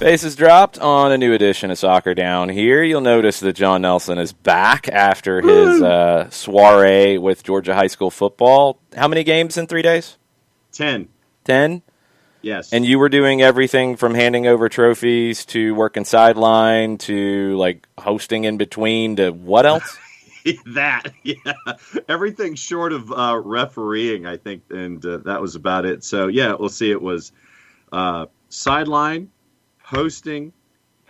Faces dropped on a new edition of Soccer Down Here. You'll notice that John Nelson is back after his soiree with Georgia high school football. How many games in 3 days? 10. 10? Yes. And you were doing everything from handing over trophies to working sideline to like hosting in between to what else? That, yeah. Everything short of refereeing, I think, and that was about it. So, yeah, we'll see. It was sideline, hosting,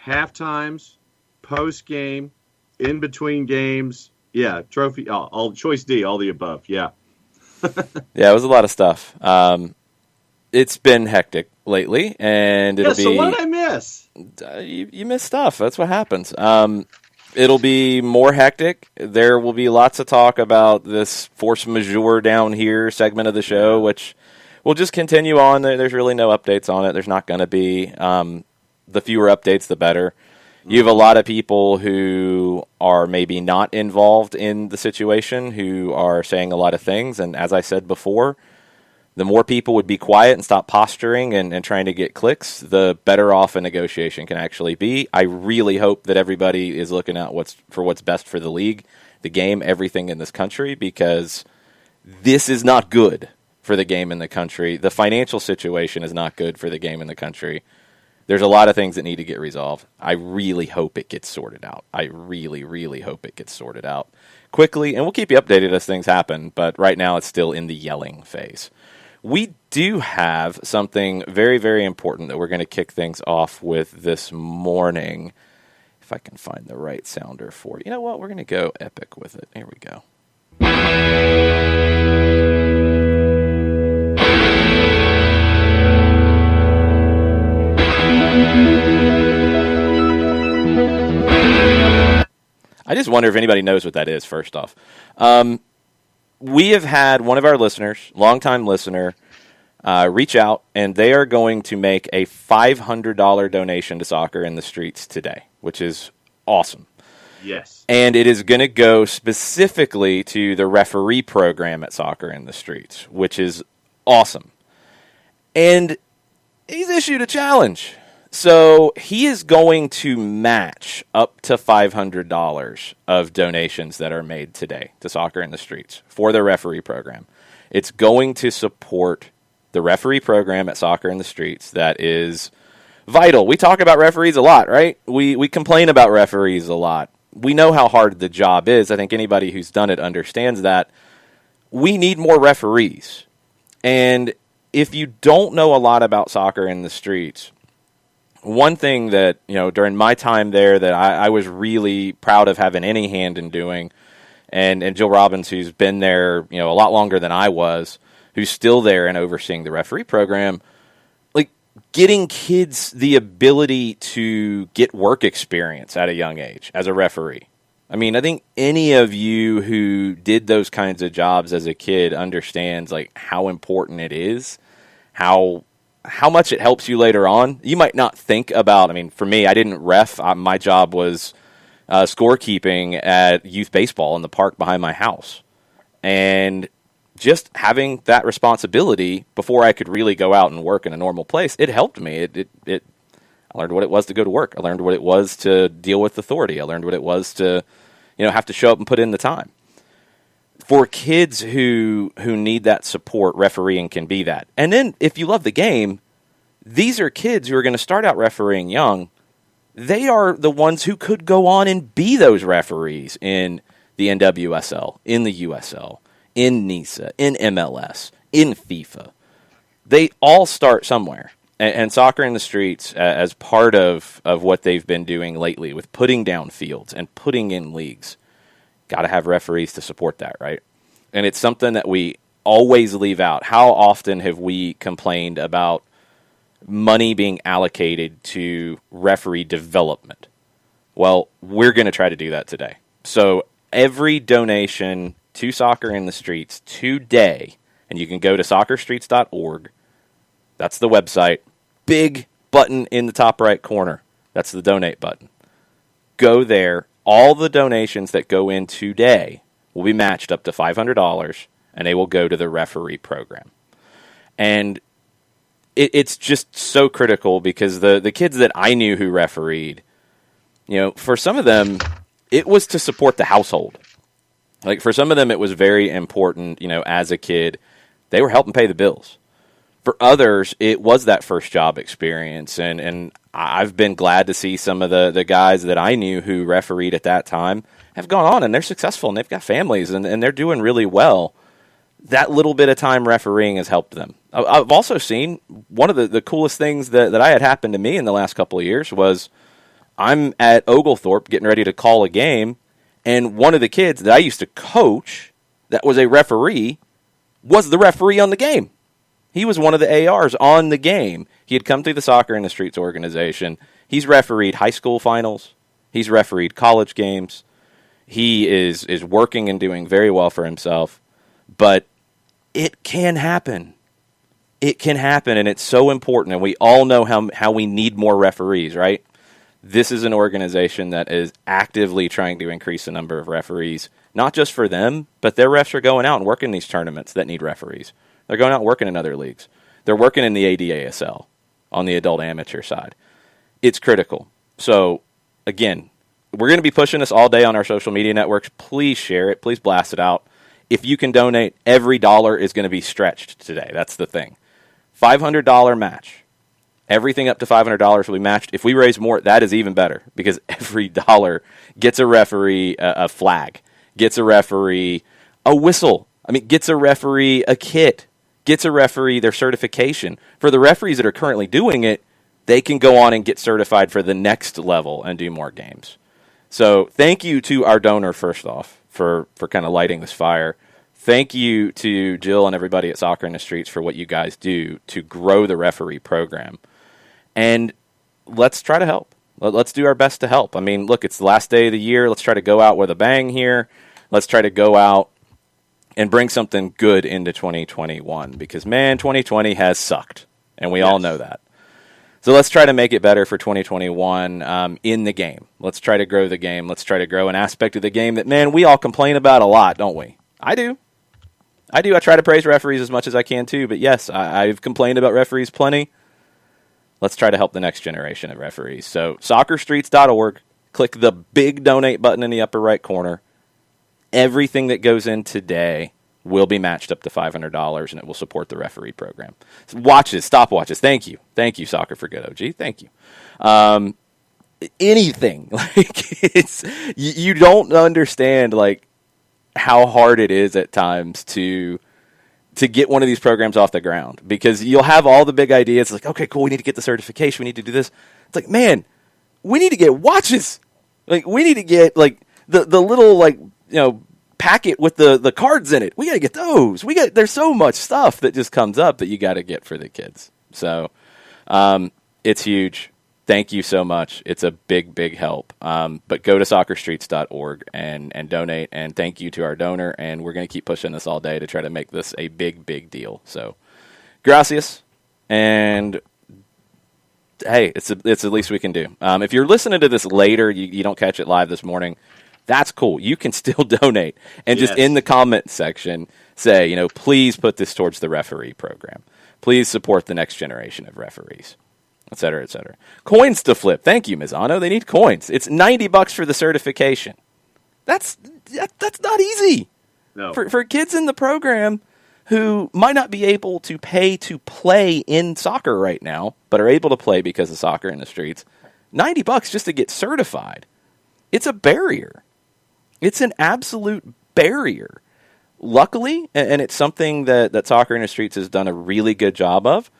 halftimes, post-game, in between games. Yeah, trophy, all choice D, all the above, yeah. Yeah, it was a lot of stuff. It's been hectic lately, and it'll be... So what did I miss? You miss stuff. That's what happens. It'll be more hectic. There will be lots of talk about this force majeure down here segment of the show, which will just continue on. There's really no updates on it. There's not going to be. The fewer updates, the better. You have a lot of people who are maybe not involved in the situation who are saying a lot of things. And as I said before, the more people would be quiet and stop posturing and trying to get clicks, the better off a negotiation can actually be. I really hope that everybody is looking at what's best for the league, the game, everything in this country, because this is not good for the game in the country. The financial situation is not good for the game in the country. There's a lot of things that need to get resolved. I really hope it gets sorted out. I really, really hope it gets sorted out quickly, and we'll keep you updated as things happen, but right now it's still in the yelling phase. We do have something very, very important that we're going to kick things off with this morning. If I can find the right sounder for it. You know what? We're going to go epic with it. Here we go. I just wonder if anybody knows what that is, first off. We have had one of our listeners, longtime listener, reach out, and they are going to make a $500 donation to Soccer in the Streets today, which is awesome. Yes. And it is going to go specifically to the referee program at Soccer in the Streets, which is awesome. And he's issued a challenge. So he is going to match up to $500 of donations that are made today to Soccer in the Streets for the referee program. It's going to support the referee program at Soccer in the Streets that is vital. We talk about referees a lot, right? We complain about referees a lot. We know how hard the job is. I think anybody who's done it understands that. We need more referees. And if you don't know a lot about Soccer in the Streets, one thing that, during my time there that I was really proud of having any hand in doing, and Jill Robbins, who's been there, a lot longer than I was, who's still there and overseeing the referee program, like getting kids the ability to get work experience at a young age as a referee. I mean, I think any of you who did those kinds of jobs as a kid understands like how important it is, how much it helps you later on. You might not think about, for me, I didn't ref. My job was scorekeeping at youth baseball in the park behind my house. And just having that responsibility before I could really go out and work in a normal place, it helped me. I learned what it was to go to work. I learned what it was to deal with authority. I learned what it was to, have to show up and put in the time. For kids who need that support, refereeing can be that. And then if you love the game, these are kids who are going to start out refereeing young. They are the ones who could go on and be those referees in the NWSL, in the USL, in NISA, in MLS, in FIFA. They all start somewhere. And Soccer in the Streets, as part of what they've been doing lately with putting down fields and putting in leagues, got to have referees to support that, right? And it's something that we always leave out. How often have we complained about money being allocated to referee development? Well, we're going to try to do that today. So every donation to Soccer in the Streets today, and you can go to soccerstreets.org. That's the website. Big button in the top right corner. That's the donate button. Go there. All the donations that go in today will be matched up to $500, and they will go to the referee program. And it's just so critical because the kids that I knew who refereed, for some of them, it was to support the household. Like for some of them, it was very important, as a kid, they were helping pay the bills. For others, it was that first job experience. And I've been glad to see some of the guys that I knew who refereed at that time have gone on and they're successful and they've got families and they're doing really well. That little bit of time refereeing has helped them. I've also seen one of the coolest things that I had happened to me in the last couple of years was I'm at Oglethorpe getting ready to call a game, and one of the kids that I used to coach that was a referee was the referee on the game. He was one of the ARs on the game. He had come through the Soccer in the Streets organization. He's refereed high school finals. He's refereed college games. He is working and doing very well for himself. But it can happen. It can happen, and it's so important. And we all know how we need more referees, right? This is an organization that is actively trying to increase the number of referees, not just for them, but their refs are going out and working these tournaments that need referees. They're going out and working in other leagues. They're working in the ADASL on the adult amateur side. It's critical. So, again, we're going to be pushing this all day on our social media networks. Please share it. Please blast it out. If you can donate, every dollar is going to be stretched today. That's the thing. $500 match. Everything up to $500 will be matched. If we raise more, that is even better because every dollar gets a referee a flag, gets a referee a whistle. Gets a referee a kit, gets a referee their certification. For the referees that are currently doing it, they can go on and get certified for the next level and do more games. So thank you to our donor, first off, for kind of lighting this fire. Thank you to Jill and everybody at Soccer in the Streets for what you guys do to grow the referee program. And let's try to help. Let's do our best to help. Look, it's the last day of the year. Let's try to go out with a bang here. Let's try to go out and bring something good into 2021 because, man, 2020 has sucked, and we all know that. So let's try to make it better for 2021 in the game. Let's try to grow the game. Let's try to grow an aspect of the game that, man, we all complain about a lot, don't we? I do. I try to praise referees as much as I can, too. But, yes, I've complained about referees plenty. Let's try to help the next generation of referees. So soccerstreets.org, click the big donate button in the upper right corner. Everything that goes in today will be matched up to $500, and it will support the referee program. Watches, stopwatches, thank you. Thank you, Soccer for Good, OG. Thank you. Anything. You don't understand, how hard it is at times to get one of these programs off the ground because you'll have all the big ideas. It's okay, cool, we need to get the certification. We need to do this. It's man, we need to get watches. We need to get, the little, packet with the cards in it. We got to get those. There's so much stuff that just comes up that you got to get for the kids. So it's huge. Thank you so much. It's a big, big help. But go to soccerstreets.org and donate. And thank you to our donor. And we're going to keep pushing this all day to try to make this a big, big deal. So gracias. And hey, it's the least we can do. If you're listening to this later, you don't catch it live this morning, that's cool. You can still donate. And just in the comment section, say, please put this towards the referee program. Please support the next generation of referees, et cetera, et cetera. Coins to flip. Thank you, Mizano. They need coins. It's $90 for the certification. That's not easy. No. For kids in the program who might not be able to pay to play in soccer right now, but are able to play because of Soccer in the Streets, $90 just to get certified. It's a barrier. It's an absolute barrier. Luckily, and it's something that Soccer in the Streets has done a really good job of,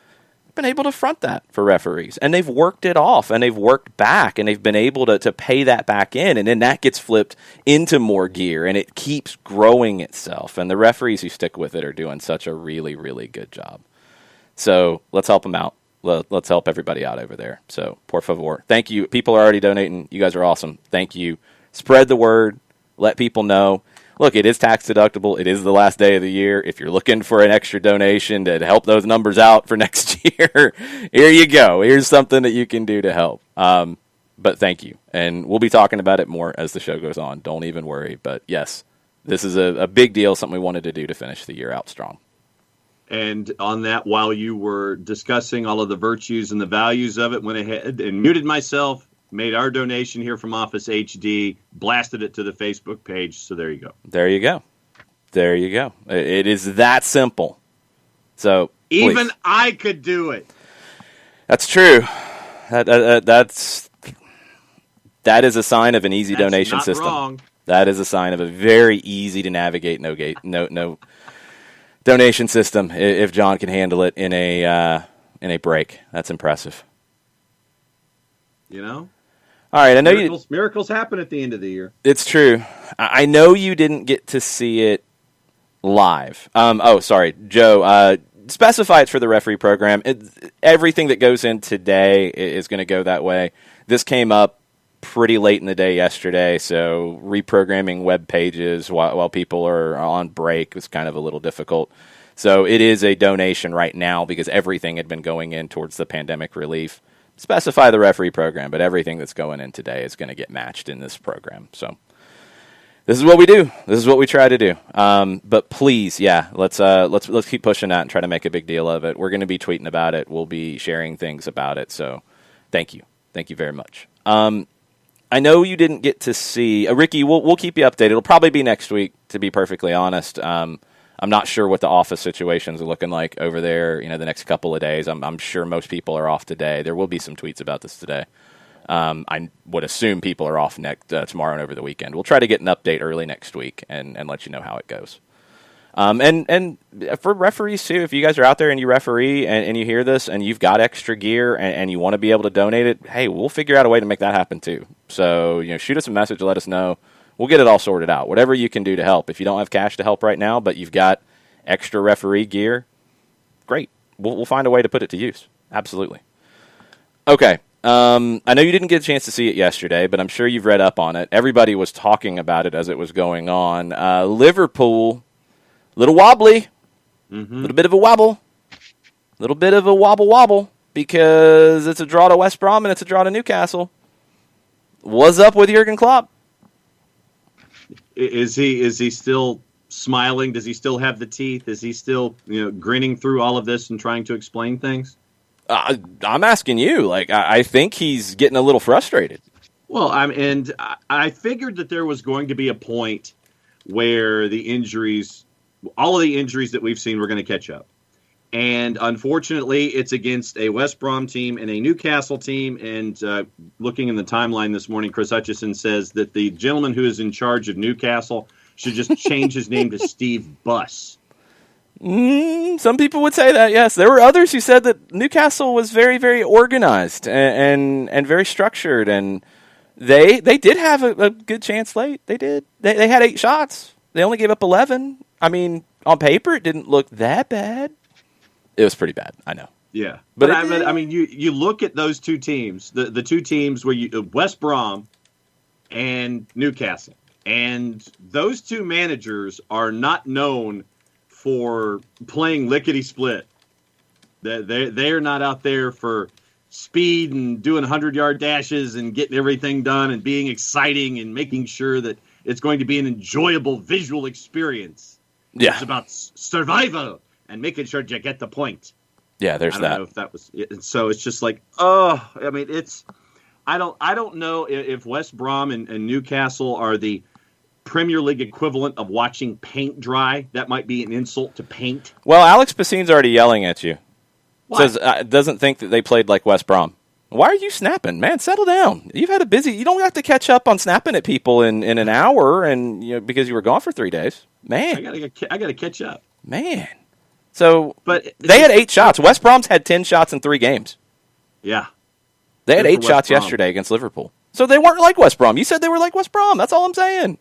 been able to front that for referees. And they've worked it off, and they've worked back, and they've been able to pay that back in, and then that gets flipped into more gear, and it keeps growing itself. And the referees who stick with it are doing such a really, really good job. So let's help them out. Let's help everybody out over there. So, por favor. Thank you. People are already donating. You guys are awesome. Thank you. Spread the word. Let people know. Look, it is tax deductible. It is the last day of the year. If you're looking for an extra donation to help those numbers out for next year, here you go. Here's something that you can do to help. But thank you. And we'll be talking about it more as the show goes on. Don't even worry. But yes, this is a big deal, something we wanted to do to finish the year out strong. And on that, while you were discussing all of the virtues and the values of it, went ahead and muted myself, made our donation here from Office HD, blasted it to the Facebook page. So there you go. There you go. There you go. It is that simple. So even please. I could do it. That's true. That is a sign of an easy donation system. Wrong. That is a sign of a very easy to navigate no donation system. If John can handle it in a break, that's impressive. You know. All right, I know miracles happen at the end of the year. It's true. I know you didn't get to see it live. Sorry, Joe. Specify it's for the referee program. Everything that goes in today is going to go that way. This came up pretty late in the day yesterday, so reprogramming web pages while people are on break was kind of a little difficult. So it is a donation right now because everything had been going in towards the pandemic relief. Specify the referee program, but everything that's going in today is going to get matched in this program. So this is what we do. This is what we try to do. But please, let's keep pushing that and try to make a big deal of it. We're going to be tweeting about it. We'll be sharing things about it. So thank you very much. I know you didn't get to see Ricky. We'll keep you updated. It'll probably be next week, to be perfectly honest. I'm not sure what the office situations are looking like over there. The next couple of days. I'm sure most people are off today. There will be some tweets about this today. I would assume people are off tomorrow and over the weekend. We'll try to get an update early next week and let you know how it goes. And for referees too, if you guys are out there and you referee and you hear this and you've got extra gear and you want to be able to donate it, hey, we'll figure out a way to make that happen too. So shoot us a message, let us know. We'll get it all sorted out. Whatever you can do to help. If you don't have cash to help right now, but you've got extra referee gear, great. We'll find a way to put it to use. Absolutely. Okay. I know you didn't get a chance to see it yesterday, but I'm sure you've read up on it. Everybody was talking about it as it was going on. Liverpool, little wobbly, little bit of a wobble, because it's a draw to West Brom and it's a draw to Newcastle. What's up with Jurgen Klopp? Is he still smiling? Does he still have the teeth? Is he still grinning through all of this and trying to explain things? I'm asking you. I think he's getting a little frustrated. Well, I figured that there was going to be a point where all of the injuries that we've seen were going to catch up. And unfortunately, it's against a West Brom team and a Newcastle team. And looking in the timeline this morning, Chris Hutchison says that the gentleman who is in charge of Newcastle should just change his name to Steve Buss. Some people would say that, yes. There were others who said that Newcastle was very, very organized and very structured. And they did have a good chance late. They did. They had 8 shots. They only gave up 11. I mean, on paper, it didn't look that bad. It was pretty bad, I know. Yeah, but you look at those two teams, the two teams where West Brom and Newcastle, and those two managers are not known for playing lickety-split. They're not out there for speed and doing 100-yard dashes and getting everything done and being exciting and making sure that it's going to be an enjoyable visual experience. Yeah. It's about survival and making sure you get the point. Yeah, there's that. I don't know if that was it. So it's just like, I don't know if West Brom and Newcastle are the Premier League equivalent of watching paint dry. That might be an insult to paint. Well, Alex Bassine's already yelling at you. What? Says doesn't think that they played like West Brom. Why are you snapping, man? Settle down. You've had a busy. You don't have to catch up on snapping at people in an hour, and because you were gone for 3 days, man. I gotta catch up, man. So, but they had 8 shots. West Brom's had 10 shots in 3 games. Yeah, they had 8 shots yesterday against Liverpool. So they weren't like West Brom. You said they were like West Brom. That's all I'm saying.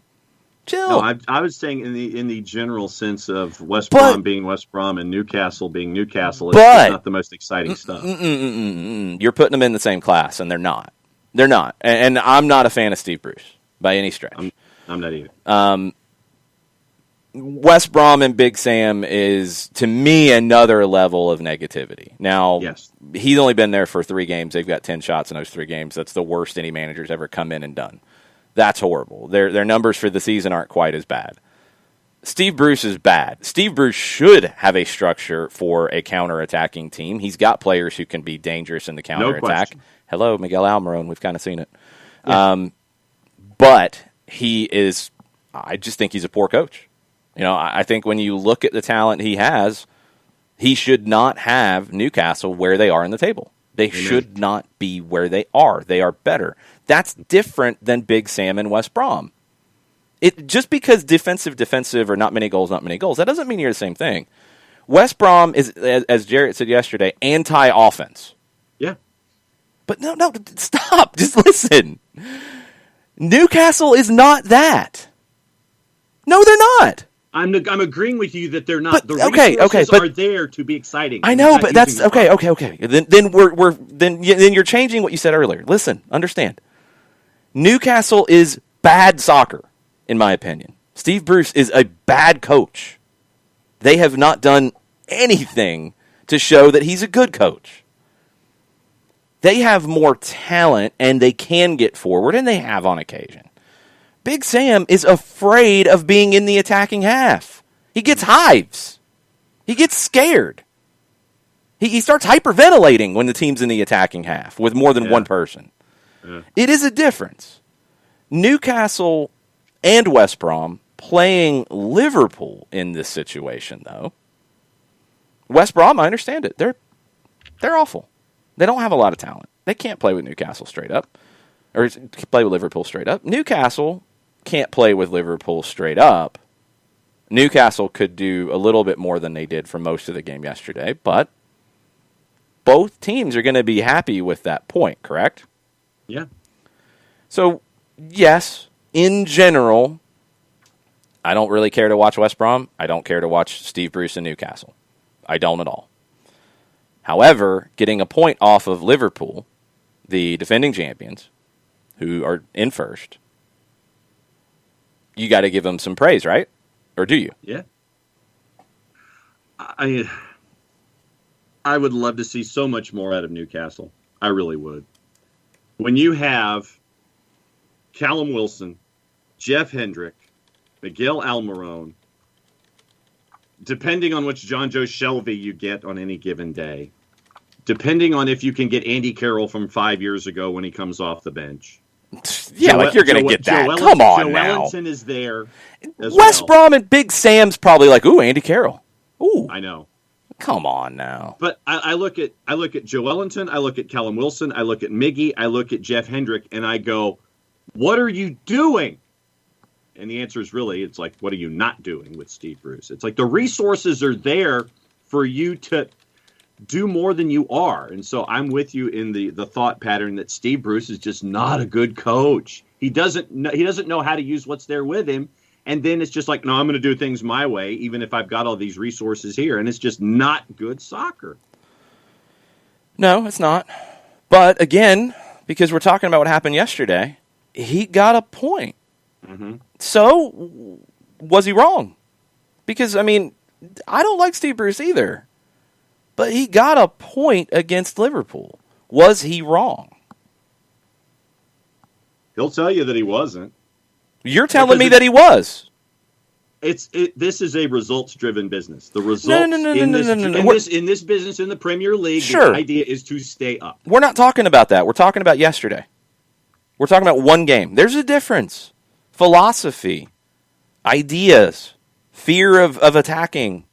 Chill. No, I was saying in the general sense of West Brom being West Brom and Newcastle being Newcastle. It's not the most exciting stuff. You're putting them in the same class, and they're not. They're not. And I'm not a fan of Steve Bruce by any stretch. I'm not either. West Brom and Big Sam is, to me, another level of negativity. Now, yes. He's only been there for 3 games. They've got 10 shots in those 3 games. That's the worst any manager's ever come in and done. That's horrible. Their numbers for the season aren't quite as bad. Steve Bruce is bad. Steve Bruce should have a structure for a counter-attacking team. He's got players who can be dangerous in the counter-attack. Hello, Miguel Almiron. We've kind of seen it. Yeah. But I just think he's a poor coach. I think when you look at the talent he has, he should not have Newcastle where they are in the table. They should not be where they are. They are better. That's different than Big Sam and West Brom. Just because defensive, or not many goals, that doesn't mean you're the same thing. West Brom is, as Jarrett said yesterday, anti-offense. Yeah. But no, stop. Just listen. Newcastle is not that. No, they're not. I'm agreeing with you that they're not. But, the resources are there to be exciting. I know, but that's okay. Then you're changing what you said earlier. Listen, understand. Newcastle is bad soccer, in my opinion. Steve Bruce is a bad coach. They have not done anything to show that he's a good coach. They have more talent, and they can get forward, and they have on occasion. Big Sam is afraid of being in the attacking half. He gets hives. He gets scared. He starts hyperventilating when the team's in the attacking half with more than one person. Yeah. It is a difference. Newcastle and West Brom playing Liverpool in this situation, though. West Brom, I understand it. They're awful. They don't have a lot of talent. They can't play with Newcastle straight up. Or play with Liverpool straight up. Newcastle can't play with Liverpool straight up. Newcastle could do a little bit more than they did for most of the game yesterday, but both teams are going to be happy with that point, correct? Yeah. So, yes, in general, I don't really care to watch West Brom. I don't care to watch Steve Bruce in Newcastle. I don't at all. However, getting a point off of Liverpool, the defending champions, who are in first, you got to give them some praise, right? Or do you? Yeah. I would love to see so much more out of Newcastle. I really would. When you have Callum Wilson, Jeff Hendrick, Miguel Almiron, depending on which John Joe Shelby you get on any given day, depending on if you can get Andy Carroll from 5 years ago when he comes off the bench. Yeah, like you're going to get that. Come on now. Joe Ellington is there. West Brom and Big Sam's probably like, ooh, Andy Carroll. Ooh. I know. Come on now. But I look at Joe Ellington, I look at Callum Wilson, I look at Miggy, I look at Jeff Hendrick, and I go, what are you doing? And the answer is really, it's like, what are you not doing with Steve Bruce? It's like the resources are there for you to do more than you are. And so I'm with you in the thought pattern that Steve Bruce is just not a good coach. He doesn't know how to use what's there with him. And then it's just like, no, I'm going to do things my way, even if I've got all these resources here. And it's just not good soccer. No, it's not. But again, because we're talking about what happened yesterday, he got a point. Mm-hmm. So, was he wrong? Because, I mean, I don't like Steve Bruce either. But he got a point against Liverpool. Was he wrong? He'll tell you that he wasn't. You're telling me that he was. This is a results-driven business. The results in this business in the Premier League, sure. The idea is to stay up. We're not talking about that. We're talking about yesterday. We're talking about one game. There's a difference. Philosophy, ideas, fear of attacking.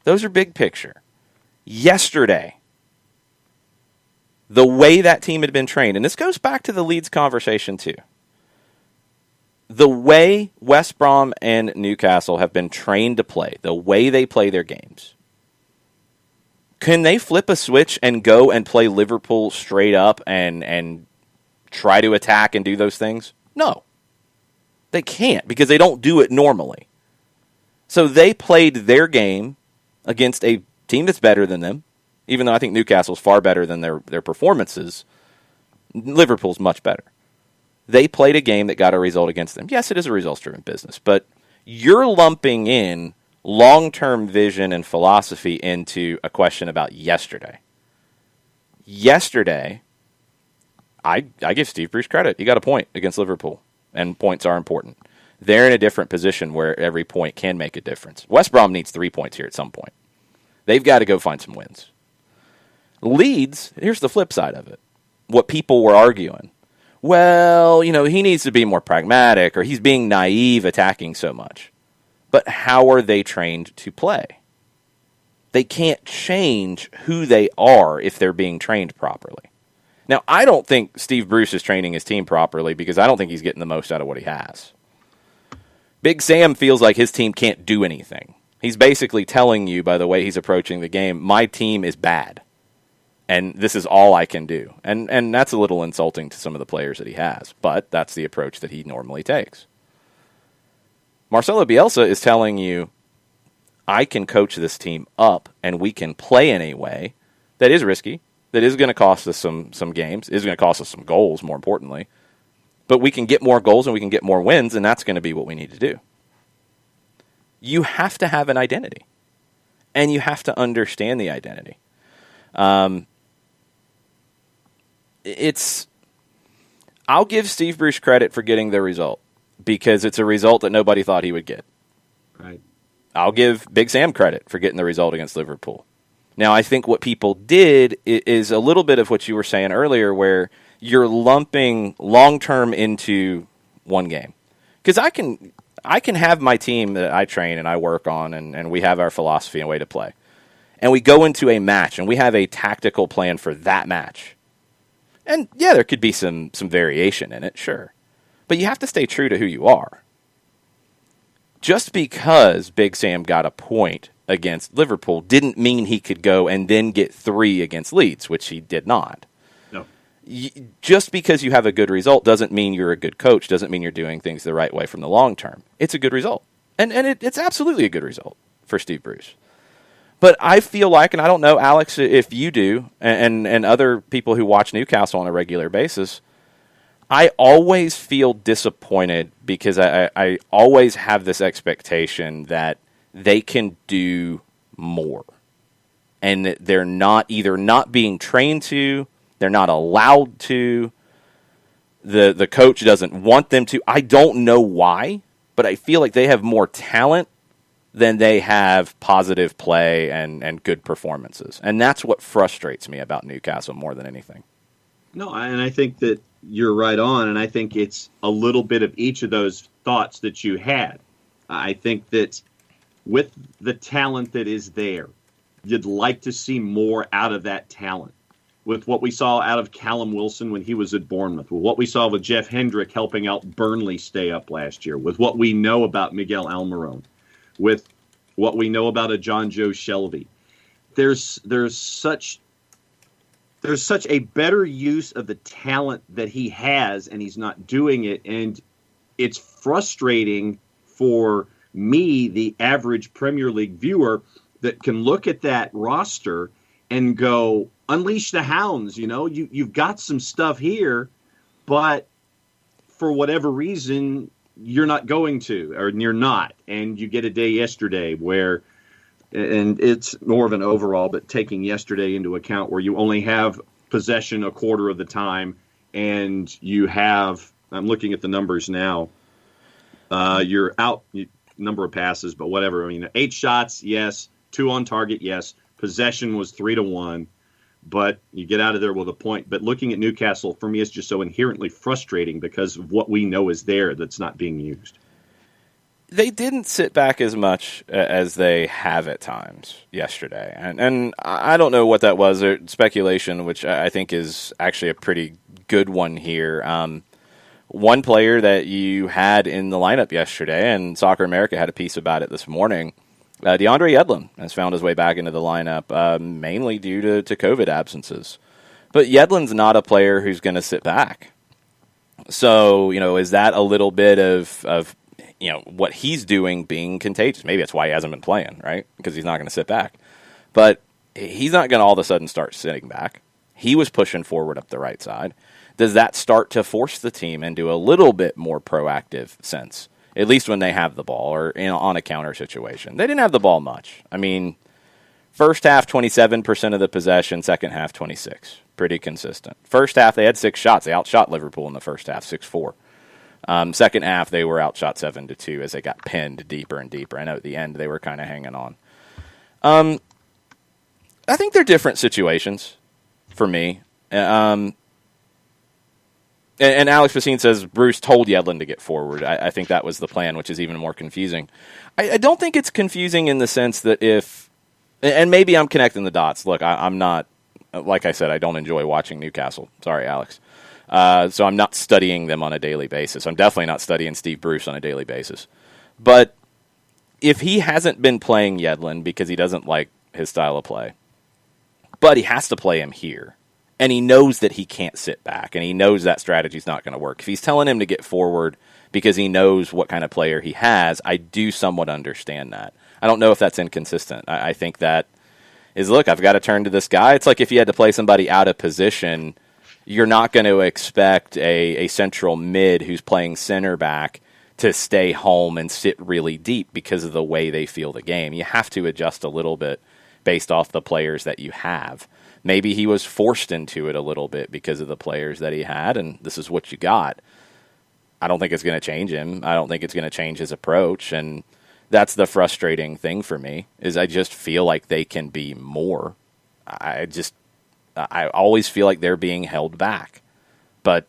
Those are big picture. Yesterday, the way that team had been trained, and this goes back to the Leeds conversation too. The way West Brom and Newcastle have been trained to play, the way they play their games, can they flip a switch and go and play Liverpool straight up and try to attack and do those things? No. They can't because they don't do it normally. So they played their game against a team that's better than them, even though I think Newcastle's far better than their performances. Liverpool's much better. They played a game that got a result against them. Yes, it is a results-driven business, but you're lumping in long-term vision and philosophy into a question about yesterday. Yesterday, I give Steve Bruce credit. He got a point against Liverpool, and points are important. they're in a different position where every point can make a difference. West Brom needs 3 points here at some point. They've got to go find some wins. Leeds, here's the flip side of it. What people were arguing. Well, he needs to be more pragmatic, or he's being naive attacking so much. But how are they trained to play? They can't change who they are if they're being trained properly. Now, I don't think Steve Bruce is training his team properly because I don't think he's getting the most out of what he has. Big Sam feels like his team can't do anything. He's basically telling you, by the way he's approaching the game, my team is bad. And this is all I can do. And that's a little insulting to some of the players that he has. But that's the approach that he normally takes. Marcelo Bielsa is telling you, I can coach this team up, and we can play in a way that is risky, that is going to cost us some games, is going to cost us some goals, more importantly. But we can get more goals and we can get more wins, and that's going to be what we need to do. You have to have an identity. And you have to understand the identity. I'll give Steve Bruce credit for getting the result because it's a result that nobody thought he would get. Right. I'll give Big Sam credit for getting the result against Liverpool. Now, I think what people did is a little bit of what you were saying earlier where you're lumping long-term into one game. Because I can have my team that I train and I work on and we have our philosophy and way to play. And we go into a match and we have a tactical plan for that match. And yeah, there could be some variation in it, sure. But you have to stay true to who you are. Just because Big Sam got a point against Liverpool didn't mean he could go and then get 3 against Leeds, which he did not. No. Just because you have a good result doesn't mean you're a good coach, doesn't mean you're doing things the right way from the long term. It's a good result. And it's absolutely a good result for Steve Bruce. But I feel like, and I don't know, Alex, if you do, and other people who watch Newcastle on a regular basis, I always feel disappointed because I always have this expectation that they can do more. And that they're either not being trained to, they're not allowed to, the coach doesn't want them to. I don't know why, but I feel like they have more talent than they have positive play and good performances. And that's what frustrates me about Newcastle more than anything. No, and I think that you're right on, and I think it's a little bit of each of those thoughts that you had. I think that with the talent that is there, you'd like to see more out of that talent. With what we saw out of Callum Wilson when he was at Bournemouth, with what we saw with Jeff Hendrick helping out Burnley stay up last year, with what we know about Miguel Almiron, with what we know about a John Joe Shelby. There's such a better use of the talent that he has, and he's not doing it. And it's frustrating for me, the average Premier League viewer, that can look at that roster and go, unleash the hounds. You've got some stuff here, but for whatever reason, you're not going to, or you're not. And you get a day yesterday where, and it's more of an overall, but taking yesterday into account, where you only have possession a quarter of the time, and you have, I'm looking at the numbers now, you're out, number of passes, but whatever. 8 shots, yes. 2 on target, yes. Possession was 3-1, but you get out of there with a point. But looking at Newcastle, for me, is just so inherently frustrating because of what we know is there that's not being used. They didn't sit back as much as they have at times yesterday. And I don't know what that was. Speculation, which I think is actually a pretty good one here. One player that you had in the lineup yesterday, and Soccer America had a piece about it this morning, DeAndre Yedlin has found his way back into the lineup, mainly due to COVID absences. But Yedlin's not a player who's going to sit back. So, is that a little bit of what he's doing being contagious? Maybe that's why he hasn't been playing, right? Because he's not going to sit back. But he's not going to all of a sudden start sitting back. He was pushing forward up the right side. Does that start to force the team into a little bit more proactive sense? At least when they have the ball or on a counter situation. They didn't have the ball much. First half, 27% of the possession. Second half, 26%. Pretty consistent. First half, they had 6 shots. They outshot Liverpool in the first half, 6-4. Second half, they were outshot 7-2 as they got pinned deeper and deeper. I know at the end they were kind of hanging on. I think they're different situations for me. And Alex Pacine says Bruce told Yedlin to get forward. I think that was the plan, which is even more confusing. I don't think it's confusing in the sense that if, and maybe I'm connecting the dots. Look, I'm not, like I said, I don't enjoy watching Newcastle. Sorry, Alex. So I'm not studying them on a daily basis. I'm definitely not studying Steve Bruce on a daily basis. But if he hasn't been playing Yedlin because he doesn't like his style of play, but he has to play him here, and he knows that he can't sit back, and he knows that strategy's not going to work. If he's telling him to get forward because he knows what kind of player he has, I do somewhat understand that. I don't know if that's inconsistent. I think that is, look, I've got to turn to this guy. It's like if you had to play somebody out of position, you're not going to expect a central mid who's playing center back to stay home and sit really deep because of the way they feel the game. You have to adjust a little bit based off the players that you have. Maybe he was forced into it a little bit because of the players that he had, and this is what you got. I don't think it's going to change him. I don't think it's going to change his approach, and that's the frustrating thing for me, is I just feel like they can be more. I always feel like they're being held back. But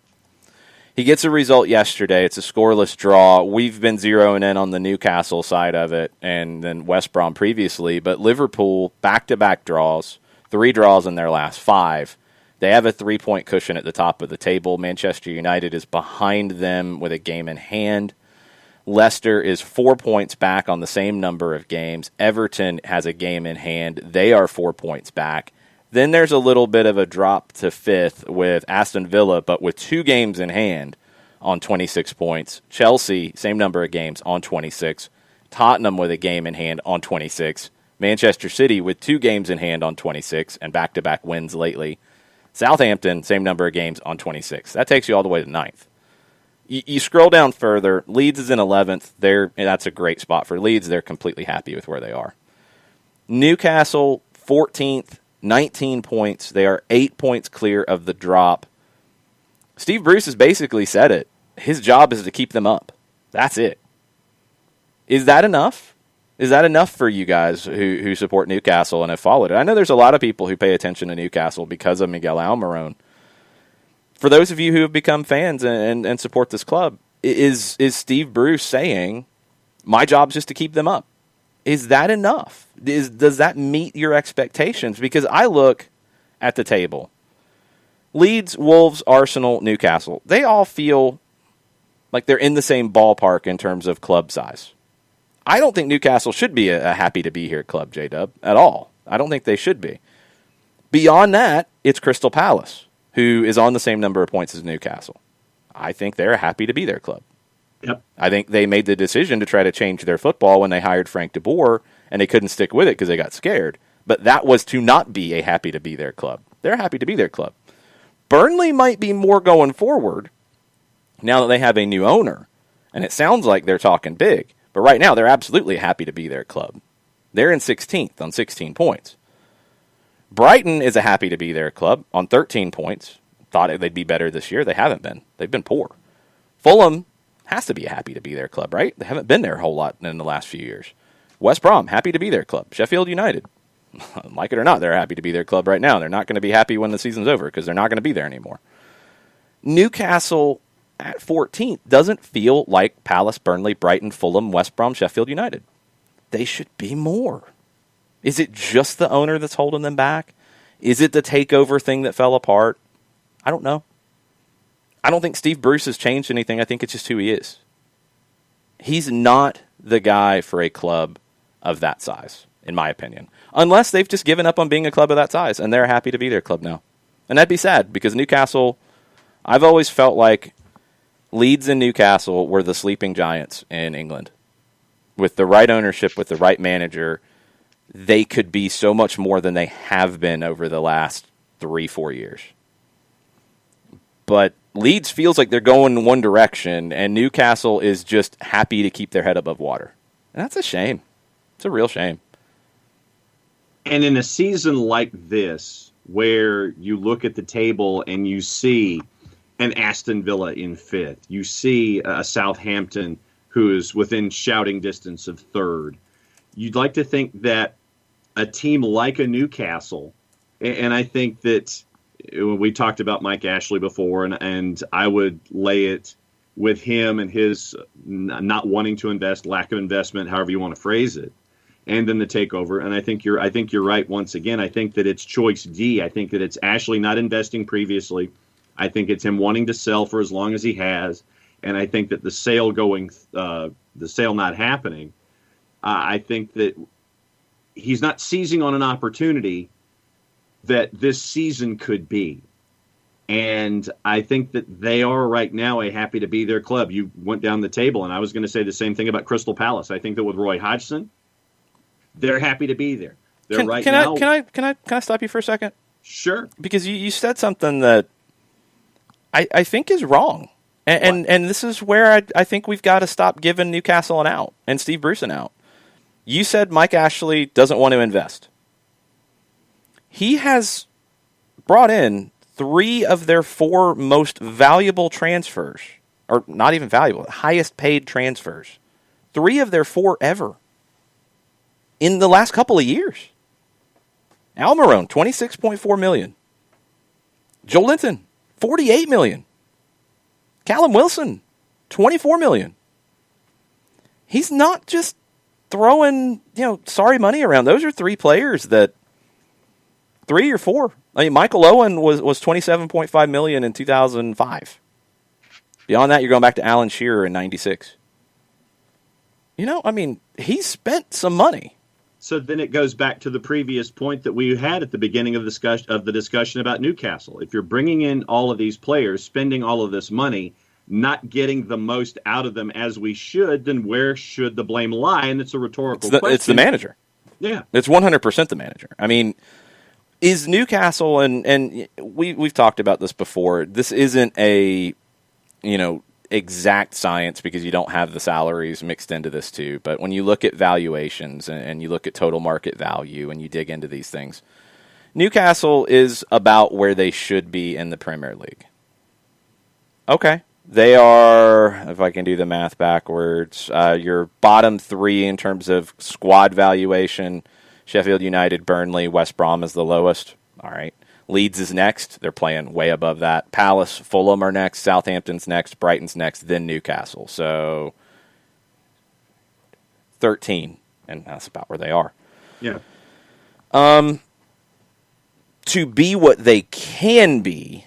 he gets a result yesterday. It's a scoreless draw. We've been zeroing in on the Newcastle side of it and then West Brom previously. But Liverpool, back-to-back draws, 3 draws in their last 5. They have a 3-point cushion at the top of the table. Manchester United is behind them with a game in hand. Leicester is 4 points back on the same number of games. Everton has a game in hand. They are 4 points back. Then there's a little bit of a drop to 5th with Aston Villa, but with 2 games in hand on 26 points. Chelsea, same number of games on 26. Tottenham with a game in hand on 26. Manchester City with 2 games in hand on 26 and back-to-back wins lately. Southampton, same number of games on 26. That takes you all the way to 9th. You scroll down further. Leeds is in 11th. That's a great spot for Leeds. They're completely happy with where they are. Newcastle, 14th. 19 points. They are 8 points clear of the drop. Steve Bruce has basically said it. His job is to keep them up. That's it. Is that enough? Is that enough for you guys who support Newcastle and have followed it? I know there's a lot of people who pay attention to Newcastle because of Miguel Almiron. For those of you who have become fans and support this club, is Steve Bruce saying, my job is just to keep them up? Is that enough? Does that meet your expectations? Because I look at the table. Leeds, Wolves, Arsenal, Newcastle. They all feel like they're in the same ballpark in terms of club size. I don't think Newcastle should be a happy-to-be-here club, J-Dub, at all. I don't think they should be. Beyond that, it's Crystal Palace, who is on the same number of points as Newcastle. I think they're a happy-to-be-there club. Yep. I think they made the decision to try to change their football when they hired Frank de Boer, and they couldn't stick with it because they got scared. But that was to not be a happy-to-be-there club. They're a happy-to-be-there club. Burnley might be more going forward now that they have a new owner, and it sounds like they're talking big. But right now, they're absolutely a happy-to-be-there club. They're in 16th on 16 points. Brighton is a happy-to-be-there club on 13 points. Thought they'd be better this year. They haven't been. They've been poor. Fulham has to be a happy-to-be-there club, right? They haven't been there a whole lot in the last few years. West Brom, happy-to-be-there club. Sheffield United, like it or not, they're happy to be their club right now. They're not going to be happy when the season's over because they're not going to be there anymore. Newcastle at 14th doesn't feel like Palace, Burnley, Brighton, Fulham, West Brom, Sheffield United. They should be more. Is it just the owner that's holding them back? Is it the takeover thing that fell apart? I don't know. I don't think Steve Bruce has changed anything. I think it's just who he is. He's not the guy for a club of that size, in my opinion. Unless they've just given up on being a club of that size, and they're happy to be their club now. And that'd be sad, because Newcastle, I've always felt like Leeds and Newcastle were the sleeping giants in England. With the right ownership, with the right manager, they could be so much more than they have been over the last 3-4 years. But Leeds feels like they're going in one direction, and Newcastle is just happy to keep their head above water. And that's a shame. It's a real shame. And in a season like this, where you look at the table and you see an Aston Villa in fifth. You see a Southampton who is within shouting distance of third. You'd like to think that a team like a Newcastle, and I think that we talked about Mike Ashley before, and I would lay it with him and his not wanting to invest, lack of investment, however you want to phrase it, and then the takeover. And I think you're right once again. I think that it's choice D. I think that it's Ashley not investing previously. I think it's him wanting to sell for as long as he has, and I think that the sale not happening. I think that he's not seizing on an opportunity that this season could be. And I think that they are right now a happy to be their club. You went down the table, and I was going to say the same thing about Crystal Palace. I think that with Roy Hodgson, they're happy to be there. Can I stop you for a second? Sure. Because you said something that I think is wrong. And this is where I think we've got to stop giving Newcastle an out and Steve Bruce an out. You said Mike Ashley doesn't want to invest. He has brought in 3 of their 4 most valuable transfers, or not even valuable, highest paid transfers. 3 of their 4 ever in the last couple of years. Almiron, $26.4 million. Joelinton, $48 million. Callum Wilson, $24 million. He's not just throwing, sorry money around. Those are 3 players that 3 or 4. I mean, Michael Owen was $27.5 million in 2005. Beyond that, you're going back to Alan Shearer in 96. He spent some money. So then it goes back to the previous point that we had at the beginning of the discussion about Newcastle. If you're bringing in all of these players, spending all of this money, not getting the most out of them as we should, then where should the blame lie? And it's a rhetorical question. It's the manager. Yeah. It's 100% the manager. I mean, is Newcastle, and we've talked about this before, this isn't a, exact science because you don't have the salaries mixed into this too. But when you look at valuations and you look at total market value and you dig into these things, Newcastle is about where they should be in the Premier League. Okay. They are, if I can do the math backwards, your bottom 3 in terms of squad valuation. Sheffield United, Burnley, West Brom is the lowest. All right. Leeds is next. They're playing way above that. Palace, Fulham are next. Southampton's next. Brighton's next. Then Newcastle. So 13. And that's about where they are. Yeah. To be what they can be,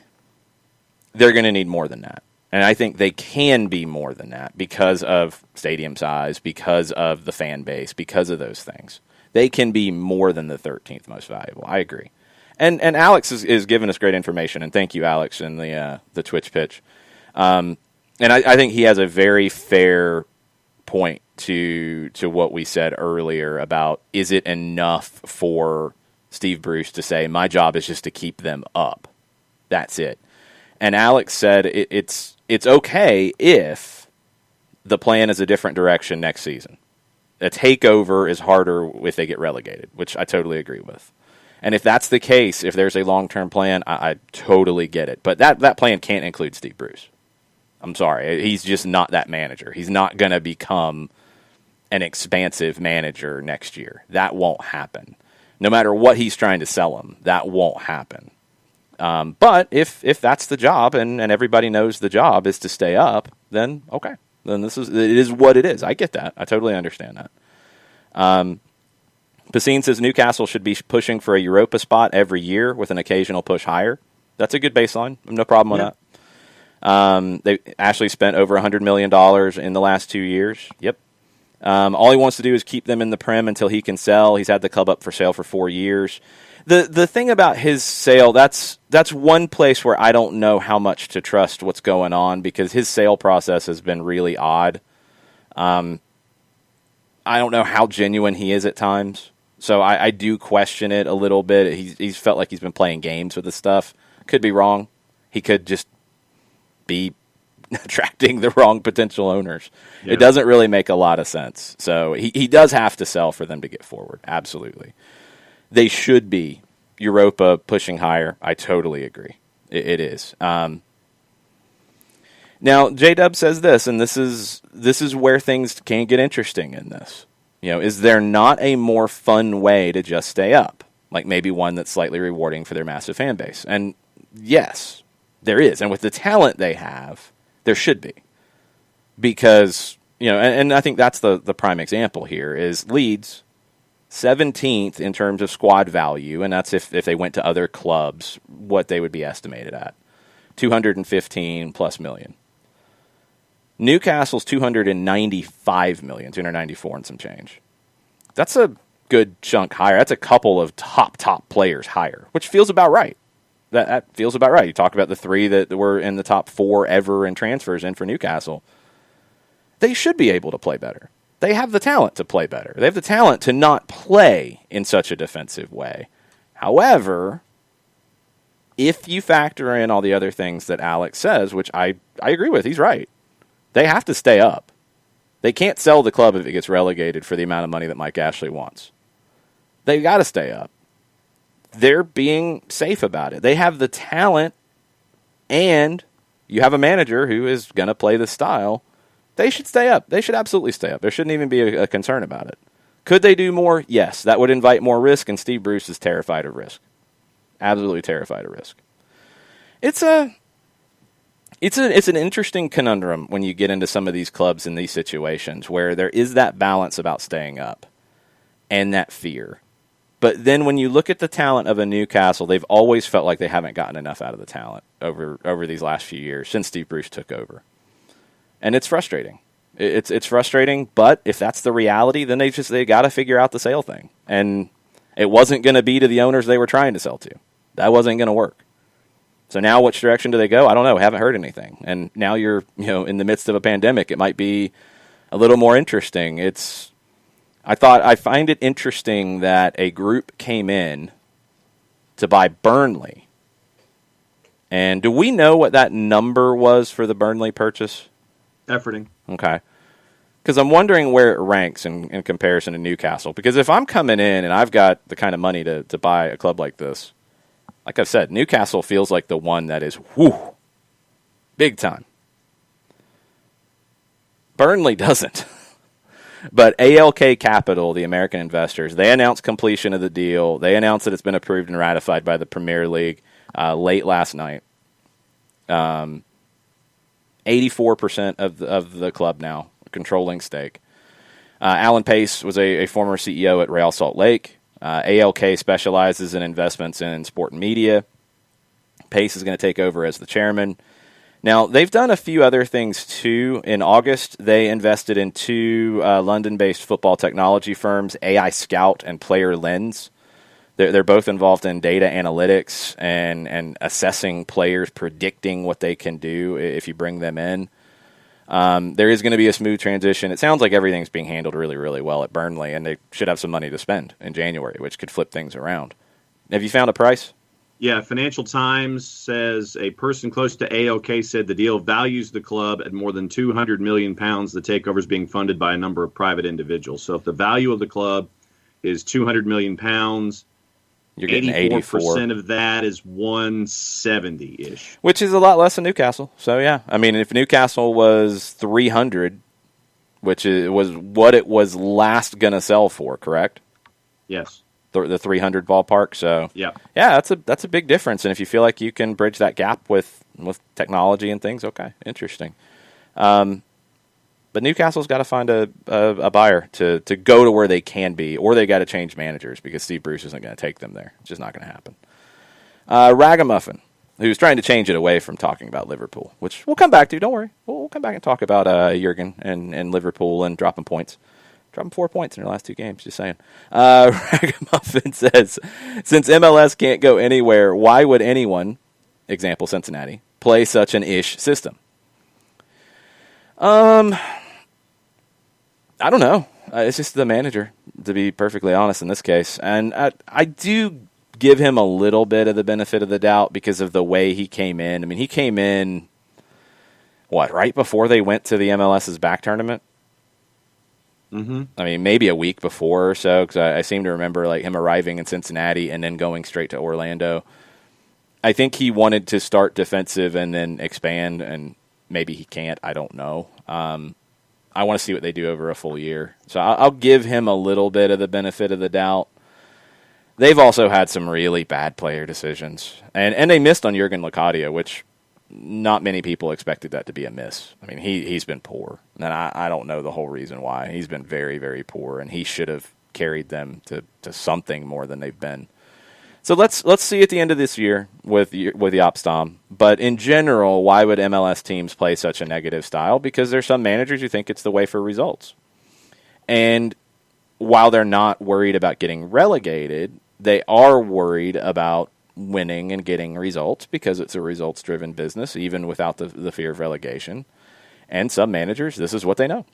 they're going to need more than that. And I think they can be more than that because of stadium size, because of the fan base, because of those things. They can be more than the 13th most valuable. I agree. And Alex is giving us great information, and thank you, Alex, in the Twitch pitch. And I think he has a very fair point to what we said earlier about, is it enough for Steve Bruce to say, my job is just to keep them up? That's it. And Alex said it's okay if the plan is a different direction next season. A takeover is harder if they get relegated, which I totally agree with. And if that's the case, if there's a long-term plan, I totally get it. But that plan can't include Steve Bruce. I'm sorry. He's just not that manager. He's not going to become an expansive manager next year. That won't happen. No matter what he's trying to sell him, that won't happen. But if that's the job and everybody knows the job is to stay up, then okay. Then it is what it is. I get that. I totally understand that. Basine says Newcastle should be pushing for a Europa spot every year with an occasional push higher. That's a good baseline. No problem with that. They actually spent over $100 million in the last 2 years. Yep. All he wants to do is keep them in the Prem until he can sell. He's had the club up for sale for 4 years. The thing about his sale, that's one place where I don't know how much to trust what's going on because his sale process has been really odd. I don't know how genuine he is at times. So I do question it a little bit. He's felt like he's been playing games with this stuff. Could be wrong. He could just be attracting the wrong potential owners. Yeah. It doesn't really make a lot of sense. So he does have to sell for them to get forward. Absolutely. They should be Europa pushing higher. I totally agree. It is. Now, J-Dub says this, and this is where things can get interesting in this. Is there not a more fun way to just stay up? Like maybe one that's slightly rewarding for their massive fan base. And yes, there is. And with the talent they have, there should be. Because, and I think that's the prime example here is Leeds, 17th in terms of squad value, and that's if they went to other clubs, what they would be estimated at. 215 plus million. Newcastle's 295 million, 294 and some change. That's a good chunk higher. That's a couple of top players higher, which feels about right. That feels about right. You talk about the three that were in the top 4 ever in transfers in for Newcastle. They should be able to play better. They have the talent to play better. They have the talent to not play in such a defensive way. However, if you factor in all the other things that Alex says, which I agree with, he's right. They have to stay up. They can't sell the club if it gets relegated for the amount of money that Mike Ashley wants. They've got to stay up. They're being safe about it. They have the talent, and you have a manager who is going to play the style. They should stay up. They should absolutely stay up. There shouldn't even be a concern about it. Could they do more? Yes. That would invite more risk, and Steve Bruce is terrified of risk. Absolutely terrified of risk. It's an interesting conundrum when you get into some of these clubs in these situations where there is that balance about staying up and that fear. But then when you look at the talent of a Newcastle, they've always felt like they haven't gotten enough out of the talent over these last few years since Steve Bruce took over. And it's frustrating. It's frustrating, but if that's the reality, then they got to figure out the sale thing. And it wasn't going to be to the owners they were trying to sell to. That wasn't going to work. So now which direction do they go? I don't know. Haven't heard anything. And now you're, in the midst of a pandemic. It might be a little more interesting. I find it interesting that a group came in to buy Burnley. And do we know what that number was for the Burnley purchase? Efforting. Okay. Because I'm wondering where it ranks in comparison to Newcastle. Because if I'm coming in and I've got the kind of money to buy a club like this, like I've said, Newcastle feels like the one that is, big time. Burnley doesn't. But ALK Capital, the American investors, they announced completion of the deal. They announced that it's been approved and ratified by the Premier League late last night. 84% of the club now, controlling stake. Alan Pace was a former CEO at Real Salt Lake. ALK specializes in investments in sport and media. Pace is going to take over as the chairman. Now, they've done a few other things, too. In August, they invested in 2 London-based football technology firms, AI Scout and Player Lens. They're both involved in data analytics and assessing players, predicting what they can do if you bring them in. There is going to be a smooth transition. It sounds like everything's being handled really, really well at Burnley, and they should have some money to spend in January, which could flip things around. Have you found a price? Yeah, Financial Times says a person close to AOK said the deal values the club at more than £200 million. The takeover is being funded by a number of private individuals. So if the value of the club is £200 million, you're getting 84% of that is 170-ish. Which is a lot less than Newcastle. So, yeah. I mean, if Newcastle was 300, which was what it was last going to sell for, correct? Yes. The 300 ballpark. So, yeah, that's a big difference. And if you feel like you can bridge that gap with technology and things, okay, interesting. But Newcastle's got to find a buyer to go to where they can be, or they got to change managers because Steve Bruce isn't going to take them there. It's just not going to happen. Ragamuffin, who's trying to change it away from talking about Liverpool, which we'll come back to. Don't worry. We'll come back and talk about Jurgen and Liverpool and dropping points. Dropping 4 points in their last 2 games, just saying. Ragamuffin says, since MLS can't go anywhere, why would anyone, example Cincinnati, play such an ish system? I don't know. It's just the manager, to be perfectly honest in this case. And I do give him a little bit of the benefit of the doubt because of the way he came in. I mean, he came in, right before they went to the MLS's back tournament? Mm-hmm. I mean, maybe a week before or so, because I seem to remember like him arriving in Cincinnati and then going straight to Orlando. I think he wanted to start defensive and then expand, and Maybe he can't. I don't know. I want to see what they do over a full year. So I'll give him a little bit of the benefit of the doubt. They've also had some really bad player decisions. And they missed on Jurgen Locadia, which not many people expected that to be a miss. I mean, he's been poor. And I don't know the whole reason why. He's been very, very poor, and he should have carried them to something more than they've been. So let's see at the end of this year with the Opstom. But in general, why would MLS teams play such a negative style? Because there's some managers who think it's the way for results. And while they're not worried about getting relegated, they are worried about winning and getting results because it's a results-driven business, even without the fear of relegation. And some managers, this is what they know.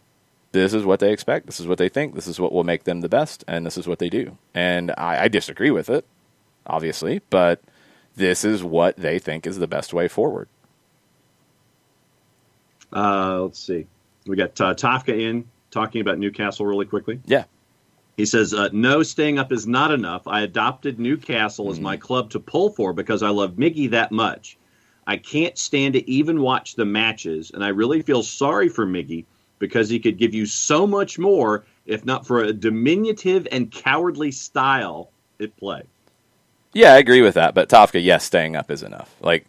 This is what they expect. This is what they think. This is what will make them the best, and this is what they do. And I disagree with it, obviously, but this is what they think is the best way forward. Let's see. We got Tafka in talking about Newcastle really quickly. Yeah. He says, no, staying up is not enough. I adopted Newcastle as my club to pull for because I love Miggy that much. I can't stand to even watch the matches, and I really feel sorry for Miggy because he could give you so much more if not for a diminutive and cowardly style at play. Yeah, I agree with that. But Tafka, yes, staying up is enough. Like,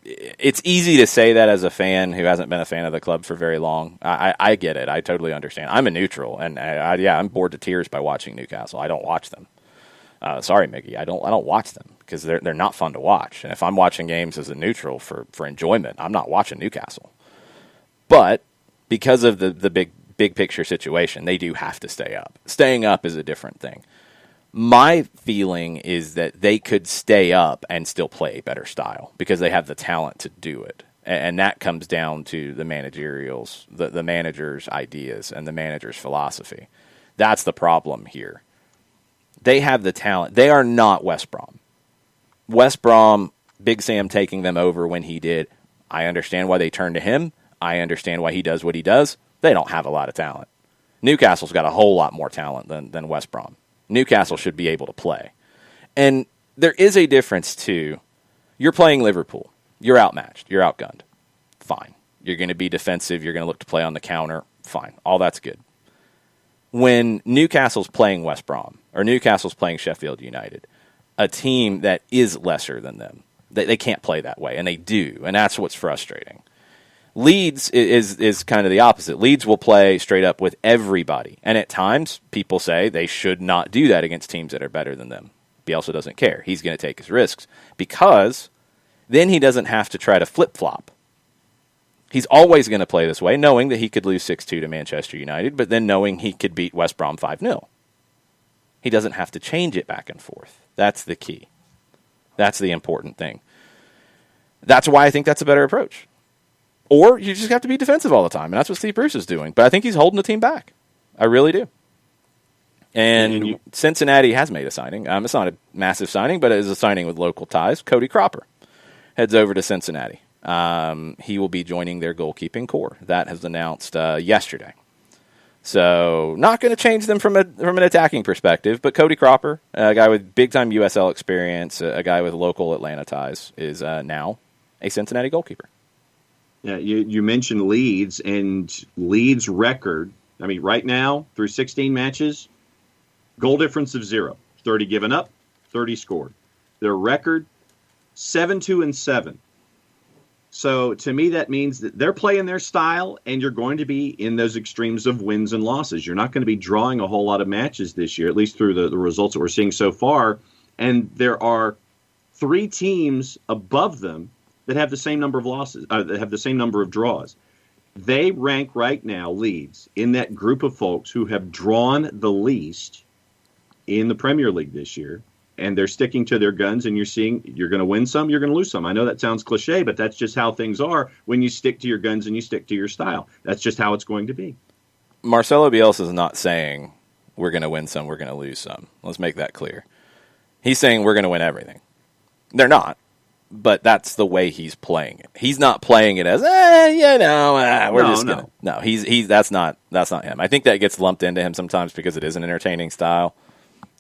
it's easy to say that as a fan who hasn't been a fan of the club for very long. I get it. I totally understand. I'm a neutral, and I'm bored to tears by watching Newcastle. I don't watch them. Sorry, Mickey. I don't watch them because they're not fun to watch. And if I'm watching games as a neutral for enjoyment, I'm not watching Newcastle. But because of the big picture situation, they do have to stay up. Staying up is a different thing. My feeling is that they could stay up and still play a better style because they have the talent to do it. And that comes down to the managerials, the manager's ideas and the manager's philosophy. That's the problem here. They have the talent. They are not West Brom. West Brom, Big Sam taking them over when he did, I understand why they turn to him. I understand why he does what he does. They don't have a lot of talent. Newcastle's got a whole lot more talent than West Brom. Newcastle should be able to play. And there is a difference, too. You're playing Liverpool. You're outmatched. You're outgunned. Fine. You're going to be defensive. You're going to look to play on the counter. Fine. All that's good. When Newcastle's playing West Brom or Newcastle's playing Sheffield United, a team that is lesser than them, they can't play that way, and they do, and that's what's frustrating. Leeds is kind of the opposite. Leeds will play straight up with everybody. And at times, people say they should not do that against teams that are better than them. Bielsa doesn't care. He's going to take his risks because then he doesn't have to try to flip-flop. He's always going to play this way, knowing that he could lose 6-2 to Manchester United, but then knowing he could beat West Brom 5-0. He doesn't have to change it back and forth. That's the key. That's the important thing. That's why I think that's a better approach. Or you just have to be defensive all the time, and that's what Steve Bruce is doing. But I think he's holding the team back. I really do. And Cincinnati has made a signing. It's not a massive signing, but it is a signing with local ties. Cody Cropper heads over to Cincinnati. He will be joining their goalkeeping core. That has announced yesterday. So not going to change them from an attacking perspective, but Cody Cropper, a guy with big-time USL experience, a guy with local Atlanta ties, is now a Cincinnati goalkeeper. Yeah, you mentioned Leeds, and Leeds' record, I mean, right now, through 16 matches, goal difference of 0. 30 given up, 30 scored. Their record, 7-2-7. So, to me, that means that they're playing their style, and you're going to be in those extremes of wins and losses. You're not going to be drawing a whole lot of matches this year, at least through the results that we're seeing so far. And there are 3 teams above them that have the same number of losses, that have the same number of draws. They rank right now, Leeds, in that group of folks who have drawn the least in the Premier League this year, and they're sticking to their guns, and you're going to win some, you're going to lose some. I know that sounds cliche, but that's just how things are when you stick to your guns and you stick to your style. That's just how it's going to be. Marcelo Bielsa is not saying we're going to win some, we're going to lose some. Let's make that clear. He's saying we're going to win everything. They're not. But that's the way he's playing it. He's not playing it as, we're just gonna. No, he's that's not him. I think that gets lumped into him sometimes because it is an entertaining style.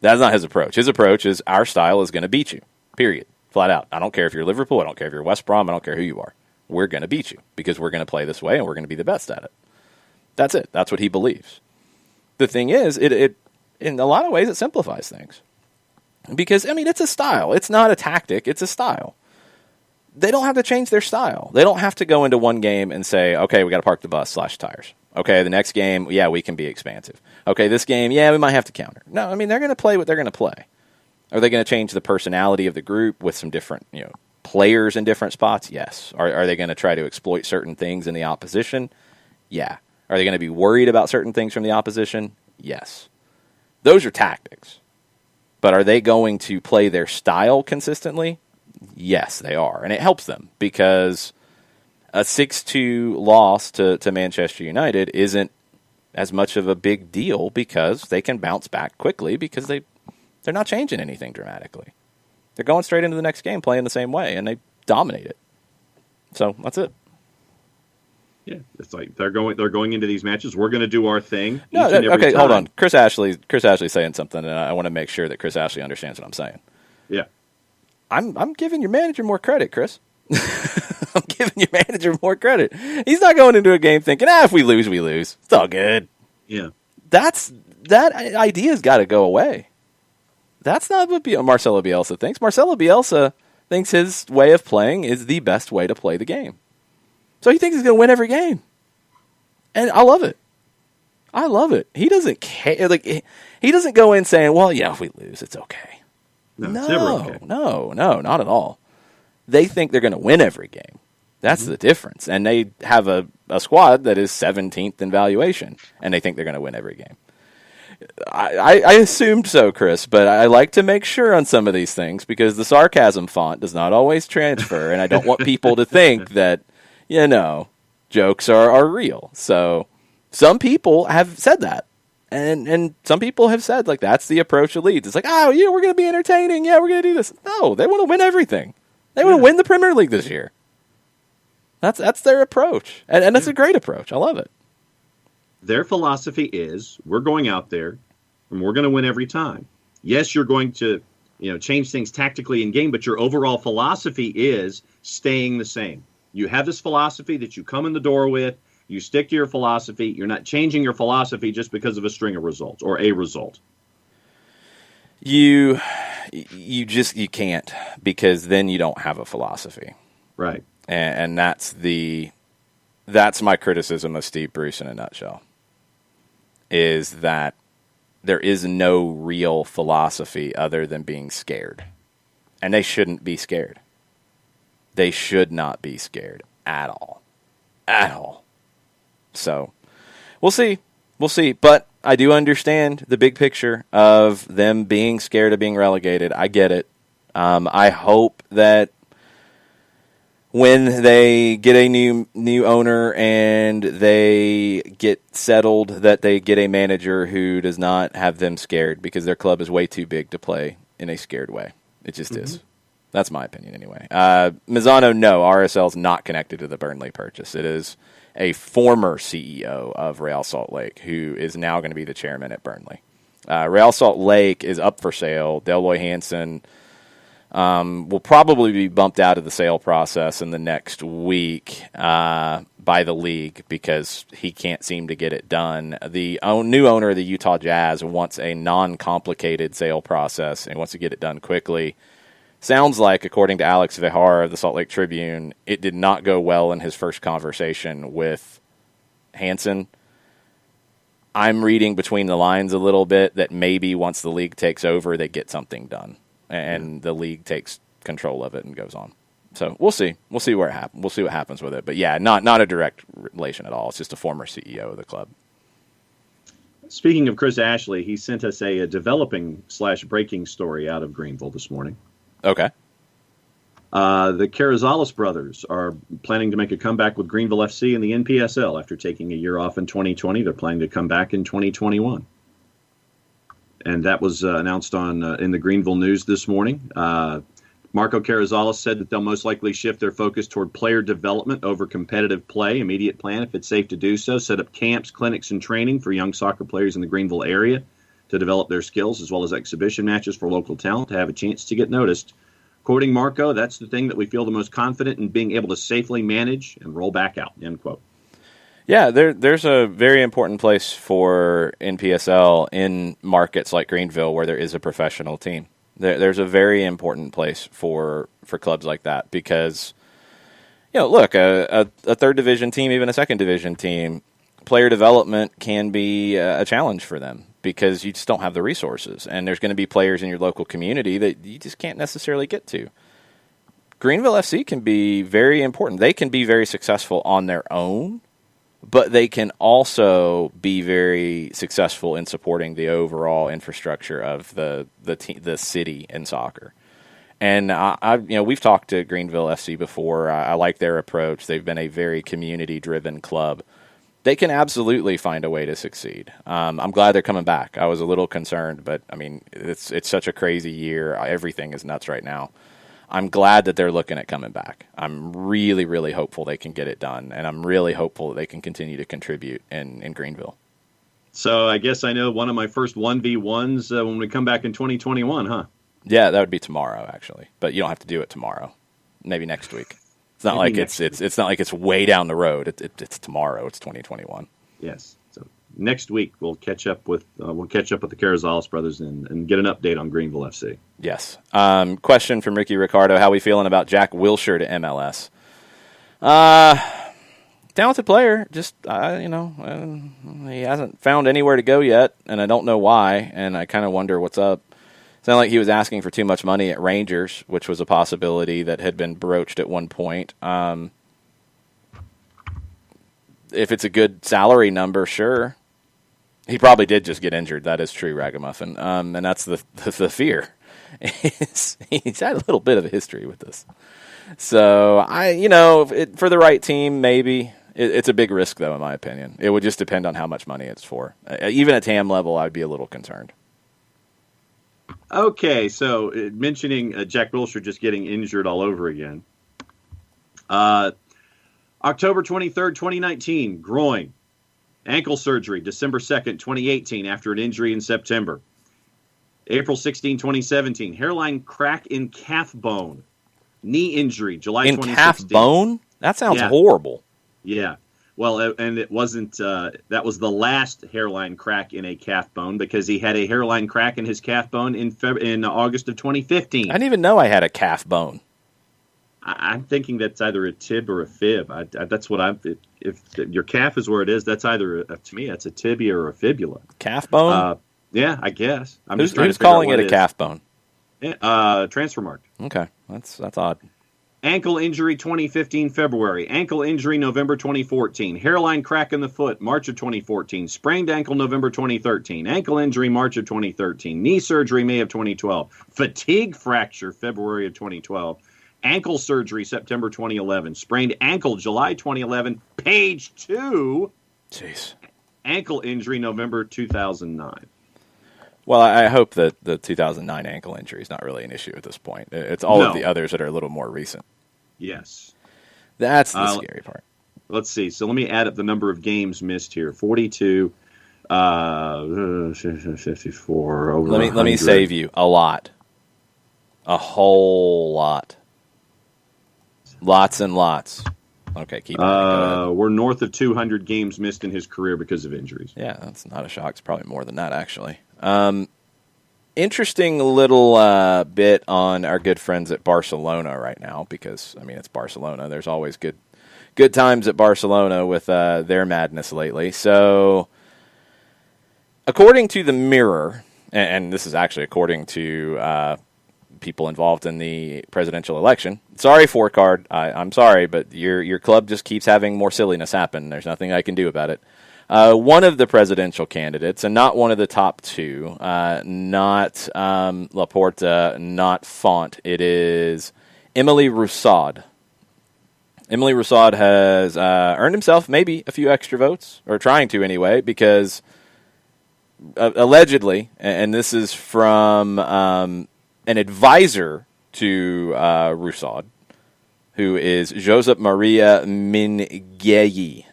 That's not his approach. His approach is our style is going to beat you. Period. Flat out. I don't care if you're Liverpool. I don't care if you're West Brom. I don't care who you are. we're going to beat you because we're going to play this way and we're going to be the best at it. That's it. That's what he believes. The thing is, it in a lot of ways, it simplifies things. Because, I mean, it's a style. It's not a tactic. It's a style. They don't have to change their style. They don't have to go into one game and say, okay, we got to park the bus, slash tires. Okay, the next game, yeah, we can be expansive. Okay, this game, yeah, we might have to counter. No, I mean, they're going to play what they're going to play. Are they going to change the personality of the group with some different, players in different spots? Yes. Are they going to try to exploit certain things in the opposition? Yeah. Are they going to be worried about certain things from the opposition? Yes. Those are tactics. But are they going to play their style consistently? Yes, they are. And it helps them because a 6-2 loss to Manchester United isn't as much of a big deal because they can bounce back quickly because they're not changing anything dramatically. They're going straight into the next game playing the same way, and they dominate it. So that's it. Yeah, it's like they're going into these matches. We're going to do our thing. No, okay, hold on. Chris Ashley's saying something, and I want to make sure that Chris Ashley understands what I'm saying. Yeah, I'm giving your manager more credit, Chris. I'm giving your manager more credit. He's not going into a game thinking, if we lose, we lose. It's all good. Yeah, that idea's got to go away. That's not what Marcelo Bielsa thinks. Marcelo Bielsa thinks his way of playing is the best way to play the game. So he thinks he's going to win every game. And I love it. I love it. He doesn't care. Like, he doesn't go in saying, well, yeah, if we lose, it's okay. No, it's never okay. No, not at all. They think they're going to win every game. That's the difference. And they have a squad that is 17th in valuation, and they think they're going to win every game. I assumed so, Chris, but I like to make sure on some of these things because the sarcasm font does not always transfer, and I don't want people to think that, jokes are real. So some people have said that. And some people have said, like, that's the approach of Leeds. It's like, we're going to be entertaining. Yeah, we're going to do this. No, they want to win everything. They want to win the Premier League this year. That's their approach. And that's a great approach. I love it. Their philosophy is we're going out there and we're going to win every time. Yes, you're going to, change things tactically in game, but your overall philosophy is staying the same. You have this philosophy that you come in the door with. You stick to your philosophy. You're not changing your philosophy just because of a string of results or a result. You can't, because then you don't have a philosophy. Right. And that's my criticism of Steve Bruce in a nutshell, is that there is no real philosophy other than being scared. And they shouldn't be scared. They should not be scared at all. At all. So, we'll see. But I do understand the big picture of them being scared of being relegated. I get it. I hope that when they get a new owner and they get settled, that they get a manager who does not have them scared, because their club is way too big to play in a scared way. It just is. That's my opinion anyway. Mazzano, no, RSL is not connected to the Burnley purchase. It is a former CEO of Real Salt Lake who is now going to be the chairman at Burnley. Real Salt Lake is up for sale. Delroy Hansen will probably be bumped out of the sale process in the next week by the league because he can't seem to get it done. The new owner of the Utah Jazz wants a non-complicated sale process and wants to get it done quickly. Sounds like, according to Alex Vihar of the Salt Lake Tribune, it did not go well in his first conversation with Hansen. I'm reading between the lines a little bit that maybe once the league takes over, they get something done, and the league takes control of it and goes on. So we'll see. We'll see where it happens. We'll see what happens with it. But yeah, not a direct relation at all. It's just a former CEO of the club. Speaking of Chris Ashley, he sent us a developing/breaking story out of Greenville this morning. Okay. The Carrizales brothers are planning to make a comeback with Greenville FC in the NPSL after taking a year off in 2020. They're planning to come back in 2021. And that was announced in the Greenville News this morning. Marco Carrizales said that they'll most likely shift their focus toward player development over competitive play. Immediate plan, if it's safe to do so, set up camps, clinics, and training for young soccer players in the Greenville area to develop their skills, as well as exhibition matches for local talent to have a chance to get noticed. Quoting Marco, that's the thing that we feel the most confident in being able to safely manage and roll back out, end quote. Yeah, there's a very important place for NPSL in markets like Greenville where there is a professional team. There's a very important place for clubs like that because, look, a third division team, even a second division team, player development can be a challenge for them because you just don't have the resources. And there's going to be players in your local community that you just can't necessarily get to. Greenville FC can be very important. They can be very successful on their own, but they can also be very successful in supporting the overall infrastructure of the city in soccer. And we've talked to Greenville FC before. I like their approach. They've been a very community-driven club. They can absolutely find a way to succeed. I'm glad they're coming back. I was a little concerned, but I mean, it's such a crazy year. Everything is nuts right now. I'm glad that they're looking at coming back. I'm really, really hopeful they can get it done, and I'm really hopeful that they can continue to contribute in Greenville. So I guess I know one of my first 1v1s when we come back in 2021, huh? Yeah, that would be tomorrow, actually. But you don't have to do it tomorrow. Maybe next week. It's not like it's not like it's way down the road. It's tomorrow. It's 2021. Yes. So next week we'll catch up with the Carrizales brothers and get an update on Greenville FC. Yes. Question from Ricky Ricardo: how we feeling about Jack Wilshere to MLS? Talented player. Just he hasn't found anywhere to go yet, and I don't know why. And I kind of wonder what's up. Sounded like he was asking for too much money at Rangers, which was a possibility that had been broached at one point. If it's a good salary number, sure. He probably did just get injured. That is true, Ragamuffin. And that's the fear. He's had a little bit of a history with this. So, for the right team, maybe. It's a big risk, though, in my opinion. It would just depend on how much money it's for. Even at TAM level, I'd be a little concerned. Okay, so mentioning Jack Wilshere just getting injured all over again. October 23rd, 2019, groin. Ankle surgery, December 2nd, 2018, after an injury in September. April 16, 2017, hairline crack in calf bone. Knee injury, July 2016. In calf bone? That sounds horrible. Yeah. Well, and it wasn't, that was the last hairline crack in a calf bone because he had a hairline crack in his calf bone in August of 2015. I didn't even know I had a calf bone. I'm thinking that's either a tib or a fib. That's what if your calf is where it is, that's either, to me, that's a tibia or a fibula. Calf bone? Yeah, I guess. Who's calling it a calf bone? Transfer mark. Okay, that's odd. Ankle injury 2015 February. Ankle injury November 2014. Hairline crack in the foot March of 2014. Sprained ankle November 2013. Ankle injury March of 2013. Knee surgery May of 2012. Fatigue fracture February of 2012. Ankle surgery September 2011. Sprained ankle July 2011. Page 2. Jeez. Ankle injury November 2009. Well, I hope that the 2009 ankle injury is not really an issue at this point. It's all of the others that are a little more recent. Yes. That's the scary part. Let's see. So let me add up the number of games missed here. 42, 54, over Let me save you. A lot. A whole lot. Lots and lots. Okay, keep going. We're north of 200 games missed in his career because of injuries. Yeah, that's not a shock. It's probably more than that, actually. Interesting little bit on our good friends at Barcelona right now because, it's Barcelona. There's always good times at Barcelona with their madness lately. So, according to the Mirror, and this is actually according to people involved in the presidential election. Sorry, Four-Card. I'm sorry, but your club just keeps having more silliness happen. There's nothing I can do about it. One of the presidential candidates, and not one of the top two, not Laporta, not Font. It is Emily Roussaud. Emily Roussaud has earned himself maybe a few extra votes, or trying to anyway, because allegedly, and this is from an advisor to Roussaud, who is Josep Maria Minguella.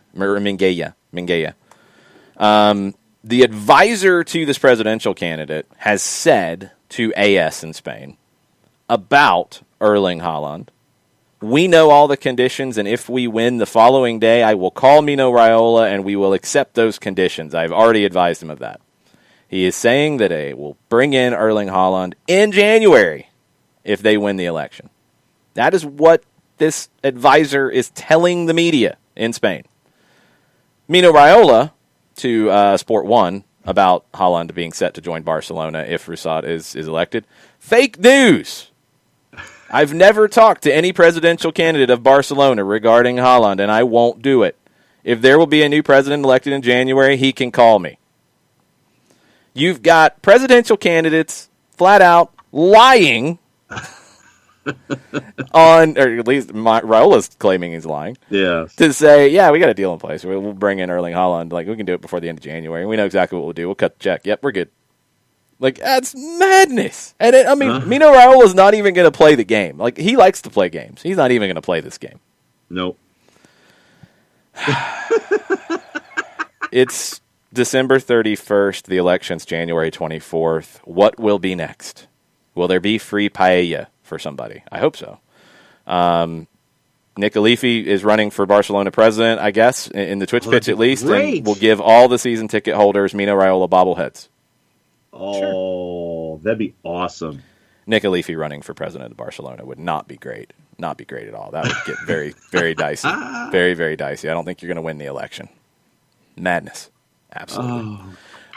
The advisor to this presidential candidate has said to AS in Spain about Erling Haaland. We know all the conditions, and if we win the following day, I will call Mino Raiola, and we will accept those conditions. I've already advised him of that. He is saying that they will bring in Erling Haaland in January if they win the election. That is what this advisor is telling the media in Spain. Mino Raiola to Sport 1 about Haaland being set to join Barcelona if Rousset is elected. Fake news! I've never talked to any presidential candidate of Barcelona regarding Haaland, and I won't do it. If there will be a new president elected in January, he can call me. You've got presidential candidates flat out lying on, or at least Raiola's claiming he's lying. Yeah. To say, yeah, we got a deal in place. We'll bring in Erling Haaland. Like, we can do it before the end of January. We know exactly what we'll do. We'll cut the check. Yep, we're good. Like, that's madness. And Mino Raiola's not even going to play the game. Like, he likes to play games. He's not even going to play this game. Nope. It's December 31st. The election's January 24th. What will be next? Will there be free paella for somebody? I hope so. Nick Alifi is running for Barcelona president, I guess, in the Twitch pitch at least. Great. And we'll give all the season ticket holders Mino Raiola bobbleheads. Oh, sure. That'd be awesome. Nick Alifi running for president of Barcelona would not be great. Not be great at all. That would get very, very dicey. Very, very dicey. I don't think you're going to win the election. Madness. Absolutely.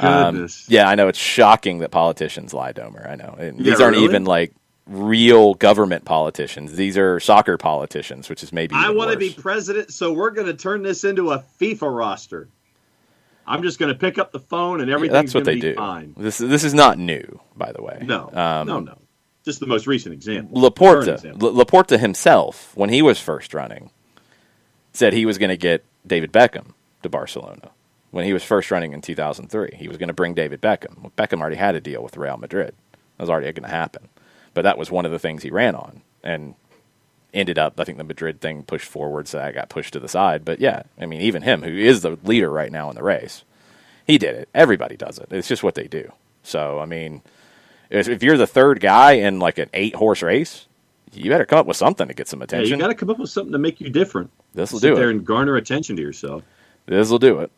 Oh, goodness. Yeah, I know it's shocking that politicians lie, Domer. I know. And these aren't really? even like real government politicians. These are soccer politicians, which is maybe I want to worse. be president, so we're going to turn this into a FIFA roster. I'm just going to pick up the phone and everything's going to be fine. This is not new, by the way. No, no. Just the most recent example. Laporta himself, when he was first running, said he was going to get David Beckham to Barcelona. When he was first running in 2003, he was going to bring David Beckham. Well, Beckham already had a deal with Real Madrid. That was already going to happen. But that was one of the things he ran on. And ended up, I think the Madrid thing pushed forward, so that got pushed to the side. But yeah, I mean, even him, who is the leader right now in the race, he did it. Everybody does it. It's just what they do. So, I mean, if you're the third guy in like an 8-horse race, you better come up with something to get some attention. Yeah, you got to come up with something to make you different. This will do it. Sit there and garner attention to yourself. This will do it.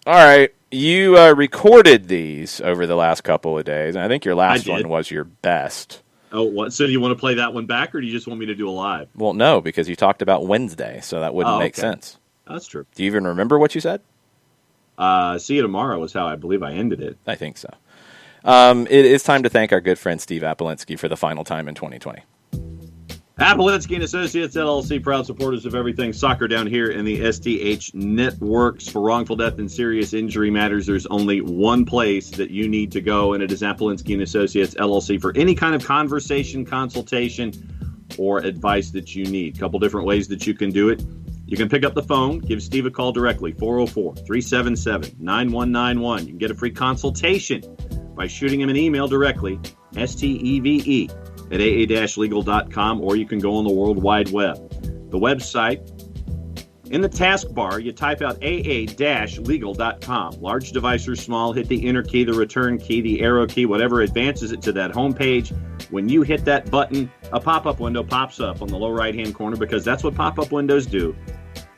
All right. You recorded these over the last couple of days, and I think your last one was your best. Oh, what? So do you want to play that one back, or do you just want me to do a live? Well, no, because you talked about Wednesday, so that wouldn't make sense. That's true. Do you even remember what you said? See you tomorrow is how I believe I ended it. I think so. It is time to thank our good friend Steve Apolinsky for the final time in 2020. Apolinsky & Associates, LLC, proud supporters of everything soccer down here in the SDH networks. For wrongful death and serious injury matters, there's only one place that you need to go, and it is Apolinsky & Associates, LLC, for any kind of conversation, consultation, or advice that you need. A couple different ways that you can do it. You can pick up the phone, give Steve a call directly, 404-377-9191. You can get a free consultation by shooting him an email directly, STEVE, at aa-legal.com, or you can go on the World Wide Web. The website, in the taskbar, you type out aa-legal.com. Large device or small, hit the enter key, the return key, the arrow key, whatever advances it to that homepage. When you hit that button, a pop-up window pops up on the low right-hand corner, because that's what pop-up windows do.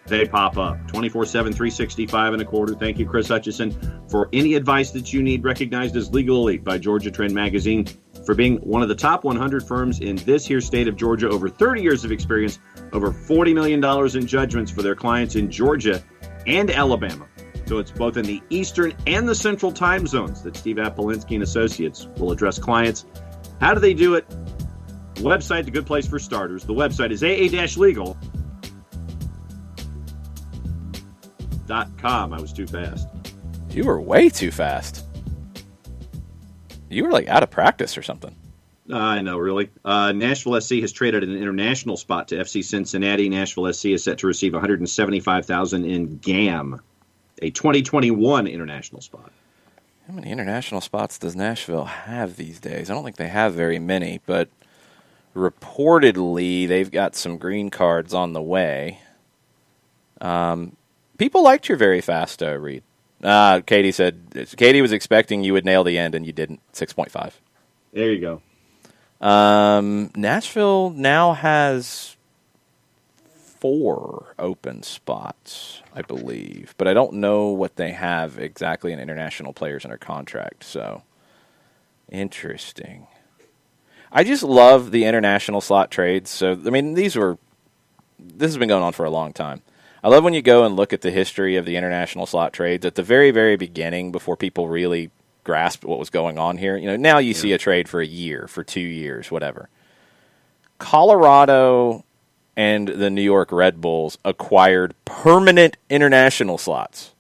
They pop up 24/7, 365 and a quarter. Thank you, Chris Hutchison, for any advice that you need. Recognized as Legal Elite by Georgia Trend Magazine for being one of the top 100 firms in this here state of Georgia. Over 30 years of experience, over $40 million in judgments for their clients in Georgia and Alabama. So it's both in the Eastern and the Central time zones that Steve Apolinsky & Associates will address clients. How do they do it? The website, the good place for starters. The website is aa-legal.com. I was too fast. You were way too fast. You were like out of practice or something. I know, really. Nashville SC has traded an international spot to FC Cincinnati. Nashville SC is set to receive $175,000 in GAM, a 2021 international spot. How many international spots does Nashville have these days? I don't think they have very many, but reportedly they've got some green cards on the way. People liked your very fast read. Katie said Katie was expecting you would nail the end and you didn't. 6.5. There you go. Nashville now has 4 open spots, I believe, but I don't know what they have exactly in international players under contract. So interesting. I just love the international slot trades. So I mean, this has been going on for a long time. I love when you go and look at the history of the international slot trades at the very, very beginning, before people really grasped what was going on here. Now you see a trade for a year, for 2 years, whatever. Colorado and the New York Red Bulls acquired permanent international slots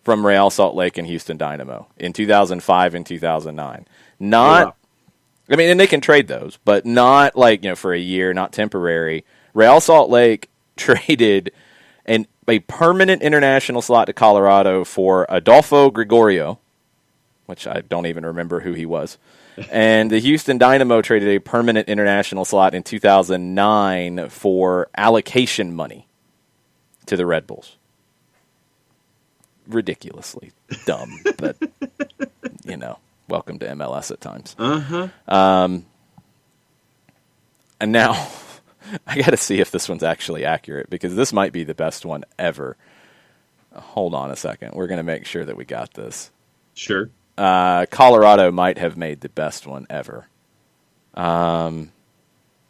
from Real Salt Lake and Houston Dynamo in 2005 and 2009. I mean, and they can trade those, but not for a year, not temporary. Real Salt Lake traded a permanent international slot to Colorado for Adolfo Gregorio, which I don't even remember who he was. And the Houston Dynamo traded a permanent international slot in 2009 for allocation money to the Red Bulls. Ridiculously dumb, but, welcome to MLS at times. Uh-huh. And now I got to see if this one's actually accurate, because this might be the best one ever. Hold on a second. We're going to make sure that we got this. Sure. Colorado might have made the best one ever. Did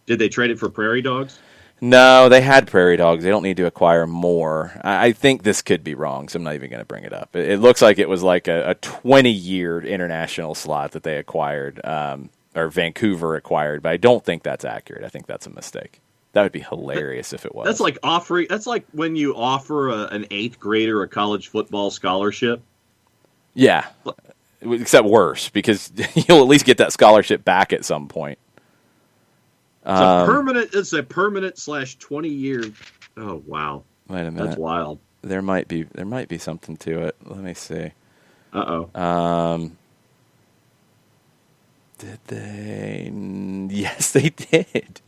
they trade it for Prairie Dogs? No, they had Prairie Dogs. They don't need to acquire more. I think this could be wrong, so I'm not even going to bring it up. It looks like it was like a 20-year international slot that they acquired, or Vancouver acquired, but I don't think that's accurate. I think that's a mistake. That would be hilarious if it was. That's like when you offer an 8th grader a college football scholarship. Yeah. Except worse, because you'll at least get that scholarship back at some point. It's a permanent / 20-year. Oh wow! Wait a minute. That's wild. There might be something to it. Let me see. Uh-oh. Did they? Yes, they did.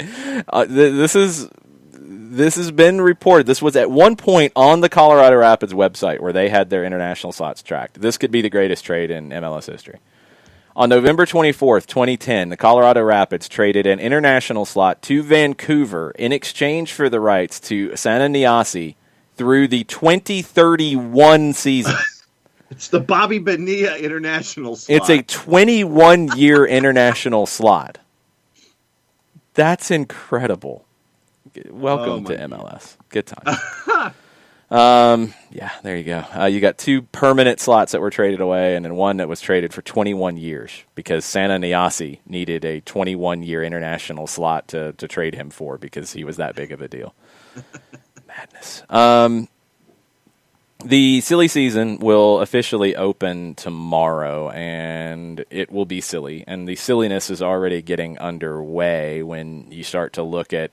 This has been reported. This was at one point on the Colorado Rapids website where they had their international slots tracked. This could be the greatest trade in MLS history. On November 24th, 2010, the Colorado Rapids traded an international slot to Vancouver in exchange for the rights to Santa Niasi through the 2031 season. It's the Bobby Bonilla international slot. It's a 21-year international slot. That's incredible. Welcome to MLS. Good time. Yeah, there you go. You got 2 permanent slots that were traded away, and then one that was traded for 21 years because Santa Niasi needed a 21-year international slot to trade him for because he was that big of a deal. Madness. The silly season will officially open tomorrow, and it will be silly. And the silliness is already getting underway when you start to look at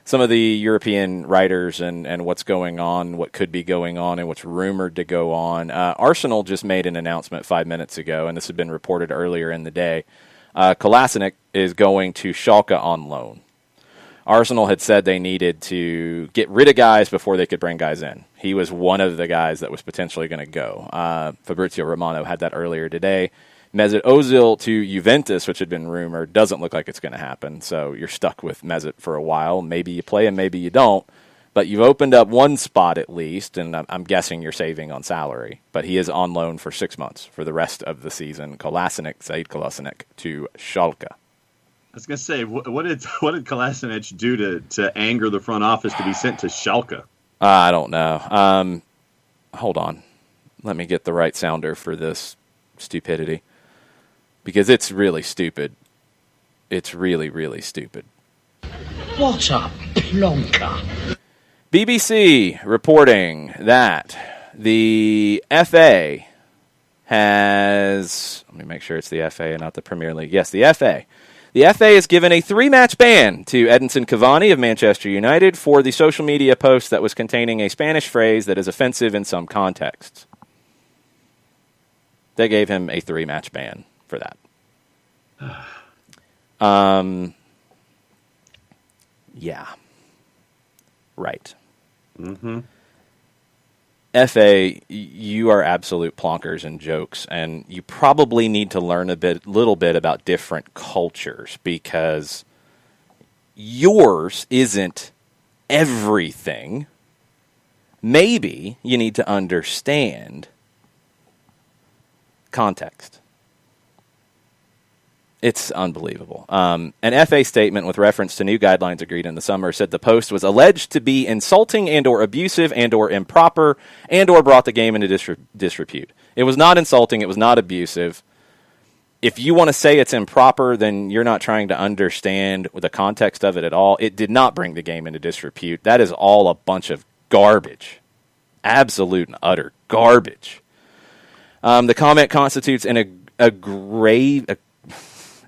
some of the European writers and what's going on, what could be going on, and what's rumored to go on. Arsenal just made an announcement 5 minutes ago, and this had been reported earlier in the day. Kolasinac is going to Schalke on loan. Arsenal had said they needed to get rid of guys before they could bring guys in. He was one of the guys that was potentially going to go. Fabrizio Romano had that earlier today. Mesut Ozil to Juventus, which had been rumored, doesn't look like it's going to happen. So you're stuck with Mesut for a while. Maybe you play him, maybe you don't. But you've opened up one spot at least, and I'm guessing you're saving on salary. But he is on loan for 6 months for the rest of the season. Said Kolasinac to Schalke. I was going to say, what did Kolasinac do to anger the front office to be sent to Schalke? I don't know. Hold on. Let me get the right sounder for this stupidity. Because it's really stupid. It's really, really stupid. What a plonker. BBC reporting that the FA has... Let me make sure it's the FA and not the Premier League. Yes, the FA. The FA has given a 3-match ban to Edinson Cavani of Manchester United for the social media post that was containing a Spanish phrase that is offensive in some contexts. They gave him a 3-match ban for that. Yeah. Right. FA, you are absolute plonkers and jokes, and you probably need to learn little bit about different cultures, because yours isn't everything. Maybe you need to understand context. It's unbelievable. An FA statement with reference to new guidelines agreed in the summer said the post was alleged to be insulting and or abusive and or improper and or brought the game into disrepute. It was not insulting. It was not abusive. If you want to say it's improper, then you're not trying to understand the context of it at all. It did not bring the game into disrepute. That is all a bunch of garbage. Absolute and utter garbage. The comment constitutes a grave...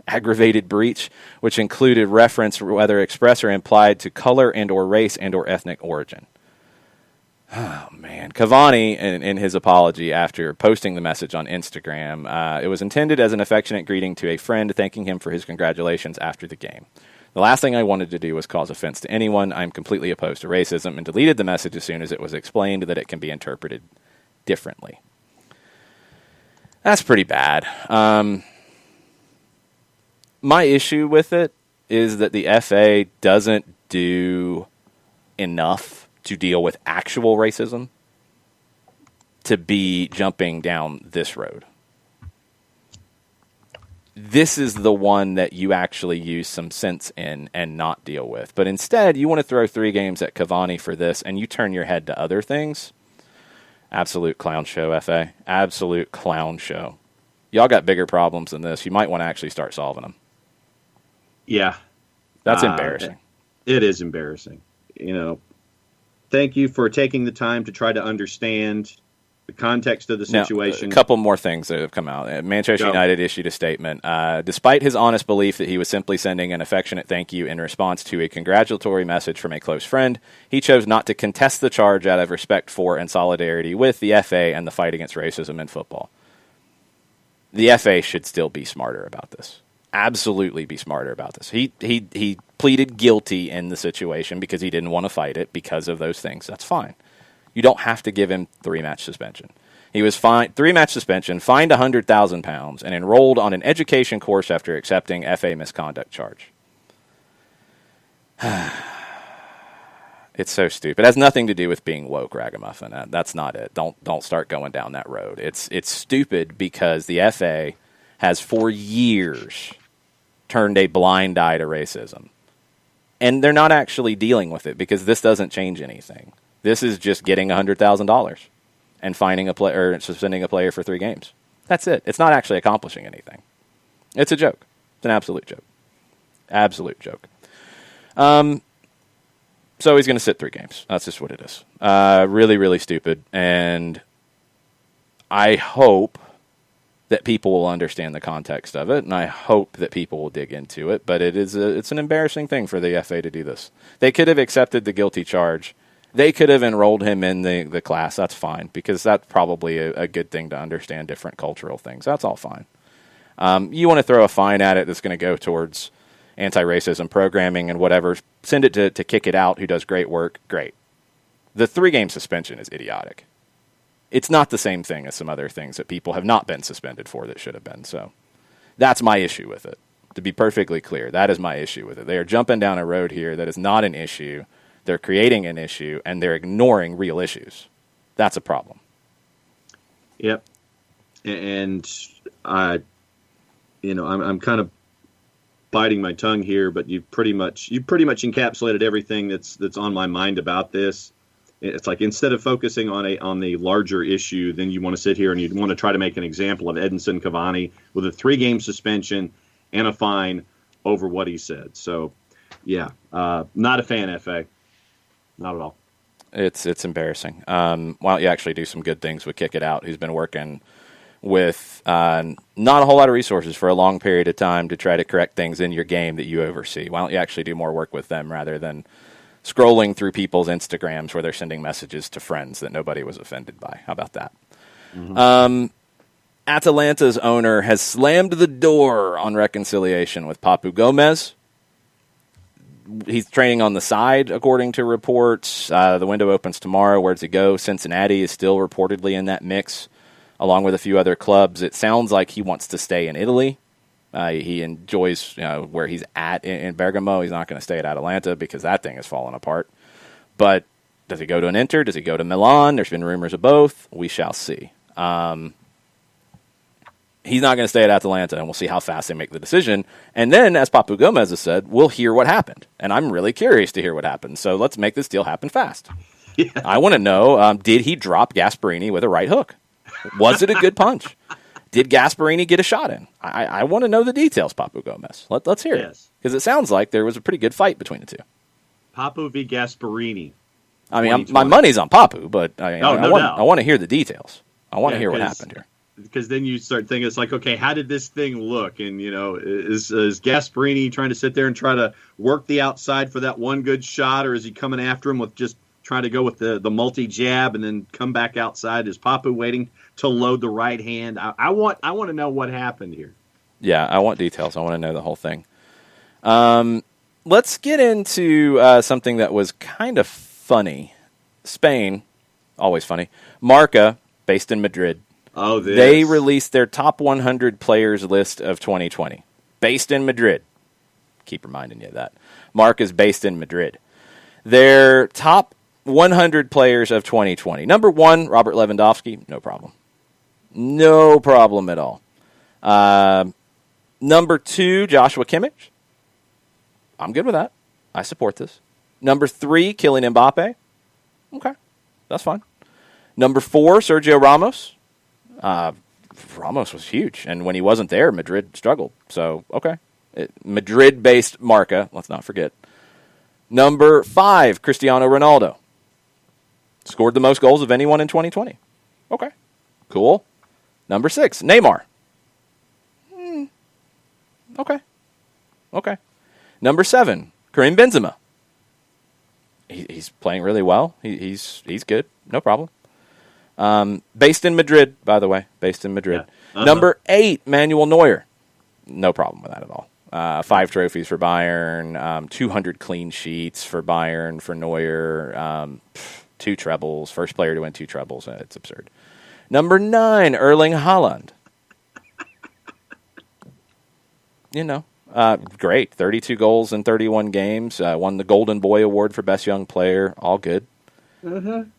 aggravated breach, which included reference, whether express or implied, to color and or race and or ethnic origin. Oh, man. Cavani, in his apology after posting the message on Instagram, it was intended as an affectionate greeting to a friend, thanking him for his congratulations after the game. The last thing I wanted to do was cause offense to anyone. I'm completely opposed to racism, and deleted the message as soon as it was explained that it can be interpreted differently. That's pretty bad. My issue with it is that the FA doesn't do enough to deal with actual racism to be jumping down this road. This is the one that you actually use some sense in and not deal with. But instead, you want to throw 3 games at Cavani for this, and you turn your head to other things. Absolute clown show, FA. Absolute clown show. Y'all got bigger problems than this. You might want to actually start solving them. Yeah. That's embarrassing. It is embarrassing. Thank you for taking the time to try to understand the context of the situation. Now, a couple more things that have come out. Manchester United issued a statement. Despite his honest belief that he was simply sending an affectionate thank you in response to a congratulatory message from a close friend, he chose not to contest the charge out of respect for and solidarity with the FA and the fight against racism in football. The FA should still be smarter about this. Absolutely be smarter about this. He pleaded guilty in the situation because he didn't want to fight it because of those things. That's fine. You don't have to give him 3-match suspension. He was fined 3-match suspension, fined £100,000, and enrolled on an education course after accepting FA misconduct charge. It's so stupid. It has nothing to do with being woke, ragamuffin. That's not it. Don't start going down that road. It's stupid because the FA has for years turned a blind eye to racism. And they're not actually dealing with it because this doesn't change anything. This is just getting $100,000 and fining a player or suspending a player for 3 games. That's it. It's not actually accomplishing anything. It's a joke. It's an absolute joke. Absolute joke. So he's going to sit 3 games. That's just what it is. Really, really stupid. And I hope that people will understand the context of it, and I hope that people will dig into it. But it's an embarrassing thing for the FA to do this. They could have accepted the guilty charge. They could have enrolled him in the class. That's fine, because that's probably a good thing to understand different cultural things. That's all fine. You want to throw a fine at it that's going to go towards anti-racism programming and whatever. Send it to Kick It Out, who does great work. Great. The 3-game suspension is idiotic. It's not the same thing as some other things that people have not been suspended for that should have been. So that's my issue with it. To be perfectly clear, that is my issue with it. They are jumping down a road here that is not an issue. They're creating an issue, and they're ignoring real issues. That's a problem. Yep. And I'm kind of biting my tongue here, but you pretty much encapsulated everything that's on my mind about this. It's like, instead of focusing on the larger issue, then you want to sit here and you want to try to make an example of Edinson Cavani with a 3-game suspension and a fine over what he said. So, yeah, not a fan, FA. Not at all. It's embarrassing. Why don't you actually do some good things with Kick It Out, who's been working with not a whole lot of resources for a long period of time to try to correct things in your game that you oversee. Why don't you actually do more work with them rather than scrolling through people's Instagrams where they're sending messages to friends that nobody was offended by? How about that? Mm-hmm. Atalanta's owner has slammed the door on reconciliation with Papu Gomez. he's training on the side, according to reports. The window opens tomorrow. Where does he go? Cincinnati is still reportedly in that mix, along with a few other clubs. It sounds like he wants to stay in Italy. He enjoys where he's at in Bergamo. He's not going to stay at Atalanta because that thing has fallen apart. But does he go to an Inter? Does he go to Milan? There's been rumors of both. We shall see. He's not going to stay at Atalanta, and we'll see how fast they make the decision. And then, as Papu Gomez has said, we'll hear what happened. And I'm really curious to hear what happened. So let's make this deal happen fast. Yeah. I want to know, did he drop Gasparini with a right hook? Was it a good punch? Did Gasparini get a shot in? I want to know the details, Papu Gomez. Let's hear it. Because it sounds like there was a pretty good fight between the two. Papu v. Gasparini. I mean, my money's on Papu, but I want to hear the details. I want to hear what happened here. Because then you start thinking, it's like, okay, how did this thing look? And, is Gasparini trying to sit there and try to work the outside for that one good shot, or is he coming after him with just trying to go with the multi-jab and then come back outside? Is Papu waiting to load the right hand? I want to know what happened here. Yeah, I want details. I want to know the whole thing. Let's get into something that was kind of funny. Spain, always funny. Marca, based in Madrid. Oh, they released their top 100 players list of 2020, based in Madrid. Keep reminding you of that. Marca is based in Madrid. Their top 100 players of 2020. Number 1, Robert Lewandowski. No problem. No problem at all. Number 2, Joshua Kimmich. I'm good with that. I support this. Number 3, Kylian Mbappe. Okay, that's fine. Number 4, Sergio Ramos. Ramos was huge, and when he wasn't there, Madrid struggled. So, okay. Madrid-based Marca, let's not forget. Number 5, Cristiano Ronaldo. Scored the most goals of anyone in 2020. Okay, cool. Number 6, Neymar. Okay. Number 7, Karim Benzema. He's playing really well. He's good. No problem. Based in Madrid, by the way. Based in Madrid. Yeah. Number 8, Manuel Neuer. No problem with that at all. 5 trophies for Bayern. 200 clean sheets for Bayern, for Neuer. 2 trebles. First player to win 2 trebles. It's absurd. Number 9, Erling Haaland. Great. 32 goals in 31 games. Won the Golden Boy Award for Best Young Player. All good.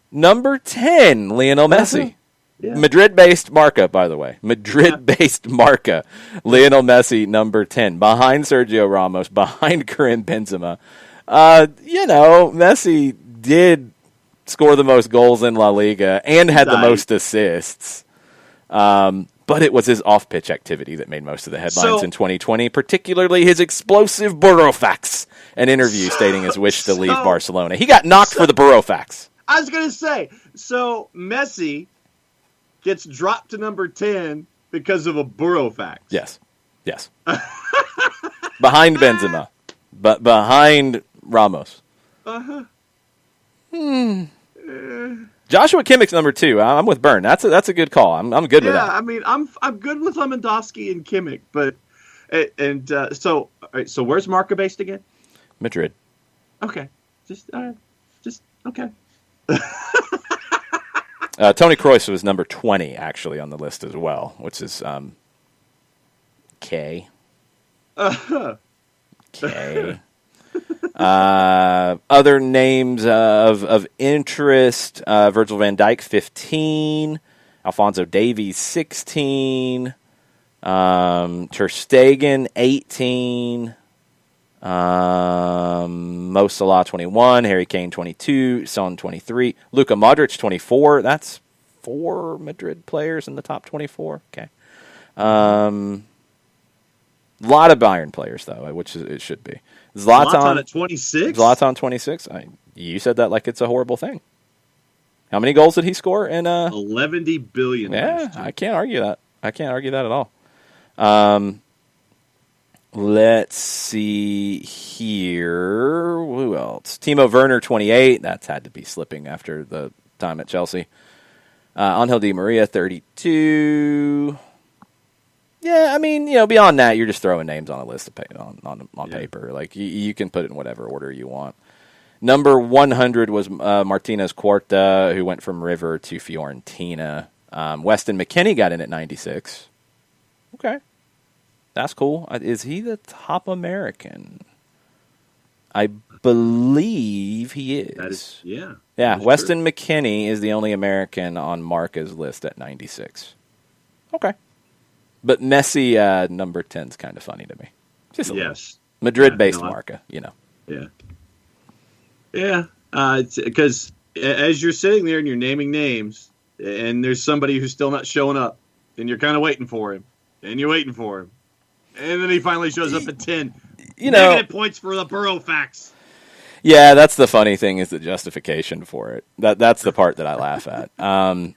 Number 10, Lionel Messi. Yeah. Madrid-based Marca, by the way. Madrid-based Marca. Lionel Messi, number 10. Behind Sergio Ramos, behind Karim Benzema. Messi did score the most goals in La Liga and had the most assists. But it was his off-pitch activity that made most of the headlines in 2020, particularly his explosive Burofax, an interview stating his wish to leave Barcelona. He got knocked for the Burofax. I was going to say, so Messi gets dropped to number 10 because of a Burofax. Yes. Behind Benzema. But behind Ramos. Joshua Kimmich's number 2. I'm with Byrne. That's a good call. I'm good with that. Yeah, I mean, I'm good with Lewandowski and Kimmich, but so where's Marca based again? Madrid. Okay, just okay. Toni Kroos was number 20 actually on the list as well, which is K. K. Other names of interest: Virgil van Dijk, 15; Alphonso Davies, 16; Ter Stegen, 18; Mo Salah, 21; Harry Kane, 22; Son, 23; Luka Modric, 24. That's 4 Madrid players in the top 24. Okay. A lot of Bayern players, though, which it should be. Zlatan at 26? Zlatan, 26. You said that like it's a horrible thing. How many goals did he score? 11 billion. Yeah, I can't argue that. I can't argue that at all. Let's see here. Who else? Timo Werner, 28. That's had to be slipping after the time at Chelsea. Angel Di Maria, 32. Yeah, I mean, beyond that, you're just throwing names on a list on paper. Like, you can put it in whatever order you want. Number 100 was Martinez Quarta, who went from River to Fiorentina. Weston McKennie got in at 96. Okay. That's cool. Is he the top American? I believe he is. That is, yeah. Yeah, Weston McKennie is the only American on Marca's list at 96. Okay. But Messi, number 10 is kind of funny to me. Just a little. Madrid-based Marca, Yeah. Yeah. Because as you're sitting there and you're naming names, and there's somebody who's still not showing up, and you're kind of waiting for him, and you're waiting for him, and then he finally shows up at 10. Negative points for the Burofax. Yeah, that's the funny thing, is the justification for it. That's the part that I laugh at. I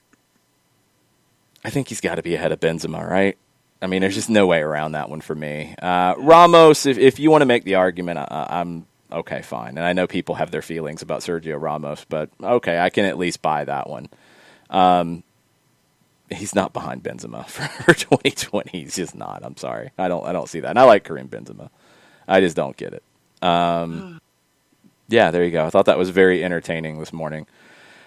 think he's got to be ahead of Benzema, right? I mean, there's just no way around that one for me. Ramos, if you want to make the argument, I'm okay, fine. And I know people have their feelings about Sergio Ramos, but okay, I can at least buy that one. He's not behind Benzema for 2020. He's just not. I'm sorry. I don't see that. And I like Karim Benzema. I just don't get it. Yeah, there you go. I thought that was very entertaining this morning.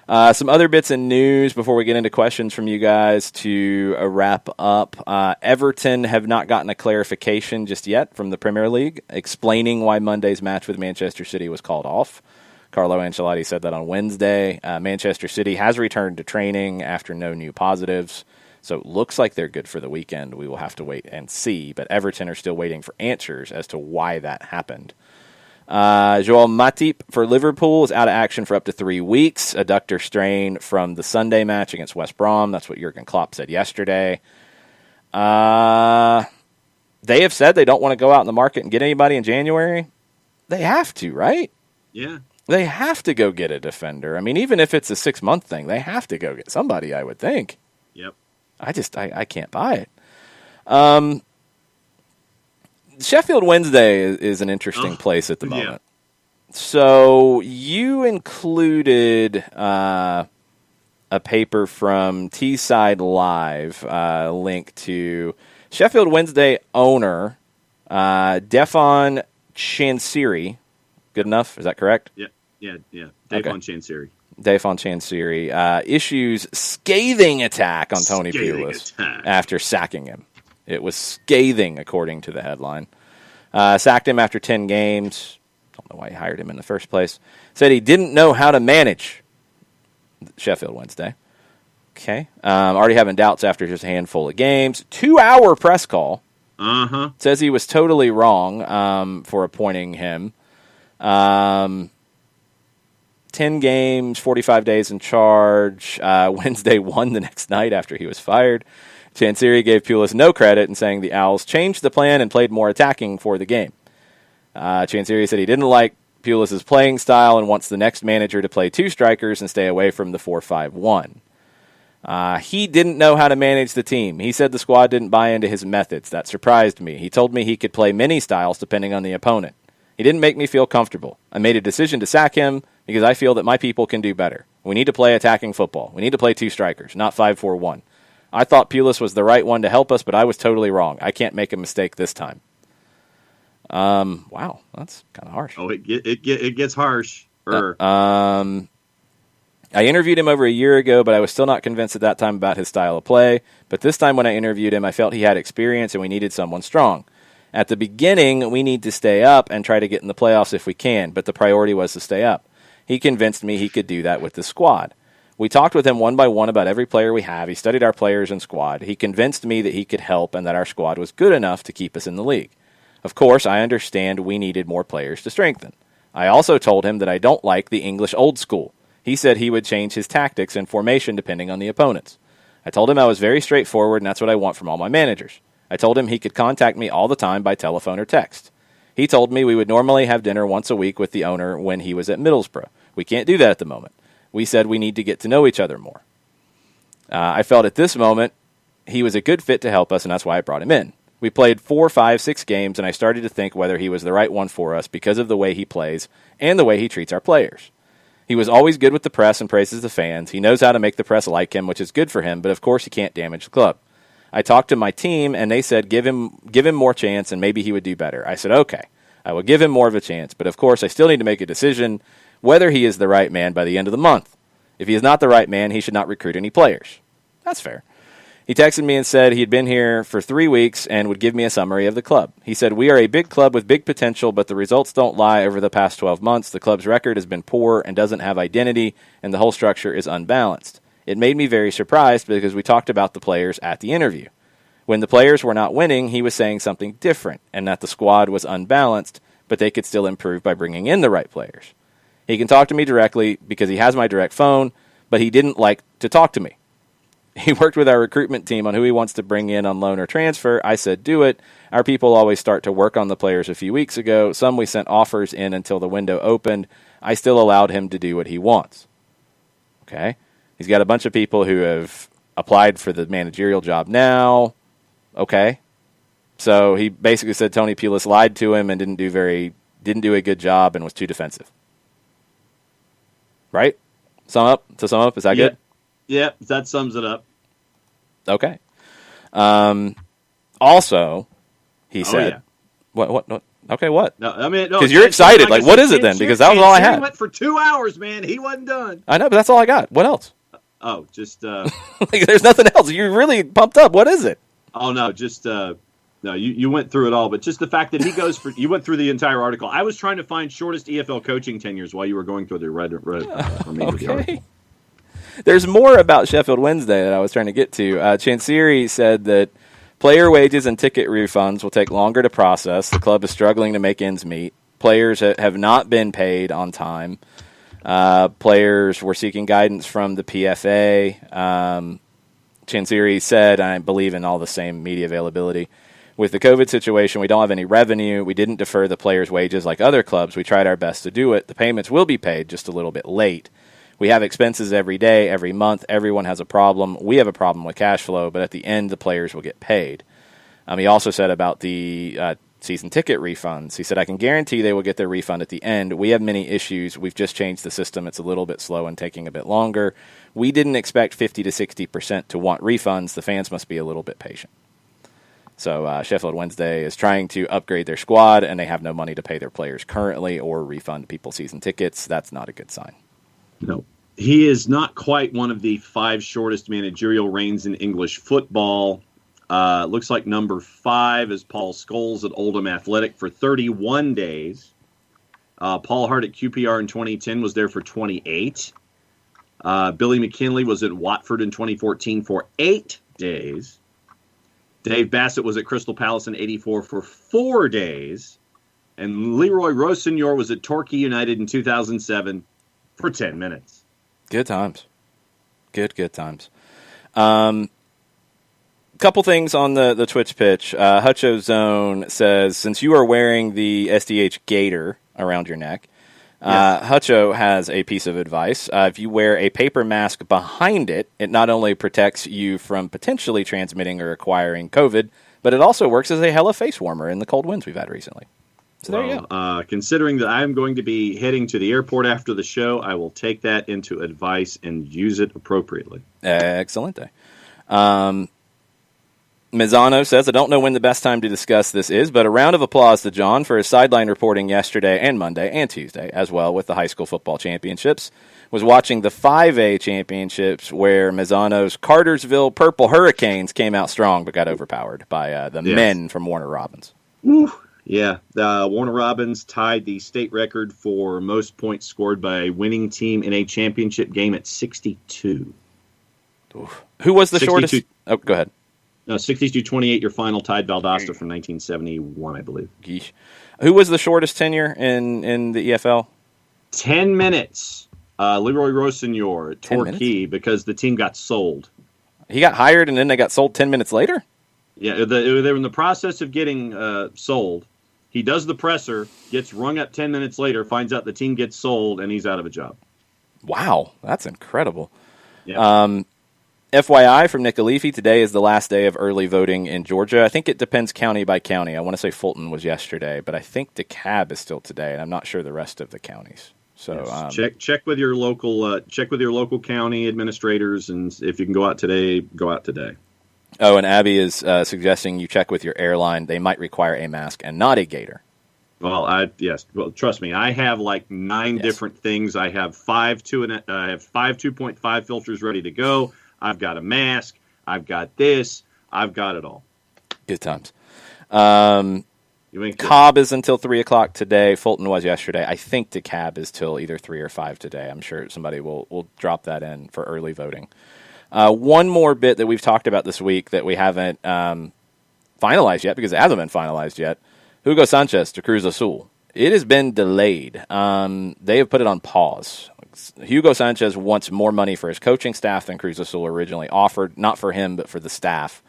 Some other bits of news before we get into questions from you guys to wrap up. Everton have not gotten a clarification just yet from the Premier League explaining why Monday's match with Manchester City was called off. Carlo Ancelotti said that on Wednesday. Manchester City has returned to training after no new positives, so it looks like they're good for the weekend. We will have to wait and see, but Everton are still waiting for answers as to why that happened. Joel Matip for Liverpool is out of action for up to 3 weeks. Adductor strain from the Sunday match against West Brom. That's what Jurgen Klopp said yesterday. They have said they don't want to go out in the market and get anybody in January. They have to, right? Yeah. They have to go get a defender. I mean, even if it's a 6-month thing, they have to go get somebody, I would think. Yep. I can't buy it. Sheffield Wednesday is an interesting place at the moment. Yeah. So you included a paper from Teesside Live, link to Sheffield Wednesday owner Defon Chansiri. Good enough? Is that correct? Yeah. Defon Chansiri. Defon Chansiri issues scathing attack on Tony Pulis after sacking him. It was scathing, according to the headline. Sacked him after 10 games. Don't know why he hired him in the first place. Said he didn't know how to manage Sheffield Wednesday. Okay. Already having doubts after just a handful of games. 2-hour press call. Uh-huh. Says he was totally wrong for appointing him. 10 games, 45 days in charge. Wednesday won the next night after he was fired. Chansiri gave Pulis no credit in saying the Owls changed the plan and played more attacking for the game. Chansiri said he didn't like Pulis' playing style and wants the next manager to play 2 strikers and stay away from the 4-5-1. He didn't know how to manage the team. He said the squad didn't buy into his methods. That surprised me. He told me he could play many styles depending on the opponent. He didn't make me feel comfortable. I made a decision to sack him because I feel that my people can do better. We need to play attacking football. We need to play 2 strikers, not 5-4-1. I thought Pulis was the right one to help us, but I was totally wrong. I can't make a mistake this time. Wow, that's kind of harsh. Oh, it gets harsh. I interviewed him over a year ago, but I was still not convinced at that time about his style of play. But this time when I interviewed him, I felt he had experience and we needed someone strong. At the beginning, we need to stay up and try to get in the playoffs if we can, but the priority was to stay up. He convinced me he could do that with the squad. We talked with him one by one about every player we have. He studied our players and squad. He convinced me that he could help and that our squad was good enough to keep us in the league. Of course, I understand we needed more players to strengthen. I also told him that I don't like the English old school. He said he would change his tactics and formation depending on the opponents. I told him I was very straightforward and that's what I want from all my managers. I told him he could contact me all the time by telephone or text. He told me we would normally have dinner once a week with the owner when he was at Middlesbrough. We can't do that at the moment. We said we need to get to know each other more. I felt at this moment he was a good fit to help us, and that's why I brought him in. We played 4, 5, 6 games, and I started to think whether he was the right one for us because of the way he plays and the way he treats our players. He was always good with the press and praises the fans. He knows how to make the press like him, which is good for him, but of course he can't damage the club. I talked to my team, and they said give him more chance, and maybe he would do better. I said, okay, I will give him more of a chance. But, of course, I still need to make a decision whether he is the right man by the end of the month. If he is not the right man, he should not recruit any players. That's fair. He texted me and said he had been here for 3 weeks and would give me a summary of the club. He said, we are a big club with big potential, but the results don't lie. Over the past 12 months, the club's record has been poor and doesn't have identity, and the whole structure is unbalanced. It made me very surprised because we talked about the players at the interview. When the players were not winning, he was saying something different, and that the squad was unbalanced, but they could still improve by bringing in the right players. He can talk to me directly because he has my direct phone, but he didn't like to talk to me. He worked with our recruitment team on who he wants to bring in on loan or transfer. I said, do it. Our people always start to work on the players a few weeks ago. Some we sent offers in until the window opened. I still allowed him to do what he wants. Okay. He's got a bunch of people who have applied for the managerial job now. Okay. So he basically said Tony Pulis lied to him and didn't do a good job and was too defensive. Right? To sum up, is that good? Yeah, that sums it up. Okay. Also, he said, yeah. What? Okay, what? No, I mean, because you're excited. Like, what is it then? Because that was all I had. He went for 2 hours, man. He wasn't done. I know, but that's all I got. What else? Oh, just like, there's nothing else. You're really pumped up. What is it? Oh no, just no. You went through it all, but just the fact that he goes for you went through the entire article. I was trying to find shortest EFL coaching tenures while you were going through the red. Okay. There's more about Sheffield Wednesday that I was trying to get to. Chansiri said that player wages and ticket refunds will take longer to process. The club is struggling to make ends meet. Players have not been paid on time. Players were seeking guidance from the PFA. Chansiri said, I believe in all the same media availability, with the COVID situation, we don't have any revenue. We didn't defer the players' wages like other clubs. We tried our best to do it. The payments will be paid just a little bit late. We have expenses every day, every month. Everyone has a problem. We have a problem with cash flow, but at the end, the players will get paid. He also said about the season ticket refunds. He said, I can guarantee they will get their refund at the end. We have many issues. We've just changed the system. It's a little bit slow and taking a bit longer. We didn't expect 50 to 60% to want refunds. The fans must be a little bit patient. So Sheffield Wednesday is trying to upgrade their squad, and they have no money to pay their players currently or refund people season tickets. That's not a good sign. No. He is not quite one of the 5 shortest managerial reigns in English football. Looks like number 5 is Paul Scholes at Oldham Athletic for 31 days. Paul Hart at QPR in 2010 was there for 28. Billy McKinley was at Watford in 2014 for 8 days. Dave Bassett was at Crystal Palace in 84 for 4 days. And Leroy Rossignol was at Torquay United in 2007 for 10 minutes. Good times. Good times. Couple things on the Twitch pitch. Hutcho Zone says, since you are wearing the SDH gaiter around your neck, yes. Hutcho has a piece of advice. If you wear a paper mask behind it, it not only protects you from potentially transmitting or acquiring COVID, but it also works as a hella face warmer in the cold winds we've had recently. So there you go. Considering that I'm going to be heading to the airport after the show, I will take that into advice and use it appropriately. Excellent. Mizano says, I don't know when the best time to discuss this is, but a round of applause to John for his sideline reporting yesterday and Monday and Tuesday, as well with the high school football championships. Was watching the 5A championships where Mizano's Cartersville Purple Hurricanes came out strong but got overpowered by the men from Warner Robins. Ooh. Yeah, Warner Robins tied the state record for most points scored by a winning team in a championship game at 62. Oof. Who was the shortest? Oh, go ahead. 62-28, your final tied Valdosta from 1971, I believe. Geesh. Who was the shortest tenure in the EFL? 10 minutes. Leroy Rossignol at Torquay because the team got sold. He got hired and then they got sold 10 minutes later? Yeah, they were in the process of getting sold. He does the presser, gets rung up 10 minutes later, finds out the team gets sold, and he's out of a job. Wow, that's incredible. Yeah. FYI from Nick Alifi, today is the last day of early voting in Georgia. I think it depends county by county. I want to say Fulton was yesterday, but I think DeKalb is still today, and I'm not sure the rest of the counties. So yes. Check with your local county administrators, and if you can go out today, go out today. Oh, and Abby is suggesting you check with your airline. They might require a mask and not a gaiter. Well, yes. Well, trust me, I have like 9 different things. I have five 2.5 filters ready to go. I've got a mask. I've got this. I've got it all. Good times. You ain't Cobb is until 3 o'clock today. Fulton was yesterday. I think DeKalb is till either 3 or 5 today. I'm sure somebody will drop that in for early voting. One more bit that we've talked about this week that we haven't finalized yet because it hasn't been finalized yet. Hugo Sanchez to Cruz Azul. It has been delayed. They have put it on pause. Hugo Sanchez wants more money for his coaching staff than Cruz Azul originally offered. Not for him, but for the staff.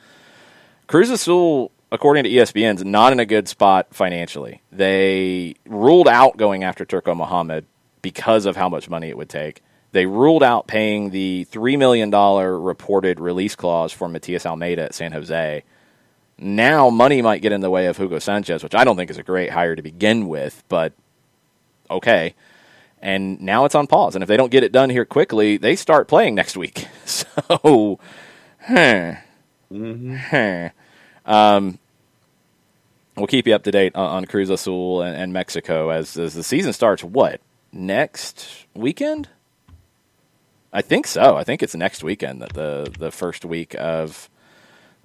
Cruz Azul, according to ESPN, is not in a good spot financially. They ruled out going after Turco Mohamed because of how much money it would take. They ruled out paying the $3 million reported release clause for Matias Almeida at San Jose. Now money might get in the way of Hugo Sanchez, which I don't think is a great hire to begin with, but okay. And now it's on pause. And if they don't get it done here quickly, they start playing next week. So, we'll keep you up to date on Cruz Azul and Mexico as the season starts, what, next weekend? I think so. I think it's next weekend, that the first week of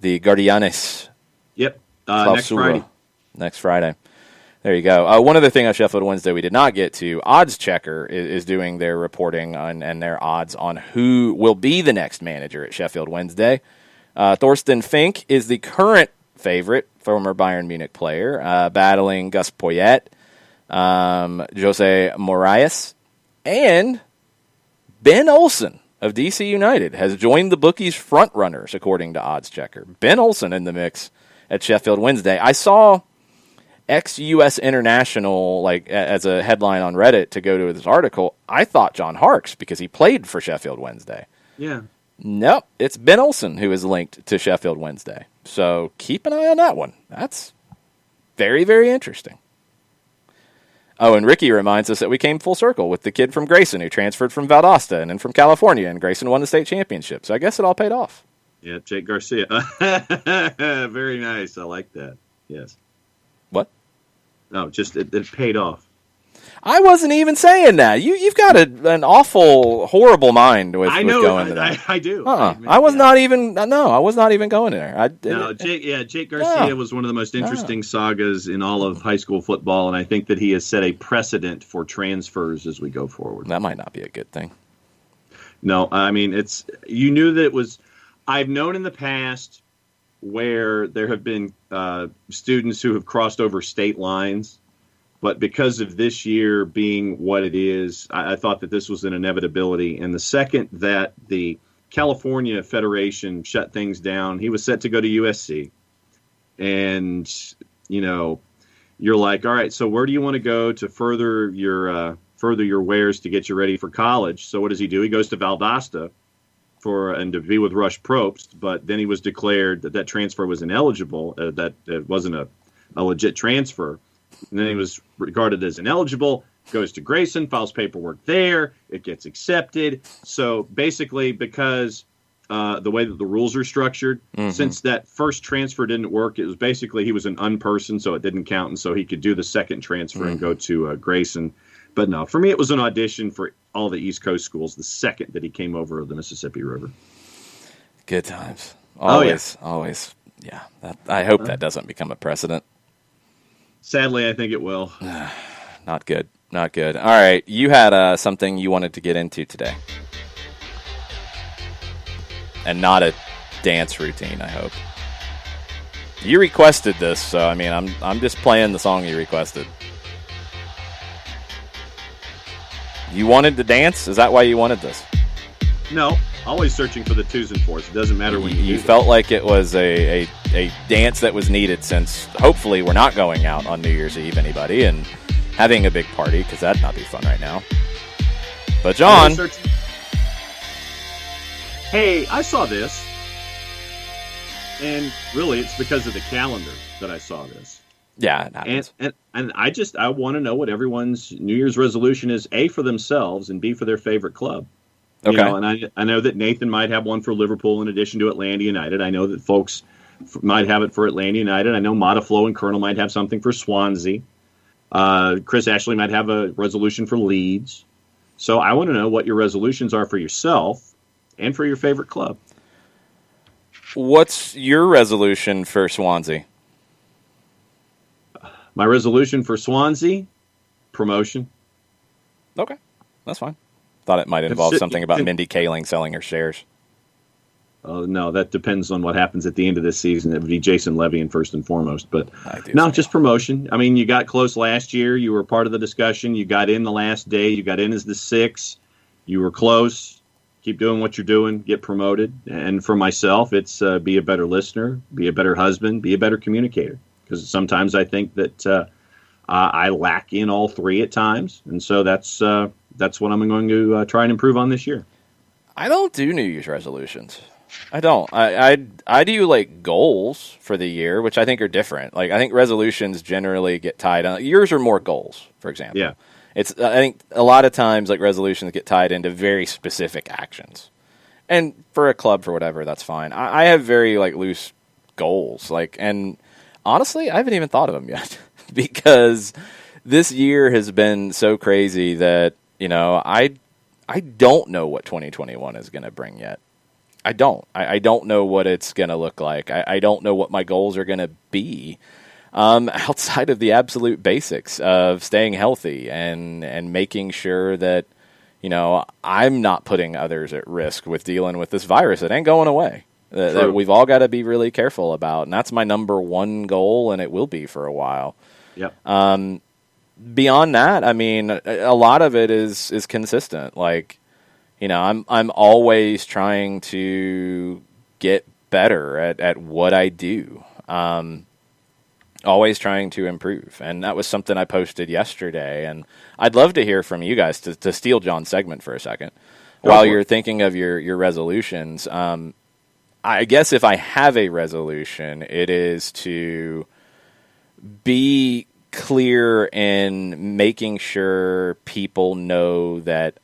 the Guardianes. Yep. Next Friday. Next Friday. There you go. One other thing on Sheffield Wednesday we did not get to, Odds Checker is doing their reporting and their odds on who will be the next manager at Sheffield Wednesday. Thorsten Fink is the current favorite, former Bayern Munich player, battling Gus Poyet, Jose Moraes, and Ben Olsen of DC United has joined the bookies' front runners, according to Odds Checker. Ben Olsen in the mix at Sheffield Wednesday. I saw ex-U.S. International, like as a headline on Reddit to go to this article. I thought John Harkes because he played for Sheffield Wednesday. Yeah. Nope, it's Ben Olsen who is linked to Sheffield Wednesday. So keep an eye on that one. That's very, very interesting. Oh, and Ricky reminds us that we came full circle with the kid from Grayson who transferred from Valdosta and then from California, and Grayson won the state championship. So I guess it all paid off. Yeah, Jake Garcia. Very nice. I like that. Yes. What? No, just it paid off. I wasn't even saying that. You've got an awful, horrible mind with going to that. I do. I was not even. No, I was not even going there. Jake Garcia was one of the most interesting sagas in all of high school football, and I think that he has set a precedent for transfers as we go forward. That might not be a good thing. No, I mean you knew that it was. I've known in the past where there have been students who have crossed over state lines. But because of this year being what it is, I thought that this was an inevitability. And the second that the California Federation shut things down, he was set to go to USC. And, you're like, all right, so where do you want to go to further your wares to get you ready for college? So what does he do? He goes to Valdosta and to be with Rush Probst. But then he was declared that transfer was ineligible, that it wasn't a legit transfer. And then he was regarded as ineligible, goes to Grayson, files paperwork there, it gets accepted. So basically, because the way that the rules are structured, since that first transfer didn't work, it was basically he was an unperson, so it didn't count, and so he could do the second transfer and go to Grayson. But no, for me, it was an audition for all the East Coast schools the second that he came over the Mississippi River. Good times. Always. Yeah, I hope that doesn't become a precedent. Sadly, I think it will. Not good. All right, you had something you wanted to get into today. And not a dance routine, I hope. You requested this, so I mean, I'm just playing the song you requested. You wanted to dance? Is that why you wanted this? No, always searching for the twos and fours. It doesn't matter when you felt like it was a dance that was needed, since hopefully we're not going out on New Year's Eve, anybody, and having a big party, because that'd not be fun right now. But John, hey, I saw this, and really it's because of the calendar that I saw this. Yeah, it happens. And I want to know what everyone's New Year's resolution is: A, for themselves, and B, for their favorite club. You Okay. know, and I know that Nathan might have one for Liverpool in addition to Atlanta United. I know that folks might have it for Atlanta United. I know Modaflow and Colonel might have something for Swansea. Chris Ashley might have a resolution for Leeds. So I want to know what your resolutions are for yourself and for your favorite club. What's your resolution for Swansea? My resolution for Swansea, promotion. Okay, that's fine. Thought it might involve something about Mindy Kaling selling her shares. No, that depends on what happens at the end of this season. It would be Jason Levy first and foremost. But no, just promotion. I mean, you got close last year. You were part of the discussion. You got in the last day. You got in as the 6. You were close. Keep doing what you're doing. Get promoted. And for myself, it's be a better listener, be a better husband, be a better communicator. Because sometimes I think that I lack in all 3 at times. And so that's what I'm going to try and improve on this year. I don't do New Year's resolutions. I don't. I do like goals for the year, which I think are different. Like I think resolutions generally get tied on. Yours are more goals, for example. Yeah. I think a lot of times like resolutions get tied into very specific actions. And for a club for whatever, that's fine. I have very like loose goals. And honestly, I haven't even thought of them yet because this year has been so crazy that, I don't know what 2021 is going to bring yet. I don't. I don't know what it's going to look like. I don't know what my goals are going to be outside of the absolute basics of staying healthy and making sure that, I'm not putting others at risk with dealing with this virus. It ain't going away. That we've all got to be really careful about. And that's my number one goal, and it will be for a while. Yep. Beyond that, I mean, a lot of it is consistent. Like, I'm always trying to get better at what I do. Always trying to improve. And that was something I posted yesterday. And I'd love to hear from you guys to steal John's segment for a second. While you're thinking of your resolutions, I guess if I have a resolution, it is to be clear in making sure people know that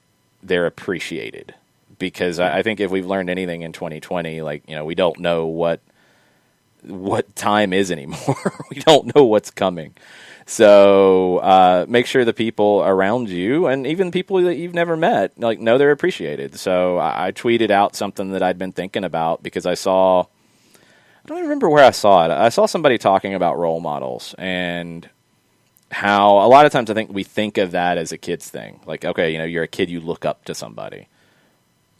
they're appreciated, because I think if we've learned anything in 2020, we don't know what time is anymore. We don't know what's coming. So make sure the people around you and even people that you've never met, know they're appreciated. So I tweeted out something that I'd been thinking about because I don't even remember where I saw it. I saw somebody talking about role models and how a lot of times I think we think of that as a kid's thing. Like, okay, you're a kid, you look up to somebody.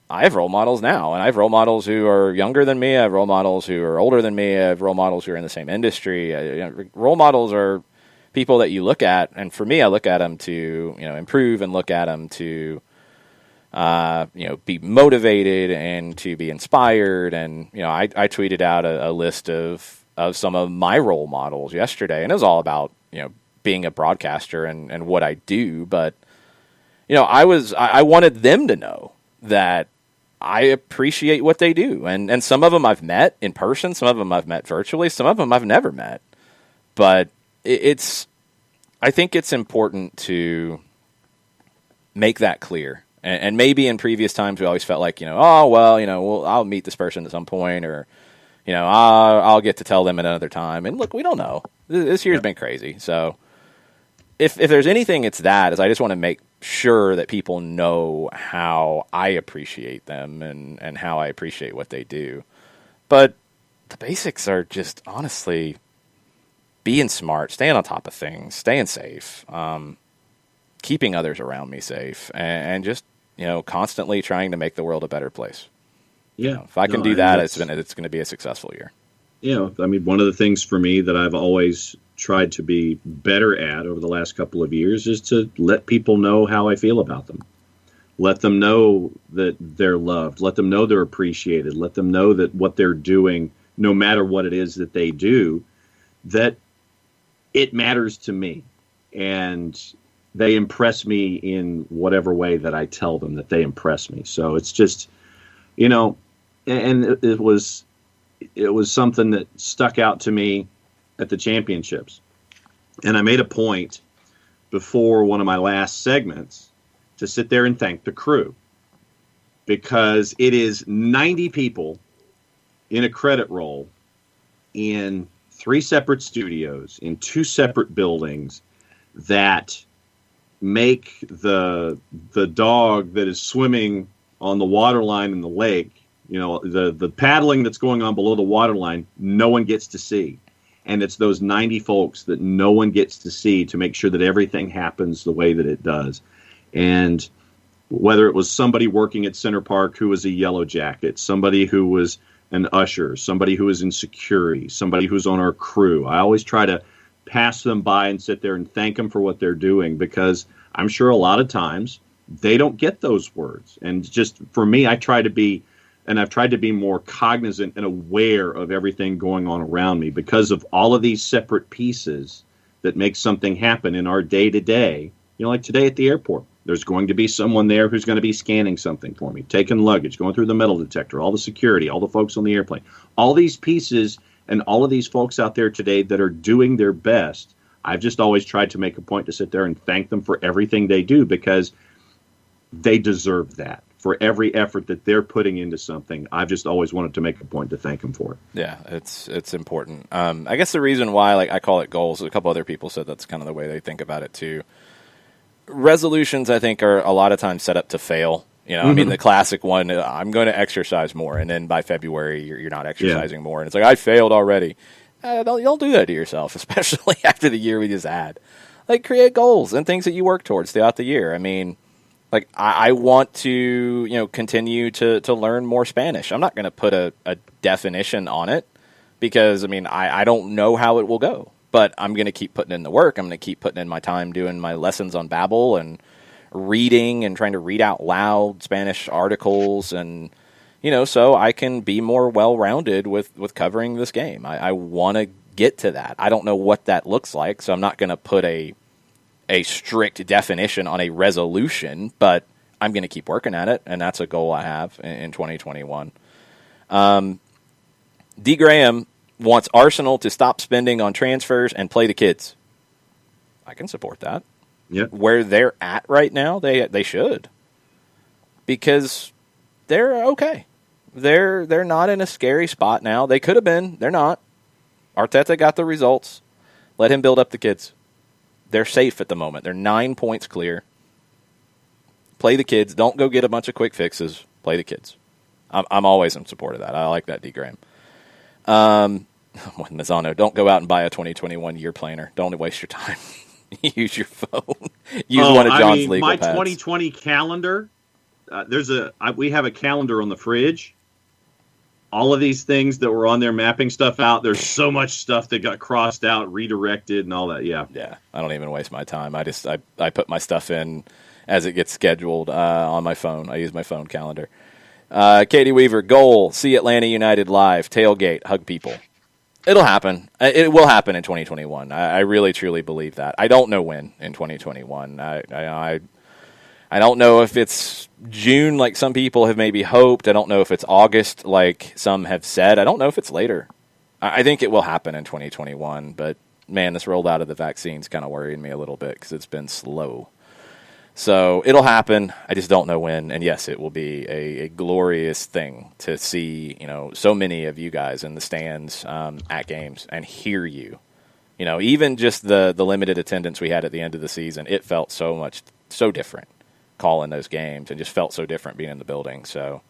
I have role models now, and I have role models who are younger than me. I have role models who are older than me. I have role models who are in the same industry. Role models are people that you look at, and for me, I look at them to improve and look at them to be motivated and to be inspired. And I tweeted out a list of some of my role models yesterday, and it was all about being a broadcaster and what I do. But I wanted them to know that I appreciate what they do. And some of them I've met in person, some of them I've met virtually, some of them I've never met. But I think it's important to make that clear. And maybe in previous times we always felt like, I'll meet this person at some point, or, I'll get to tell them at another time. And look, we don't know. This year's been crazy. So if there's anything, it's that, is I just want to make sure that people know how I appreciate them and how I appreciate what they do. But the basics are just, honestly, being smart, staying on top of things, staying safe, keeping others around me safe, and just, constantly trying to make the world a better place. Yeah. If I can do that, it's going to be a successful year. One of the things for me that I've always tried to be better at over the last couple of years is to let people know how I feel about them. Let them know that they're loved. Let them know they're appreciated. Let them know that what they're doing, no matter what it is that they do, that it matters to me. And they impress me in whatever way that I tell them that they impress me. So it's just, and it was something that stuck out to me at the championships. And I made a point before one of my last segments to sit there and thank the crew. because it is 90 people in a credit roll in 3 separate studios in 2 separate buildings that make the dog that is swimming on the water line in the lake, the paddling that's going on below the water line, no one gets to see. And it's those 90 folks that no one gets to see to make sure that everything happens the way that it does. And whether it was somebody working at Center Park who was a yellow jacket, somebody who was an usher, somebody who was in security, somebody who's on our crew, I always try to pass them by and sit there and thank them for what they're doing, because I'm sure a lot of times they don't get those words. And just for me, I've tried to be more cognizant and aware of everything going on around me because of all of these separate pieces that make something happen in our day to day. Like today at the airport, there's going to be someone there who's going to be scanning something for me, taking luggage, going through the metal detector, all the security, all the folks on the airplane, all these pieces and all of these folks out there today that are doing their best. I've just always tried to make a point to sit there and thank them for everything they do, because they deserve that. For every effort that they're putting into something, I've just always wanted to make a point to thank them for it. Yeah, it's important. I guess the reason why I call it goals, a couple other people said that's kind of the way they think about it too. Resolutions, I think, are a lot of times set up to fail. I mean, the classic one, I'm going to exercise more, and then by February, you're not exercising more. And it's like, I failed already. Don't do that to yourself, especially after the year we just had. Create goals and things that you work towards throughout the year. I mean, I want to, continue to learn more Spanish. I'm not going to put a definition on it because, I don't know how it will go. But I'm going to keep putting in the work. I'm going to keep putting in my time doing my lessons on Babbel and reading and trying to read out loud Spanish articles, and so I can be more well-rounded with covering this game. I want to get to that. I don't know what that looks like, so I'm not going to put a strict definition on a resolution, but I'm going to keep working at it, and that's a goal I have in 2021. D. Graham wants Arsenal to stop spending on transfers and play the kids. I can support that. Yep. Where they're at right now, they should. Because they're okay. They're not in a scary spot now. They could have been. They're not. Arteta got the results. Let him build up the kids. They're safe at the moment. They're 9 points clear. Play the kids. Don't go get a bunch of quick fixes. Play the kids. I'm always in support of that. I like that, D. Graham. Mazzano, don't go out and buy a 2021 year planner. Don't waste your time. Use your phone. Use one of John's legal pads. My 2020 calendar, we have a calendar on the fridge. All of these things that were on there mapping stuff out, there's so much stuff that got crossed out, redirected, and all that. Yeah. I don't even waste my time. I put my stuff in as it gets scheduled on my phone. I use my phone calendar. Katie Weaver, goal, see Atlanta United live, tailgate, hug people. It'll happen. It will happen in 2021. I really, truly believe that. I don't know when in 2021. I don't know if it's June like some people have maybe hoped. I don't know if it's August like some have said. I don't know if it's later. I think it will happen in 2021. But, man, this rollout of the vaccine's kind of worrying me a little bit because it's been slow. So it'll happen. I just don't know when. And yes, it will be a glorious thing to see, so many of you guys in the stands at games and hear you. Even just the limited attendance we had at the end of the season, it felt so different calling those games and just felt so different being in the building. So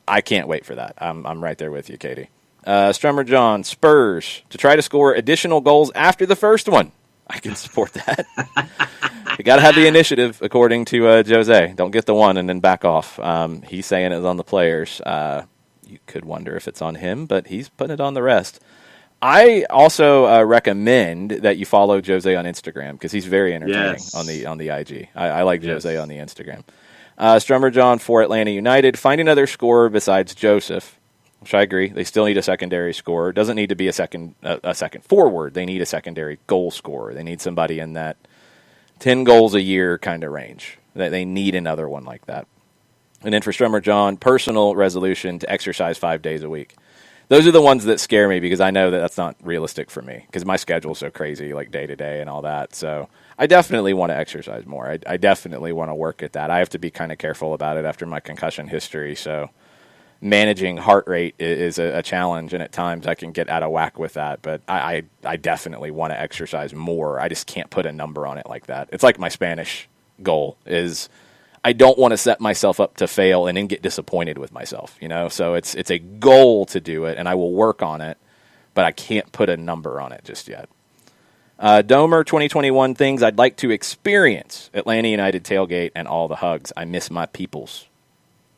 I can't wait for that. I'm right there with you, Katie. Strummer John, Spurs to try to score additional goals after the first one. I can support that. You got to have the initiative, according to Jose. Don't get the one and then back off. He's saying it's on the players. You could wonder if it's on him, but he's putting it on the rest. I also recommend that you follow Jose on Instagram because he's very entertaining on the IG. I like Jose on the Instagram. Strummer John for Atlanta United. Find another scorer besides Joseph, which I agree. They still need a secondary scorer. It doesn't need to be a second forward. They need a secondary goal scorer. They need somebody in that 10 goals a year kind of range. They need another one like that. And then for Strummer John, personal resolution to exercise 5 days a week. those are the ones that scare me because I know that that's not realistic for me because my schedule's so crazy, like day to day and all that. So I definitely want to exercise more. I definitely want to work at that. I have to be kind of careful about it after my concussion history. So managing heart rate is a challenge, and at times I can get out of whack with that. But I definitely want to exercise more. I just can't put a number on it like that. It's like my Spanish goal is I don't want to set myself up to fail and then get disappointed with myself, you know? So it's a goal to do it, and I will work on it, but I can't put a number on it just yet. Domer 2021 things I'd like to experience. Atlanta United tailgate and all the hugs. I miss my peoples.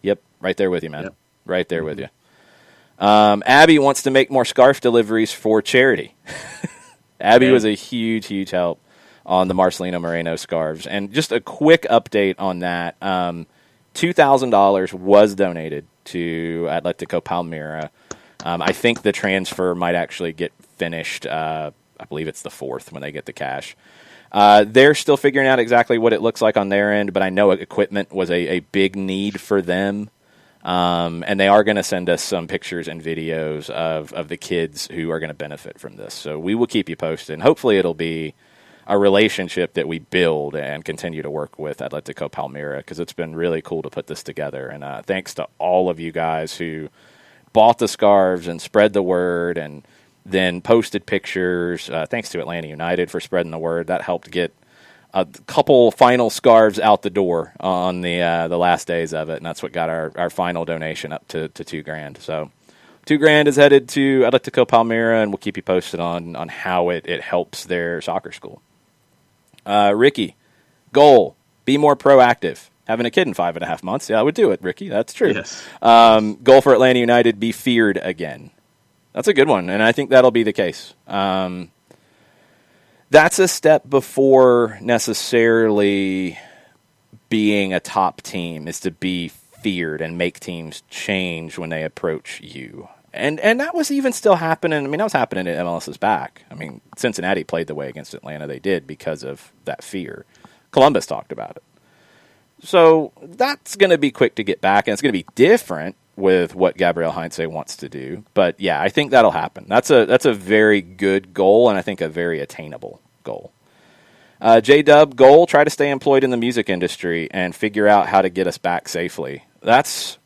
Yep, right there with you, man. Yep. Right there with you. Abby wants to make more scarf deliveries for charity. Abby was a huge, huge help on the Marcelino Moreno scarves. And just a quick update on that. $2,000 was donated to Atletico Palmira. I think the transfer might actually get finished. I believe it's the 4th when they get the cash. They're still figuring out exactly what it looks like on their end, but I know equipment was a big need for them. And they are going to send us some pictures and videos of the kids who are going to benefit from this. So we will keep you posted. And hopefully it'll be a relationship that we build and continue to work with Atletico Palmira because it's been really cool to put this together. And thanks to all of you guys who bought the scarves and spread the word and then posted pictures. Thanks to Atlanta United for spreading the word. That helped get a couple final scarves out the door on the last days of it, and that's what got our final donation up to $2,000. So $2,000 is headed to Atletico Palmira, and we'll keep you posted on how it helps their soccer school. Ricky, goal, be more proactive. Having a kid in 5.5 months, yeah, I would do it, Ricky. That's true. Yes. Goal for Atlanta United, be feared again. That's a good one, and I think that'll be the case. That's a step before necessarily being a top team, is to be feared and make teams change when they approach you. And that was even still happening. I mean, that was happening at MLS's back. I mean, Cincinnati played the way against Atlanta they did because of that fear. Columbus talked about it. So that's going to be quick to get back, and it's going to be different with what Gabriel Heinze wants to do. But, yeah, I think that'll happen. That's a very good goal, and I think a very attainable goal. J-Dub, goal, try to stay employed in the music industry and figure out how to get us back safely. That's,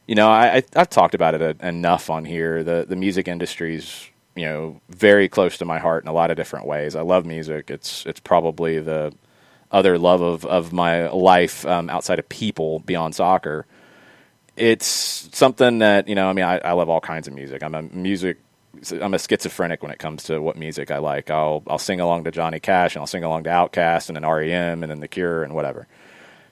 you know, I've talked about it enough on here. The music industry's, you know, very close to my heart in a lot of different ways. I love music. It's probably the other love of my life outside of people beyond soccer. It's something that, you know, I mean, I love all kinds of music. I'm a schizophrenic when it comes to what music I like. I'll sing along to Johnny Cash, and I'll sing along to Outkast, and then REM, and then The Cure, and whatever.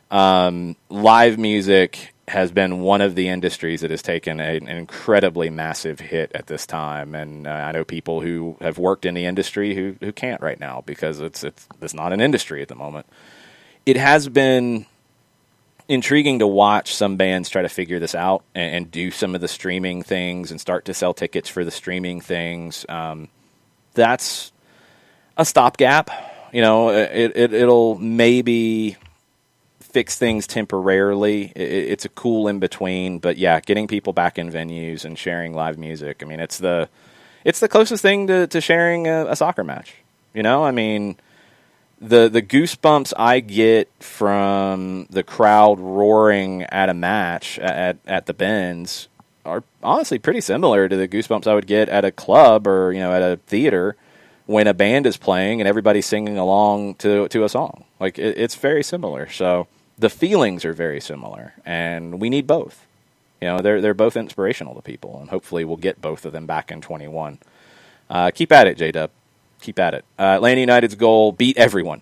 Live music has been one of the industries that has taken an incredibly massive hit at this time, and I know people who have worked in the industry who can't right now because it's not an industry at the moment. It has been intriguing to watch some bands try to figure this out and do some of the streaming things and start to sell tickets for the streaming things. That's a stopgap. You know, it'll maybe fix things temporarily. It's a cool in between, but yeah, getting people back in venues and sharing live music. I mean, it's the closest thing to sharing a soccer match. You know, I mean, the goosebumps I get from the crowd roaring at a match at the Benz are honestly pretty similar to the goosebumps I would get at a club or, you know, at a theater when a band is playing and everybody's singing along to a song. Like, it's very similar. So the feelings are very similar, and we need both. You know, they're both inspirational to people, and hopefully we'll get both of them back in 21. Keep at it, J-Dub. Keep at it. Atlanta United's goal, beat everyone.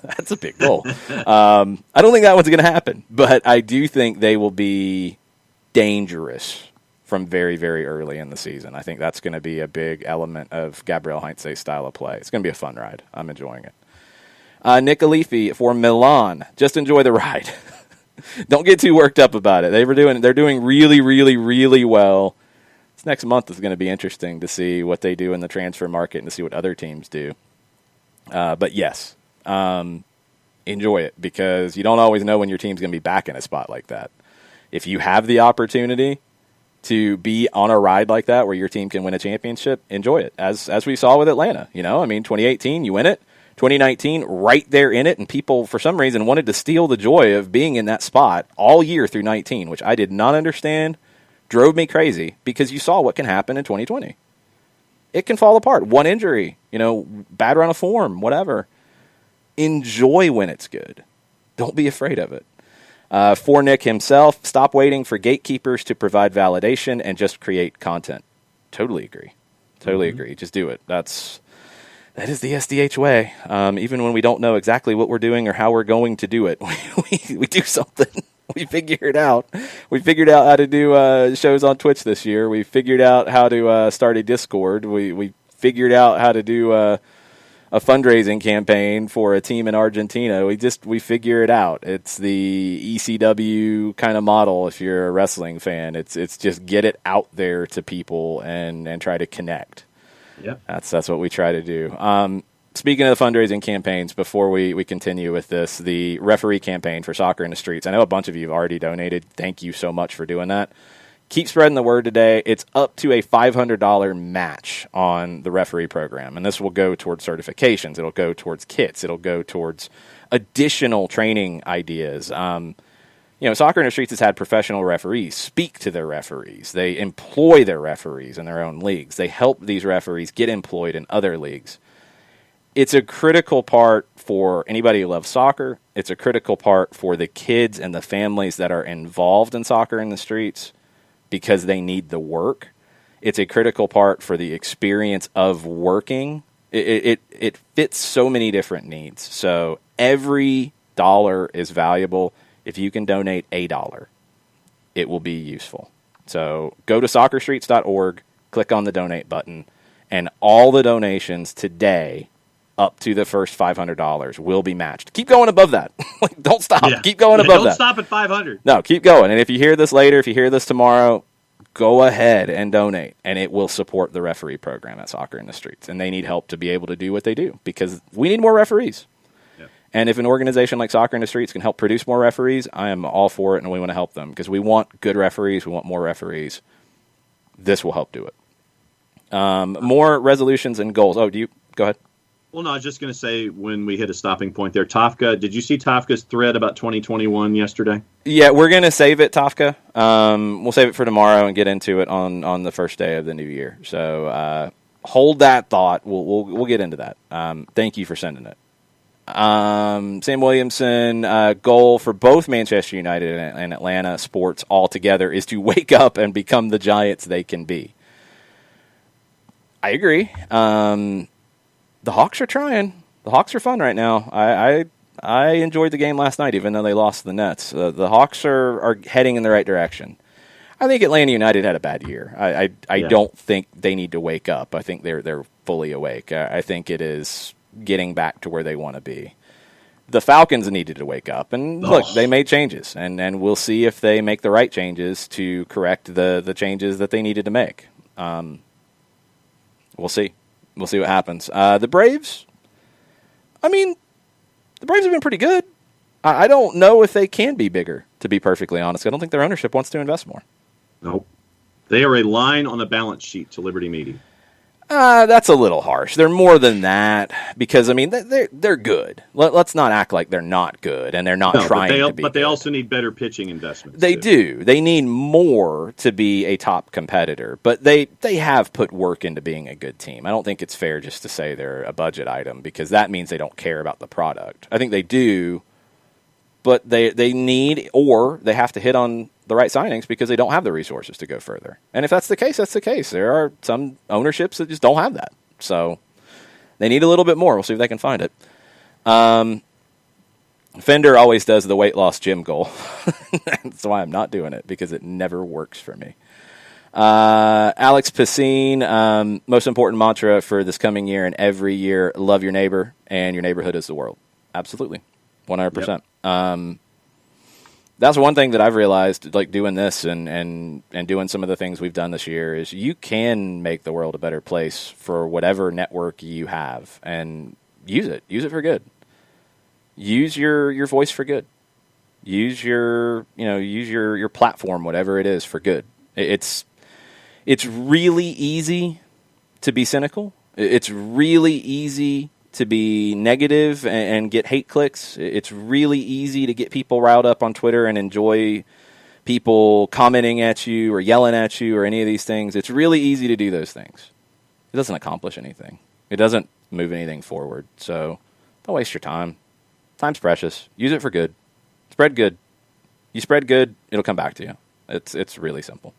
That's a big goal. I don't think that one's going to happen, but I do think they will be dangerous from very, very early in the season. I think that's going to be a big element of Gabriel Heinze's style of play. It's going to be a fun ride. I'm enjoying it. Nick Alifi for Milan. Just enjoy the ride. Don't get too worked up about it. They're doing really, really, really well. This next month is going to be interesting to see what they do in the transfer market and to see what other teams do. But yes, enjoy it because you don't always know when your team's going to be back in a spot like that. If you have the opportunity, to be on a ride like that where your team can win a championship, enjoy it. As we saw with Atlanta, 2018, you win it. 2019, right there in it, and people, for some reason, wanted to steal the joy of being in that spot all year through 19, which I did not understand, drove me crazy, because you saw what can happen in 2020. It can fall apart. One injury, bad run of form, whatever. Enjoy when it's good. Don't be afraid of it. For Nick himself, stop waiting for gatekeepers to provide validation and just create content. Totally agree. Totally agree. Just do it. That is the SDH way. Even when we don't know exactly what we're doing or how we're going to do it, we do something. We figure it out. We figured out how to do shows on Twitch this year. We figured out how to start a Discord. We figured out how to do a fundraising campaign for a team in Argentina. We figure it out. It's the ECW kind of model. If you're a wrestling fan, it's just get it out there to people and try to connect. Yeah, that's what we try to do. Speaking of the fundraising campaigns, before we continue with this, the referee campaign for Soccer in the Streets, I know a bunch of you have already donated. Thank you so much for doing that. Keep spreading the word today. It's up to a $500 match on the referee program, and this will go towards certifications. It'll go towards kits. It'll go towards additional training ideas. Soccer in the Streets has had professional referees speak to their referees. They employ their referees in their own leagues. They help these referees get employed in other leagues. It's a critical part for anybody who loves soccer. It's a critical part for the kids and the families that are involved in Soccer in the Streets because they need the work. It's a critical part for the experience of working. It fits so many different needs. So every dollar is valuable. If you can donate $1, it will be useful. So go to soccerstreets.org, click on the donate button, and all the donations today up to the first $500 will be matched. Keep going above that. Don't stop. Yeah. Keep going above that. Don't stop at 500. No, keep going. And if you hear this later, if you hear this tomorrow, go ahead and donate, and it will support the referee program at Soccer in the Streets. And they need help to be able to do what they do because we need more referees. And if an organization like Soccer in the Streets can help produce more referees, I am all for it, and we want to help them because we want good referees. We want more referees. This will help do it. More resolutions and goals. Oh, go ahead? Well, no, I was just going to say when we hit a stopping point there, Tafka, did you see Tafka's thread about 2021 yesterday? Yeah, we're going to save it, Tafka. We'll save it for tomorrow and get into it on the first day of the new year. So hold that thought. We'll get into that. Thank you for sending it. Sam Williamson, goal for both Manchester United and Atlanta sports altogether is to wake up and become the giants they can be. I agree. The Hawks are trying. The Hawks are fun right now. I enjoyed the game last night, even though they lost to the Nets. The Hawks are heading in the right direction. I think Atlanta United had a bad year. I don't think they need to wake up. I think they're fully awake. I think it is getting back to where they want to be. The Falcons needed to wake up, and look, they made changes, and we'll see if they make the right changes to correct the changes that they needed to make. We'll see. We'll see what happens. The Braves, the Braves have been pretty good. I don't know if they can be bigger, to be perfectly honest. I don't think their ownership wants to invest more. Nope. They are a line on the balance sheet to Liberty Media. That's a little harsh. They're more than that because, they're good. Let's not act like they're not good and they're not trying to be But they good. also need better pitching investments. They do. They need more to be a top competitor, but they have put work into being a good team. I don't think it's fair just to say they're a budget item because that means they don't care about the product. I think they do, but they need or they have to hit on the right signings because they don't have the resources to go further. And if that's the case, that's the case. There are some ownerships that just don't have that. So they need a little bit more. We'll see if they can find it. Fender always does the weight loss gym goal. That's why I'm not doing it because it never works for me. Alex Piscine, most important mantra for this coming year and every year, love your neighbor and your neighborhood is the world. Absolutely. 100%. Yep. That's one thing that I've realized, like doing this and doing some of the things we've done this year, is you can make the world a better place for whatever network you have, and use it. Use it for good. Use your voice for good. Use your platform, whatever it is, for good. It's It's really easy to be cynical. It's really easy to be negative and get hate clicks. It's really easy to get people riled up on Twitter and enjoy people commenting at you or yelling at you or any of these things. It's really easy to do those things. It doesn't accomplish anything. It doesn't move anything forward. So don't waste your time. Time's precious. Use it for good. Spread good. You spread good, it'll come back to you. It's really simple.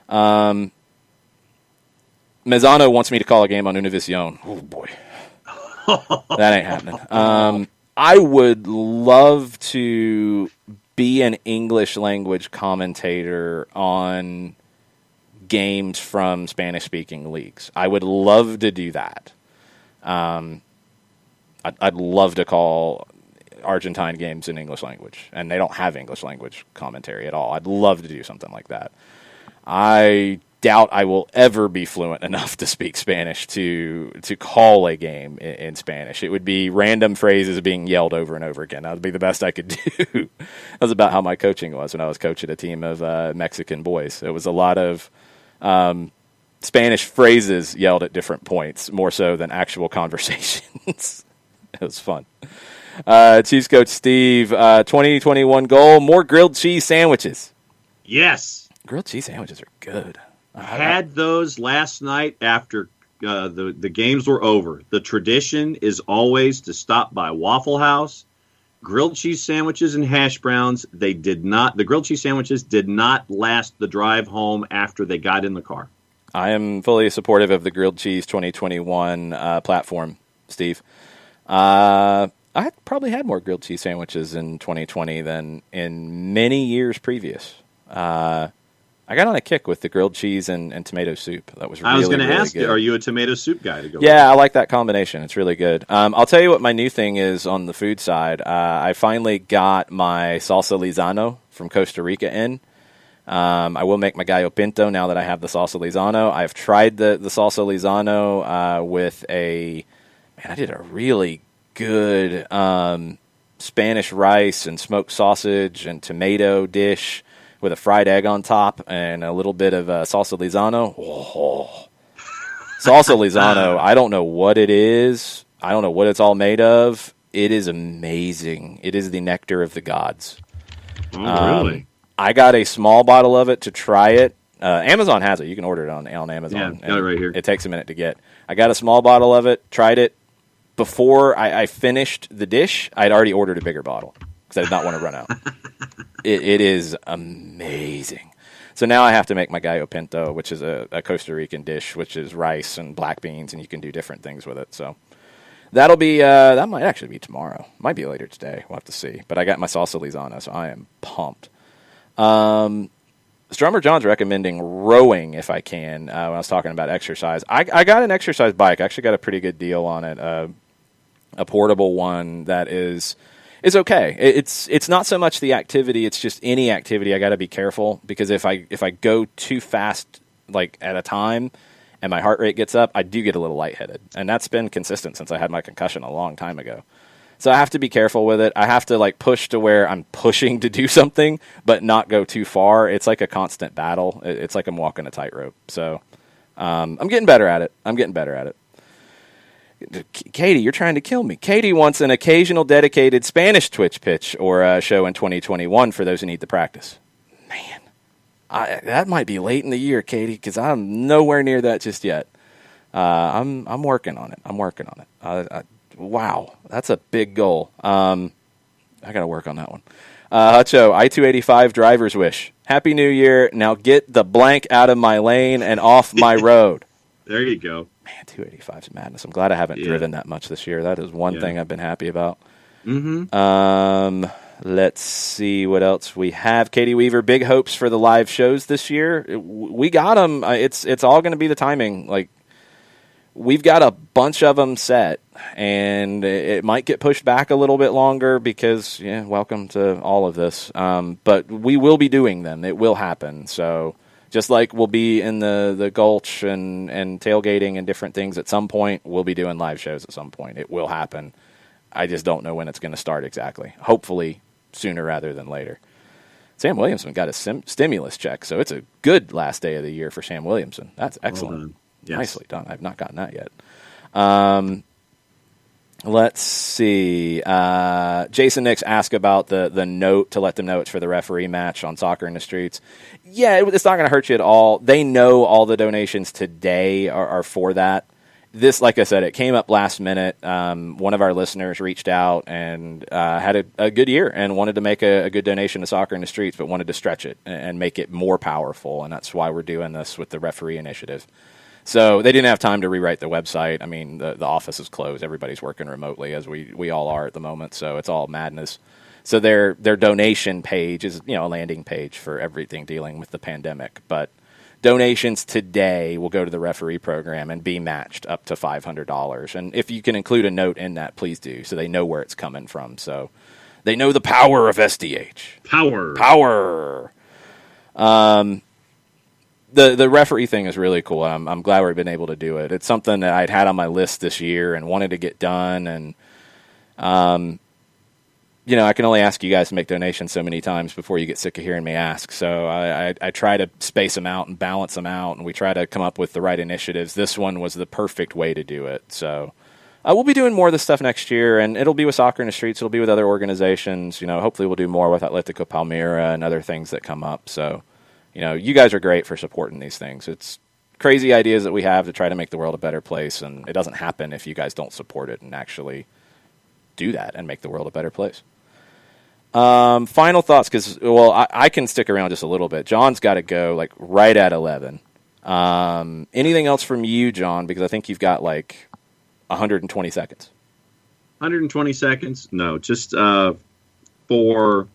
Mezzano wants me to call a game on Univision. Oh, boy. That ain't happening. I would love to be an English language commentator on games from Spanish-speaking leagues. I would love to do that. I'd love to call Argentine games in English language, and they don't have English language commentary at all. I'd love to do something like that. I doubt I will ever be fluent enough to speak Spanish to call a game in Spanish. It would be random phrases being yelled over and over again. That would be the best I could do. That was about how my coaching was when I was coaching a team of Mexican boys. It was a lot of Spanish phrases yelled at different points, more so than actual conversations. It was fun. Chiefs coach Steve, 2021 goal, more grilled cheese sandwiches. Yes. Grilled cheese sandwiches are good. Had those last night after the games were over. The tradition is always to stop by Waffle House. Grilled cheese sandwiches and hash browns. The grilled cheese sandwiches did not last the drive home after they got in the car. I am fully supportive of the grilled cheese 2021 platform, Steve. I probably had more grilled cheese sandwiches in 2020 than in many years previous. I got on a kick with the grilled cheese and tomato soup. That was really, I was going to ask good. you, are you a tomato soup guy to go Yeah, I like that combination. It's really good. I'll tell you what my new thing is on the food side. I finally got my salsa Lizano from Costa Rica in. I will make my gallo pinto now that I have the salsa Lizano. I've tried the salsa Lizano with I did a really good Spanish rice and smoked sausage and tomato dish with a fried egg on top and a little bit of salsa Lizano. Oh. Salsa Lizano, I don't know what it is. I don't know what it's all made of. It is amazing. It is the nectar of the gods. Oh, really? I got a small bottle of it to try it. Amazon has it. You can order it on Amazon. Yeah, got it right here. It takes a minute to get. I got a small bottle of it, tried it. Before I finished the dish, I'd already ordered a bigger bottle because I did not want to run out. It is amazing. So now I have to make my gallo pinto, which is a Costa Rican dish, which is rice and black beans, and you can do different things with it. So that'll be that might actually be tomorrow. Might be later today. We'll have to see. But I got my salsa Lizana, so I am pumped. Strummer John's recommending rowing if I can. When I was talking about exercise, I got an exercise bike. I actually got a pretty good deal on it. A portable one that is okay. It's not so much the activity; it's just any activity. I got to be careful because if I go too fast, like at a time, and my heart rate gets up, I do get a little lightheaded, and that's been consistent since I had my concussion a long time ago. So I have to be careful with it. I have to push to where I'm pushing to do something, but not go too far. It's like a constant battle. It's like I'm walking a tightrope. So I'm getting better at it. Katie, you're trying to kill me. Katie wants an occasional dedicated Spanish Twitch pitch or show in 2021 for those who need the practice. Man, that might be late in the year, Katie, because I'm nowhere near that just yet. I'm working on it. Wow, that's a big goal. I got to work on that one. Hutcho, I-285 driver's wish. Happy New Year. Now get the blank out of my lane and off my road. There you go. Man, 285 is madness. I'm glad I haven't driven that much this year. That is one thing I've been happy about. Mm-hmm. Let's see what else we have. Katie Weaver, big hopes for the live shows this year. We got them. It's all going to be the timing. We've got a bunch of them set, and it might get pushed back a little bit longer because, welcome to all of this. But we will be doing them. It will happen. So just like we'll be in the Gulch and tailgating and different things at some point, we'll be doing live shows at some point. It will happen. I just don't know when it's going to start exactly. Hopefully sooner rather than later. Sam Williamson got a stimulus check, so it's a good last day of the year for Sam Williamson. That's excellent. Well done. Yes. Nicely done. I've not gotten that yet. Let's see. Jason Nix asked about the note to let them know it's for the referee match on Soccer in the Streets. Yeah, it's not going to hurt you at all. They know all the donations today are for that. This, like I said, it came up last minute. One of our listeners reached out and had a good year and wanted to make a good donation to Soccer in the Streets, but wanted to stretch it and make it more powerful, and that's why we're doing this with the referee initiative. So they didn't have time to rewrite the website. I mean, the office is closed. Everybody's working remotely, as we all are at the moment, so it's all madness. So their donation page is, a landing page for everything dealing with the pandemic, but donations today will go to the referee program and be matched up to $500. And if you can include a note in that, please do, so they know where it's coming from. So they know the power of SDH. Power. The referee thing is really cool. I'm glad we've been able to do it. It's something that I'd had on my list this year and wanted to get done. And, I can only ask you guys to make donations so many times before you get sick of hearing me ask. So I try to space them out and balance them out, and we try to come up with the right initiatives. This one was the perfect way to do it. So we'll be doing more of this stuff next year, and it'll be with Soccer in the Streets. It'll be with other organizations. Hopefully we'll do more with Atletico Palmira and other things that come up. So, you guys are great for supporting these things. It's crazy ideas that we have to try to make the world a better place, and it doesn't happen if you guys don't support it and actually do that and make the world a better place. Final thoughts, because I can stick around just a little bit. John's got to go right at 11. Anything else from you, John? Because I think you've got 120 seconds. 120 seconds? No, just for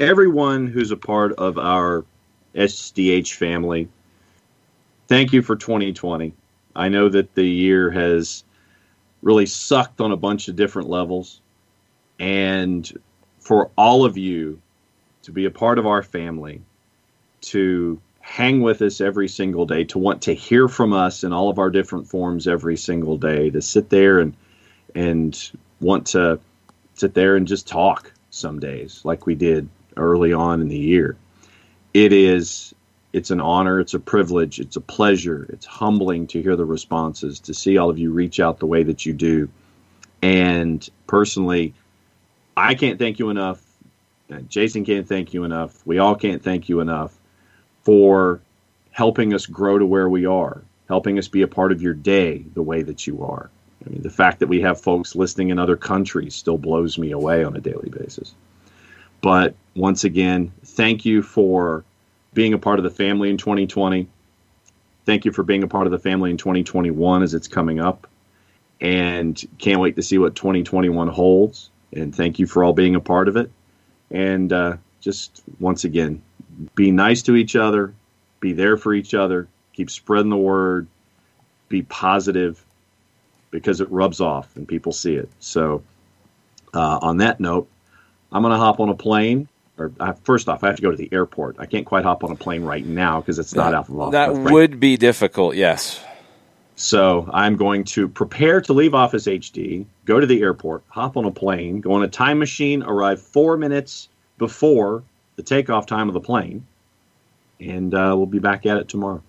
everyone who's a part of our SDH family, thank you for 2020. I know that the year has really sucked on a bunch of different levels, and for all of you to be a part of our family, to hang with us every single day, to want to hear from us in all of our different forms every single day, to sit there and want to sit there and just talk some days like we did early on in the year. It's an honor, it's a privilege, it's a pleasure, it's humbling to hear the responses, to see all of you reach out the way that you do. And personally, I can't thank you enough. Jason can't thank you enough. We all can't thank you enough for helping us grow to where we are, helping us be a part of your day the way that you are. I mean, the fact that we have folks listening in other countries still blows me away on a daily basis. But once again, thank you for being a part of the family in 2020. Thank you for being a part of the family in 2021 as it's coming up. And can't wait to see what 2021 holds. And thank you for all being a part of it. And just, once again, be nice to each other. Be there for each other. Keep spreading the word. Be positive, because it rubs off and people see it. So on that note, I'm going to hop on a plane. First off, I have to go to the airport. I can't quite hop on a plane right now because it's not out of That would be difficult, yes. So I'm going to prepare to leave Office HD, go to the airport, hop on a plane, go on a time machine, arrive 4 minutes before the takeoff time of the plane, and we'll be back at it tomorrow.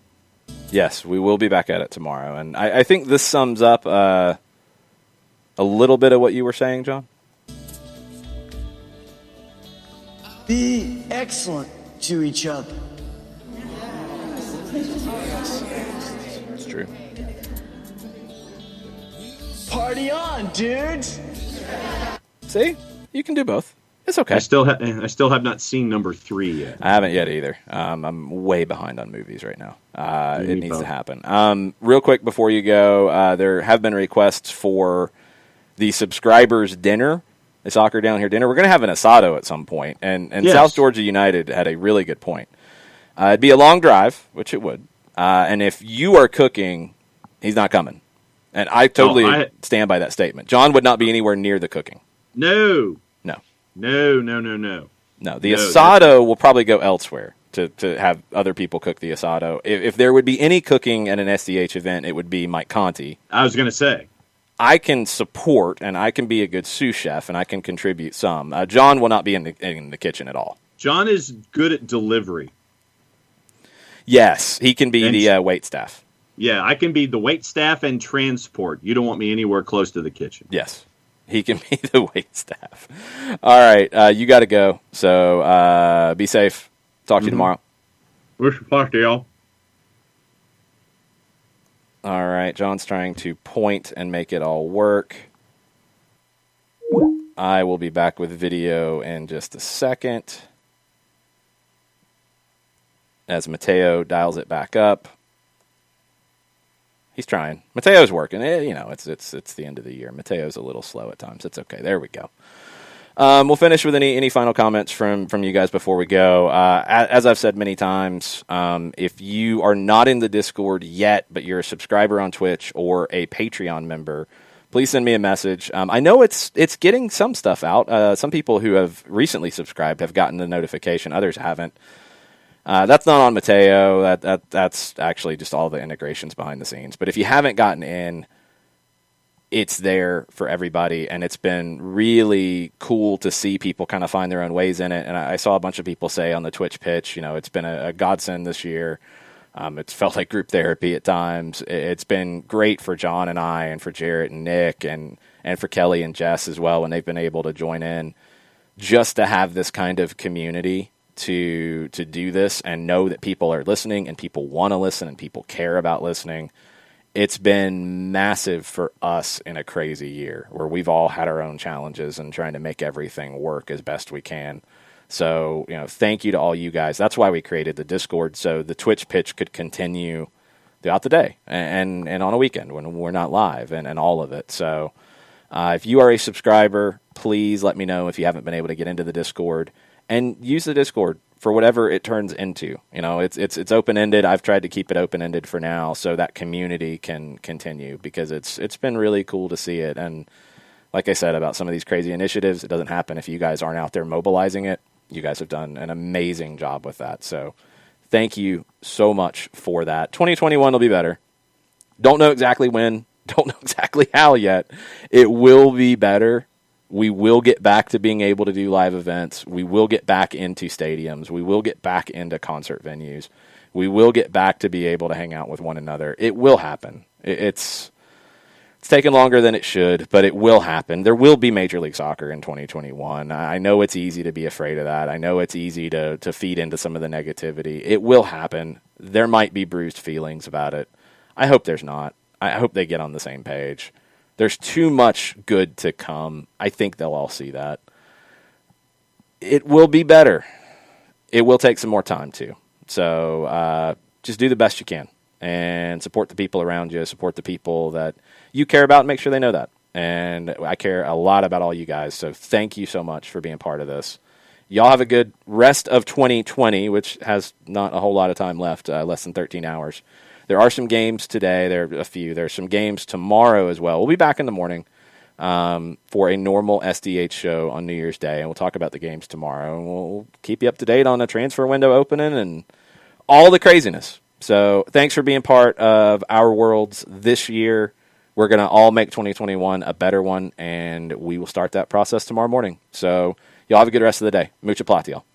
Yes, we will be back at it tomorrow. And I think this sums up a little bit of what you were saying, John. Be excellent to each other. It's true. Party on, dudes! See? You can do both. It's okay. I still have not seen number 3 yet. I haven't yet either. I'm way behind on movies right now. It needs to happen. Real quick before you go, there have been requests for the subscribers dinner, the Soccer Down Here dinner. We're going to have an asado at some point, and yes. South Georgia United had a really good point. It'd be a long drive, which it would, and if you are cooking, he's not coming. And I totally stand by that statement. John would not be anywhere near the cooking. No. No, the asado will probably go elsewhere to have other people cook the asado. If there would be any cooking at an SDH event, it would be Mike Conti. I was going to say. I can support, and I can be a good sous chef, and I can contribute some. John will not be in the kitchen at all. John is good at delivery. Yes, he can be And the wait staff. Yeah, I can be the wait staff and transport. You don't want me anywhere close to the kitchen. Yes, he can be the wait staff. All right, you got to go. So be safe. Talk to you tomorrow. Wish you luck to y'all. All right, John's trying to point and make it all work. I will be back with video in just a second as Mateo dials it back up. He's trying. Mateo's working. It's the end of the year. Mateo's a little slow at times. It's okay. There we go. We'll finish with any final comments from you guys before we go. As I've said many times, if you are not in the Discord yet, but you're a subscriber on Twitch or a Patreon member, please send me a message. I know it's getting some stuff out. Some people who have recently subscribed have gotten the notification. Others haven't. That's not on Mateo. That's actually just all the integrations behind the scenes. But if you haven't gotten in, it's there for everybody, and it's been really cool to see people kind of find their own ways in it. And I saw a bunch of people say on the Twitch pitch, it's been a godsend this year. It's felt like group therapy at times. It's been great for John and I, and for Jarrett and Nick, and for Kelly and Jess as well, when they've been able to join in, just to have this kind of community to do this and know that people are listening and people want to listen and people care about listening. It's been massive for us in a crazy year where we've all had our own challenges and trying to make everything work as best we can. So, thank you to all you guys. That's why we created the Discord, so the Twitch pitch could continue throughout the day and on a weekend when we're not live and all of it. So if you are a subscriber, please let me know if you haven't been able to get into the Discord, and use the Discord for whatever it turns into. It's open-ended. I've tried to keep it open-ended for now so that community can continue, because it's been really cool to see it. And like I said about some of these crazy initiatives, it doesn't happen if you guys aren't out there mobilizing it. You guys have done an amazing job with that. So thank you so much for that. 2021 will be better. Don't know exactly when. Don't know exactly how yet. It will be better. We will get back to being able to do live events. We will get back into stadiums. We will get back into concert venues. We will get back to be able to hang out with one another. It will happen. It's taken longer than it should, but it will happen. There will be Major League Soccer in 2021. I know it's easy to be afraid of that. I know it's easy to feed into some of the negativity. It will happen. There might be bruised feelings about it. I hope there's not. I hope they get on the same page. There's too much good to come. I think they'll all see that. It will be better. It will take some more time, too. So just do the best you can and support the people around you, support the people that you care about, and make sure they know that. And I care a lot about all you guys, so thank you so much for being part of this. Y'all have a good rest of 2020, which has not a whole lot of time left, less than 13 hours. There are some games today. There are a few. There's some games tomorrow as well. We'll be back in the morning for a normal SDH show on New Year's Day, and we'll talk about the games tomorrow. And we'll keep you up to date on the transfer window opening and all the craziness. So thanks for being part of our worlds this year. We're going to all make 2021 a better one, and we will start that process tomorrow morning. So y'all have a good rest of the day. Mucha plata, y'all.